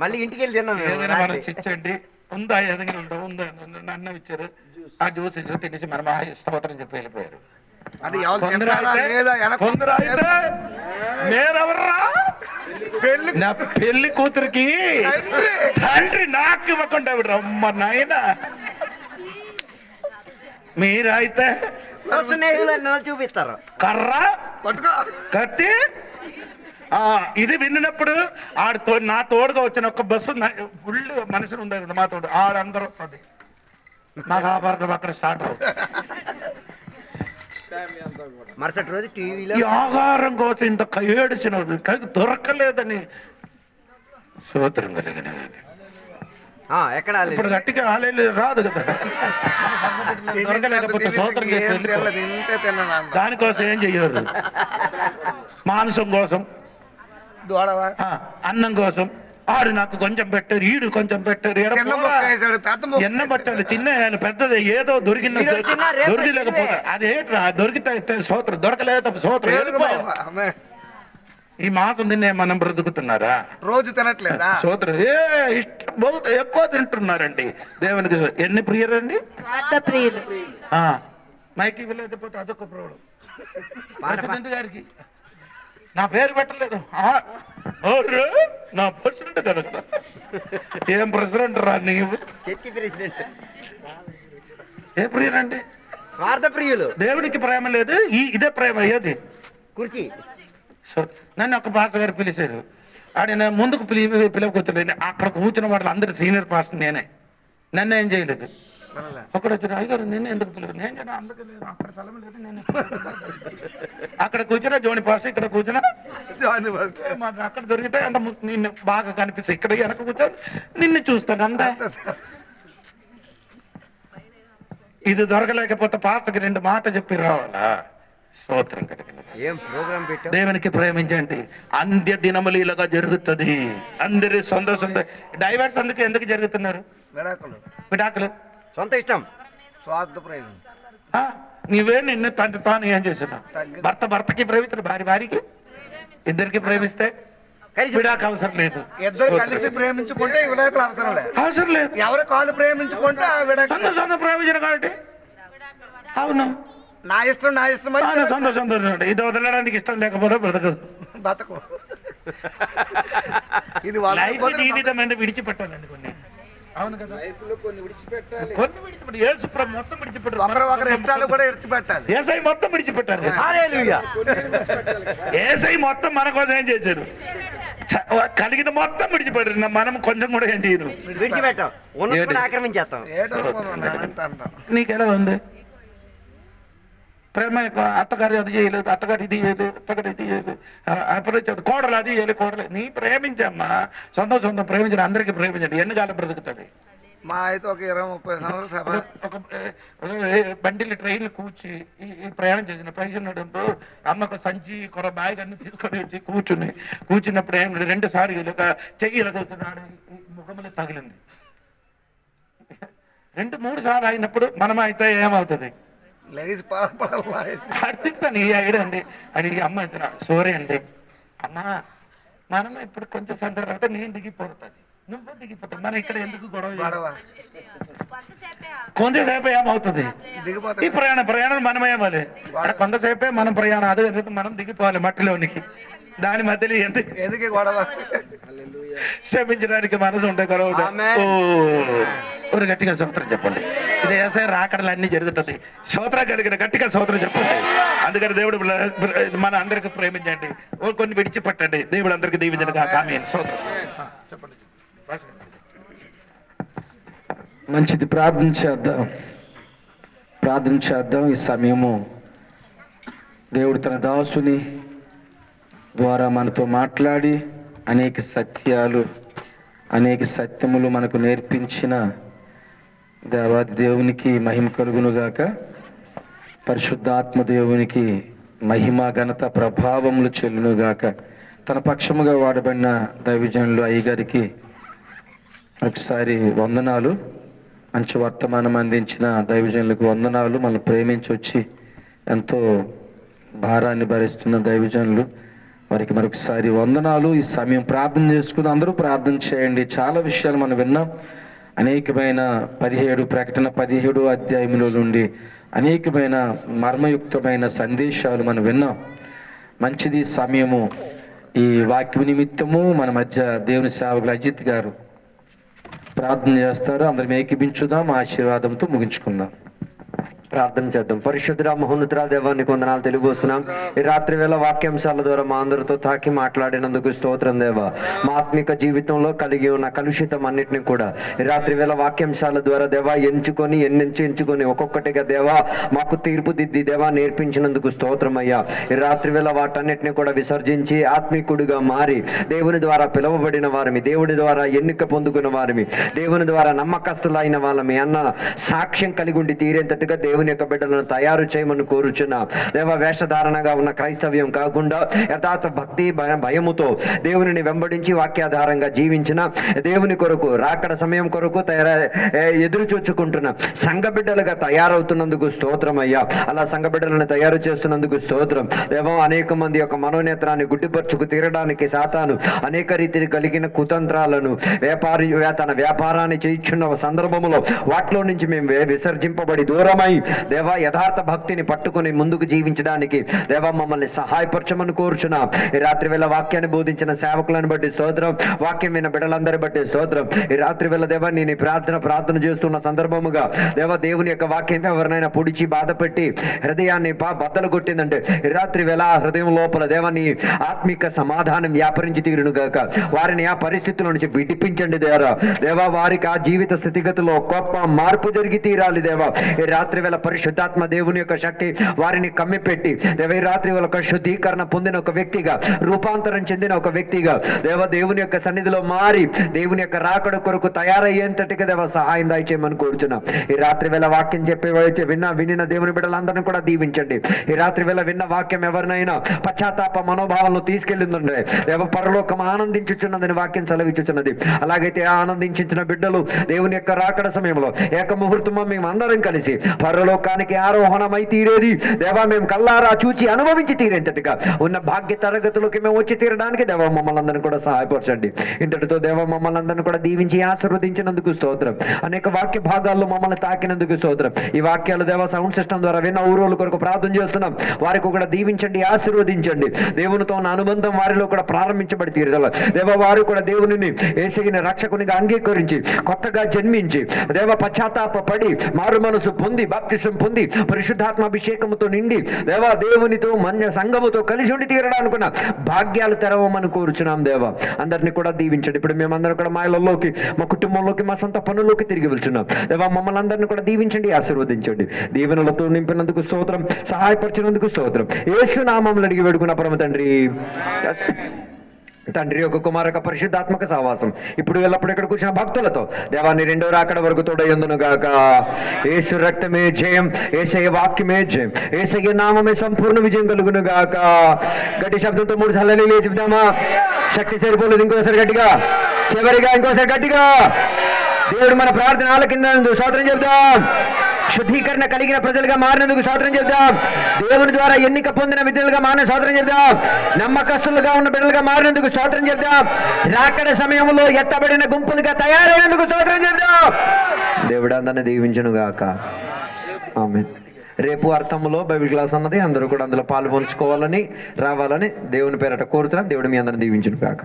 మళ్ళీ ఇంటికి వెళ్ళి తిన్నాం. ఏదైనా మనం చిచ్చండి ఉందా, ఏదైనా ఉందా అన్నం ఇచ్చారు. ఆ జ్యూస్ ఇచ్చారు, తినేసి మనం స్తోత్రం చెప్పి వెళ్ళిపోయారు. కొందరు అయితే నేనెవర్రా, నా పెళ్లి కూతురికి తండ్రి నాకు ఇవ్వకుండా రమ్మ నాయన. మీరైతే స్నేహితులు చూపిస్తారు కర్ర కట్టి. ఇది విన్నప్పుడు నా తోడుగా వచ్చిన ఒక బస్సు ఫుల్ మనుషులు ఉండేది కదా మా తోడు, ఆడందరూ వస్తుంది. నాకు ఆ భారతం అక్కడ స్టార్ట్ అవుతుంది. మరుసటి రోజు టీవీలో ఆహారం కోసం ఇంత ఏడిచిన దొరకలేదని స్తోత్రం కలిగిన ఎక్కడ ఇప్పుడు గట్టిగా ఆలేదు రాదు కదా. దొరకలేకపోతే స్తోత్రం చేసి దానికోసం ఏం చెయ్యదు. మాంసం కోసం, అన్నం కోసం ఆడు నాకు కొంచెం పెట్టారు, ఈడు కొంచెం పెట్టారు. ఎన్న పట్టాలి చిన్న పెద్దది ఏదో దొరికిలేకపోతే అదే దొరికితే సోత్రం, దొరకలేదు సోత్రం. ఈ మాసం తిన్నే మనం బ్రతుకుతున్నారా? రోజు తినట్లేదా? సోత్రం ఇష్టం ఎక్కువ తింటున్నారండి. దేవునికి ఎన్ని ప్రియరండి? మైకి వెళ్ళకపోతే అదొక ప్రాబ్లం. ప్రెసిడెంట్ గారికి నా పేరు పెట్టలేదు, నా ప్రెసిడెంట్ కదా. ఏం ప్రెసిడెంట్ రా నీవు? ఏ ప్రియులండి? స్వార్థ ప్రియులు. దేవుడికి ప్రేమ లేదు, ఇదే ప్రేమ. ఏది కుర్చీ. సో నన్ను ఒక పాస్టర్ గారు పిలిచారు. ఆయన ముందుకు పిలవకూర్చోలేదు. అక్కడ కూర్చున్న వాళ్ళు అందరు సీనియర్ పాస్టర్ నేనే. నన్ను ఏం చేయలేదు. అక్కడ వచ్చిన అయ్యారు నిన్ను ఎందుకు పిలవదు? నేను అందుకే లేదు, అక్కడ స్థలం లేదు. నేను అక్కడ కూర్చున్నా జోని పాస్టర్, ఇక్కడ కూర్చున్నా అక్కడ దొరికితే అంటే నిన్ను బాగా కనిపిస్తాయి. ఇక్కడ వెనక కూర్చొని నిన్ను చూస్తాను అందా. ఇది దొరకలేకపోతే పాస్టర్కి 2 మాట చెప్పి రావాలా? స్తోత్రం కలిగిన దేవునికి ప్రేమించండి. అంత్య దినములు ఇలాగా జరుగుతుంది. అందరి సొంత డైవర్స్ అందుకే ఎందుకు జరుగుతున్నారు? విడాకులు సొంత ఇష్టం, స్వార్థ ప్రయోజనం. నీవే నిన్ను తాను ఏం చేస్తున్నావు? భర్తకి ప్రేమిస్తారు, భార్యకి, ఇద్దరికి ప్రేమిస్తే విడాకు అవసరం లేదు. ఇద్దరు కలిసి ప్రేమించుకుంటే విడాకులు అవసరం లేదు. ఎవరు కాళ్ళు ప్రేమించుకుంటే ఆ విడాకులు సొంత ప్రేమించడం కాబట్టి. అవును, నా ఇష్టం సంతోషం. ఇది వదలడానికి ఇష్టం లేకపోతే బతకు. ఇది జీవితం విడిచిపెట్టాలండి కొన్ని. అవును కదా, కొన్ని విడిచిపెట్టాలి. మొత్తం విడిచిపెట్టాలి. ఒకరి ఇష్టాలు కూడా విడిచిపెట్టాలి. ఏసై మొత్తం విడిచిపెట్టారు. ఏసై మొత్తం మన కోసం ఏం చేశారు? కలిగిన మొత్తం విడిచిపెట్టారు. మనం కొంచెం కూడా ఏం చేయరు, విడిచిపెట్టాం, ఆక్రమించేస్తాం. నీకెలా ఉంది ప్రేమ? అత్తగారు అది చేయలేదు, అత్తగారు ఇది చేయలేదు, అత్తగారు ఇది చేయలేదు, అప్పుడు కోడలు అది చేయలేదు, కోడలు. నీ ప్రేమించమ్మా, సొంతం ప్రేమించండి. అందరికీ ప్రేమించండి. ఎన్ని కాలం బ్రతుకుతుంది? మా అయితే ఒక 20-30 సంవత్సరాలు. ఒక బండిలు ట్రైన్లు కూర్చి ఈ ప్రయాణం చేసిన పెన్షన్ అమ్మకు సంచి కొర బ్యాగ్ అన్ని తీసుకొని వచ్చి కూర్చున్నప్పుడు ఏం 2 సార్లు చెయ్యి ఎలాగవుతున్నాడు, ముఖములు తగిలింది. 2-3 సార్లు అయినప్పుడు మనం అయితే ఏమవుతుంది? అర్థిస్తాను. ఈ ఐడియా అండి అడిగి అమ్మ సారీ అండి అమ్మా, మనం ఇప్పుడు కొంచెం సందర్భం నేను దిగిపోతుంది. నువ్వు దిగిపోతావు. మరి ఇక్కడ ఎందుకు గొడవ? గొడవ కొంతసేపు ఏమవుతుంది? దిగిపోతాం. ఈ ప్రయాణం మనమేమాలి. కొంతసేపే మనం ప్రయాణం, అదే మనం దిగిపోవాలి మట్టిలోనికి. దాని మధ్యలో ఎందుకు గొడవ? క్షమించడానికి మనసు ఉంటే గొడవ. ఒక గట్టిగా స్తోత్రం చెప్పండి. ఇది ఏసై రాకడలు అన్ని జరుగుతుంది. స్తోత్రం కలిగిన గట్టిగా స్తోత్రం చెప్పండి. అందుకని దేవుడు మన అందరికి ప్రేమించండి, కొన్ని విడిచిపెట్టండి. దేవుడు అందరికి దీవించండి. ఆమేన్. స్తోత్రం చెప్పండి. మంచిది. ప్రార్థన చేద్దాం. ఈ సమయము దేవుడు తన దాసుని ద్వారా మనతో మాట్లాడి అనేక సత్యములు మనకు నేర్పించిన దేవాది దేవునికి మహిమ కలుగునుగాక. పరిశుద్ధాత్మ దేవునికి మహిమ ఘనత ప్రభావములు చెల్లునుగాక. తన పక్షముగా వాడబడిన దైవజనులు అయ్యగారికి ఒకసారి వందనాలు. మంచి వర్తమానం అందించిన దైవజనులకు వందనాలు. మనం ప్రేమించి వచ్చి ఎంతో భారాన్ని భరిస్తున్న దైవజనులు వారికి మరొకసారి వందనాలు. ఈ సమయం ప్రార్థన చేసుకుని అందరూ ప్రార్థన చేయండి. చాలా విషయాలు మనం విన్నాం. అనేకమైన ప్రకటన 17 అధ్యాయముల నుండి అనేకమైన మర్మయుక్తమైన సందేశాలు మనం విన్నాం. మంచిది సమయము. ఈ వాక్య నిమిత్తము మన మధ్య దేవుని సేవకులు అజిత్ గారు ప్రార్థన చేస్తారు. అందరం ఏకీభించుదాం. ఆశీర్వాదంతో ముగించుకుందాం. ప్రార్థన చేద్దాం. పరిశుద్ధుడా మహోన్నతుడా దేవానికి వందనాలు తెలియబోస్తున్నాం. ఈ రాత్రి వేళ వాక్యాంశాల ద్వారా మా అందరితో తాకి మాట్లాడినందుకు స్తోత్రం దేవా. మా ఆత్మిక జీవితంలో కలిగి ఉన్న కలుషితం అన్నిటిని కూడా ఈ రాత్రి వేళ వాక్యాంశాల ద్వారా దేవా ఎంచుకొని ఒక్కొక్కటిగా దేవా మాకు తీర్పు దిద్ది దేవా నేర్పించినందుకు స్తోత్రం అయ్యా. ఈ రాత్రి వేళ వాటన్నిటిని కూడా విసర్జించి ఆత్మికుడిగా మారి దేవుని ద్వారా పిలువబడిన వారిమి, దేవుడి ద్వారా ఎన్నిక పొందుకున్న వారిమి, దేవుని ద్వారా నమ్మకస్తులైన వాళ్ళమి అన్న సాక్ష్యం కలిగి ఉండి తీరేంతట్టుగా దేవుని యొక్క బిడ్డలను తయారు చేయమని కోరుచున్నా దేవ. వేషధారణగా ఉన్న క్రైస్తవ్యం కాకుండా యథార్థ భక్తి భయముతో దేవుని వెంబడించి వాక్యాధారంగా జీవించిన దేవుని కొరకు రాకడ సమయం కొరకు ఎదురు చూచుకుంటున్న సంఘ బిడ్డలుగా తయారవుతున్నందుకు స్తోత్రం అయ్యా. అలా సంఘ బిడ్డలను తయారు చేస్తున్నందుకు స్తోత్రం దేవ. అనేక మంది యొక్క మనోనేత్రాన్ని గుడ్డిపరుచుకు తీరడానికి సాతాను అనేక రీతిని కలిగిన కుతంత్రాలను తన వ్యాపారాన్ని చేయించున్న సందర్భంలో వాటిలో నుంచి మేము విసర్జింపబడి దూరమై దేవా యథార్థ భక్తిని పట్టుకుని ముందుకు జీవించడానికి దేవా మమ్మల్ని సహాయపరచమని కోరుచున్నా. ఈ రాత్రి వేళ వాక్యాన్ని బోధించిన సేవకులను బట్టి స్తోత్రం, వాక్యం విన్న బిడ్డలందరి బట్టి స్తోత్రం. ఈ రాత్రి వేళ దేవా నేను ప్రార్థన చేస్తున్న సందర్భముగా దేవా దేవుని యొక్క వాక్యం ఎవరినైనా పొడిచి బాధపెట్టి హృదయాన్ని బద్దలు కొట్టిందంటే ఈ రాత్రి వేళ ఆ హృదయం లోపల దేవా నీ ఆత్మిక సమాధానం వ్యాపరించి తీరును గాక. వారిని ఆ పరిస్థితుల నుంచి విడిపించండి దేవా. వారికి ఆ జీవిత స్థితిగతిలో గొప్ప మార్పు జరిగి తీరాలి దేవా. ఈ రాత్రి వేళ పరిశుద్ధాత్మ దేవుని యొక్క శక్తి వారిని కమ్మిపెట్టి దేవ ఈ రాత్రి వేళ ఒక శుద్ధీకరణ పొందిన ఒక వ్యక్తిగా, రూపాంతరం చెందిన ఒక వ్యక్తిగా దేవ దేవుని యొక్క సన్నిధిలో మారి దేవుని యొక్క రాకడ కొరకు తయారయ్యేంతటిగా దేవ సహాయం దయచేయమని కోరుచున్నాం. ఈ రాత్రి వేళ వాక్యం వినిన దేవుని బిడ్డలందరినీ కూడా దీవించండి. ఈ రాత్రి వేళ విన్న వాక్యం ఎవరినైనా పశ్చాత్తాప మనోభావాలను తీసుకెళ్లిందంటే దేవ పరలోకం ఆనందించుచున్నదని వాక్యం సెలవిచ్చుచున్నది. అలాగైతే ఆనందించిన బిడ్డలు దేవుని యొక్క రాకడ సమయంలో ఏకముహూర్తము మేము అందరం కలిసి పరలోకానికి ఆరోహణమై తీరేది దేవా మేము కల్లారా చూచి అనుభవించి తీరేంతటిగా ఉన్న భాగ్య తరగతులకి మేము వచ్చి తీరడానికి దేవ మమ్మల్ని అందరినీ కూడా సహాయపరచండి. ఇంతటితో దేవ మమ్మల్ని అందరినీ కూడా దీవించి ఆశీర్వదించినందుకు స్తోత్రం. అనేక వాక్య భాగాల్లో మమ్మల్ని తాకినందుకు స్తోత్రం. ఈ వాక్యాలు దేవ సౌండ్ సిస్టమ్ ద్వారా విన్న ఊరోళ్ళ కొరకు ప్రార్థన చేస్తున్నాం. వారికి కూడా దీవించండి, ఆశీర్వదించండి. దేవునితో ఉన్న అనుబంధం వారిలో కూడా ప్రారంభించబడి తీరుదల దేవ. వారు కూడా దేవుని యేసుని రక్షకునిగా అంగీకరించి కొత్తగా జన్మించి దేవ పశ్చాత్తాప పడి మారు మనసు పొంది బాప్తిసం పొంది పరిశుద్ధాత్మాభిషేకముతో నిండి దేవా దేవునితో సంఘముతో కలిసి ఉండి తీరడానుకున్న భాగ్యాలు తెరవమని కోరుచున్నాం దేవ. అందరినీ కూడా దీవించండి. ఇప్పుడు మేమందరం కూడా మా ఇళ్లలోకి, మా కుటుంబంలోకి, మా సొంత పనుల్లోకి తిరిగి వెళ్తున్నాం దేవా. మమ్మల్ని అందరినీ కూడా దీవించండి, ఆశీర్వదించండి. దీవెనలతో నింపినందుకు స్తోత్రం, సహాయపరిచినందుకు స్తోత్రం. యేసు నామములో అడిగి వేడుకున్న పరమ తండ్రి యొక్క కుమార యొక్క పరిశుద్ధాత్మక సహవాసం ఇప్పుడు ఎల్లప్పుడు ఇక్కడ కూర్చున్న భక్తులతో దేవాన్ని రెండో రాకడ వరకు తోడయ్యుందును గాక. యేసు రక్తమే జయం, యేసయ్య వాక్యమే జయం, యేసయ్య నామమే సంపూర్ణ విజయం కలుగును గాక. గట్టి శబ్దంతో 3 సార్లు చెప్తామా? శక్తి సరిపోలేదు, ఇంకోసారి గట్టిగా, చివరిగా ఇంకోసారి గట్టిగా. దేవుడు మన ప్రార్థన ఆలకింద స్తోత్రం చెప్తాం. శుద్ధీకరణ కలిగిన ప్రజలుగా మారినందుకు స్తోత్రం చెప్దాం. దేవుని ద్వారా ఎన్నిక పొందిన విద్యులుగా మారిన స్తోత్రం చెప్దాం. నమ్మకస్తులుగా ఉన్న బిడ్డలుగా మారినందుకు స్తోత్రం చెప్దాం. రాకడ సమయంలో ఎత్తబడిన గుంపులుగా తయారైనందుకు స్తోత్రం చెప్దాం. దేవుడు అందరిని దీవించును గాక. ఆమేన్. రేపు అర్థములో బైబిల్ క్లాస్ అన్నది, అందరూ కూడా అందులో పాలు పంచుకోవాలని రావాలని దేవుని పేరట కోరుతున్నాం. దేవుడు మీ అందరిని దీవించును గాక.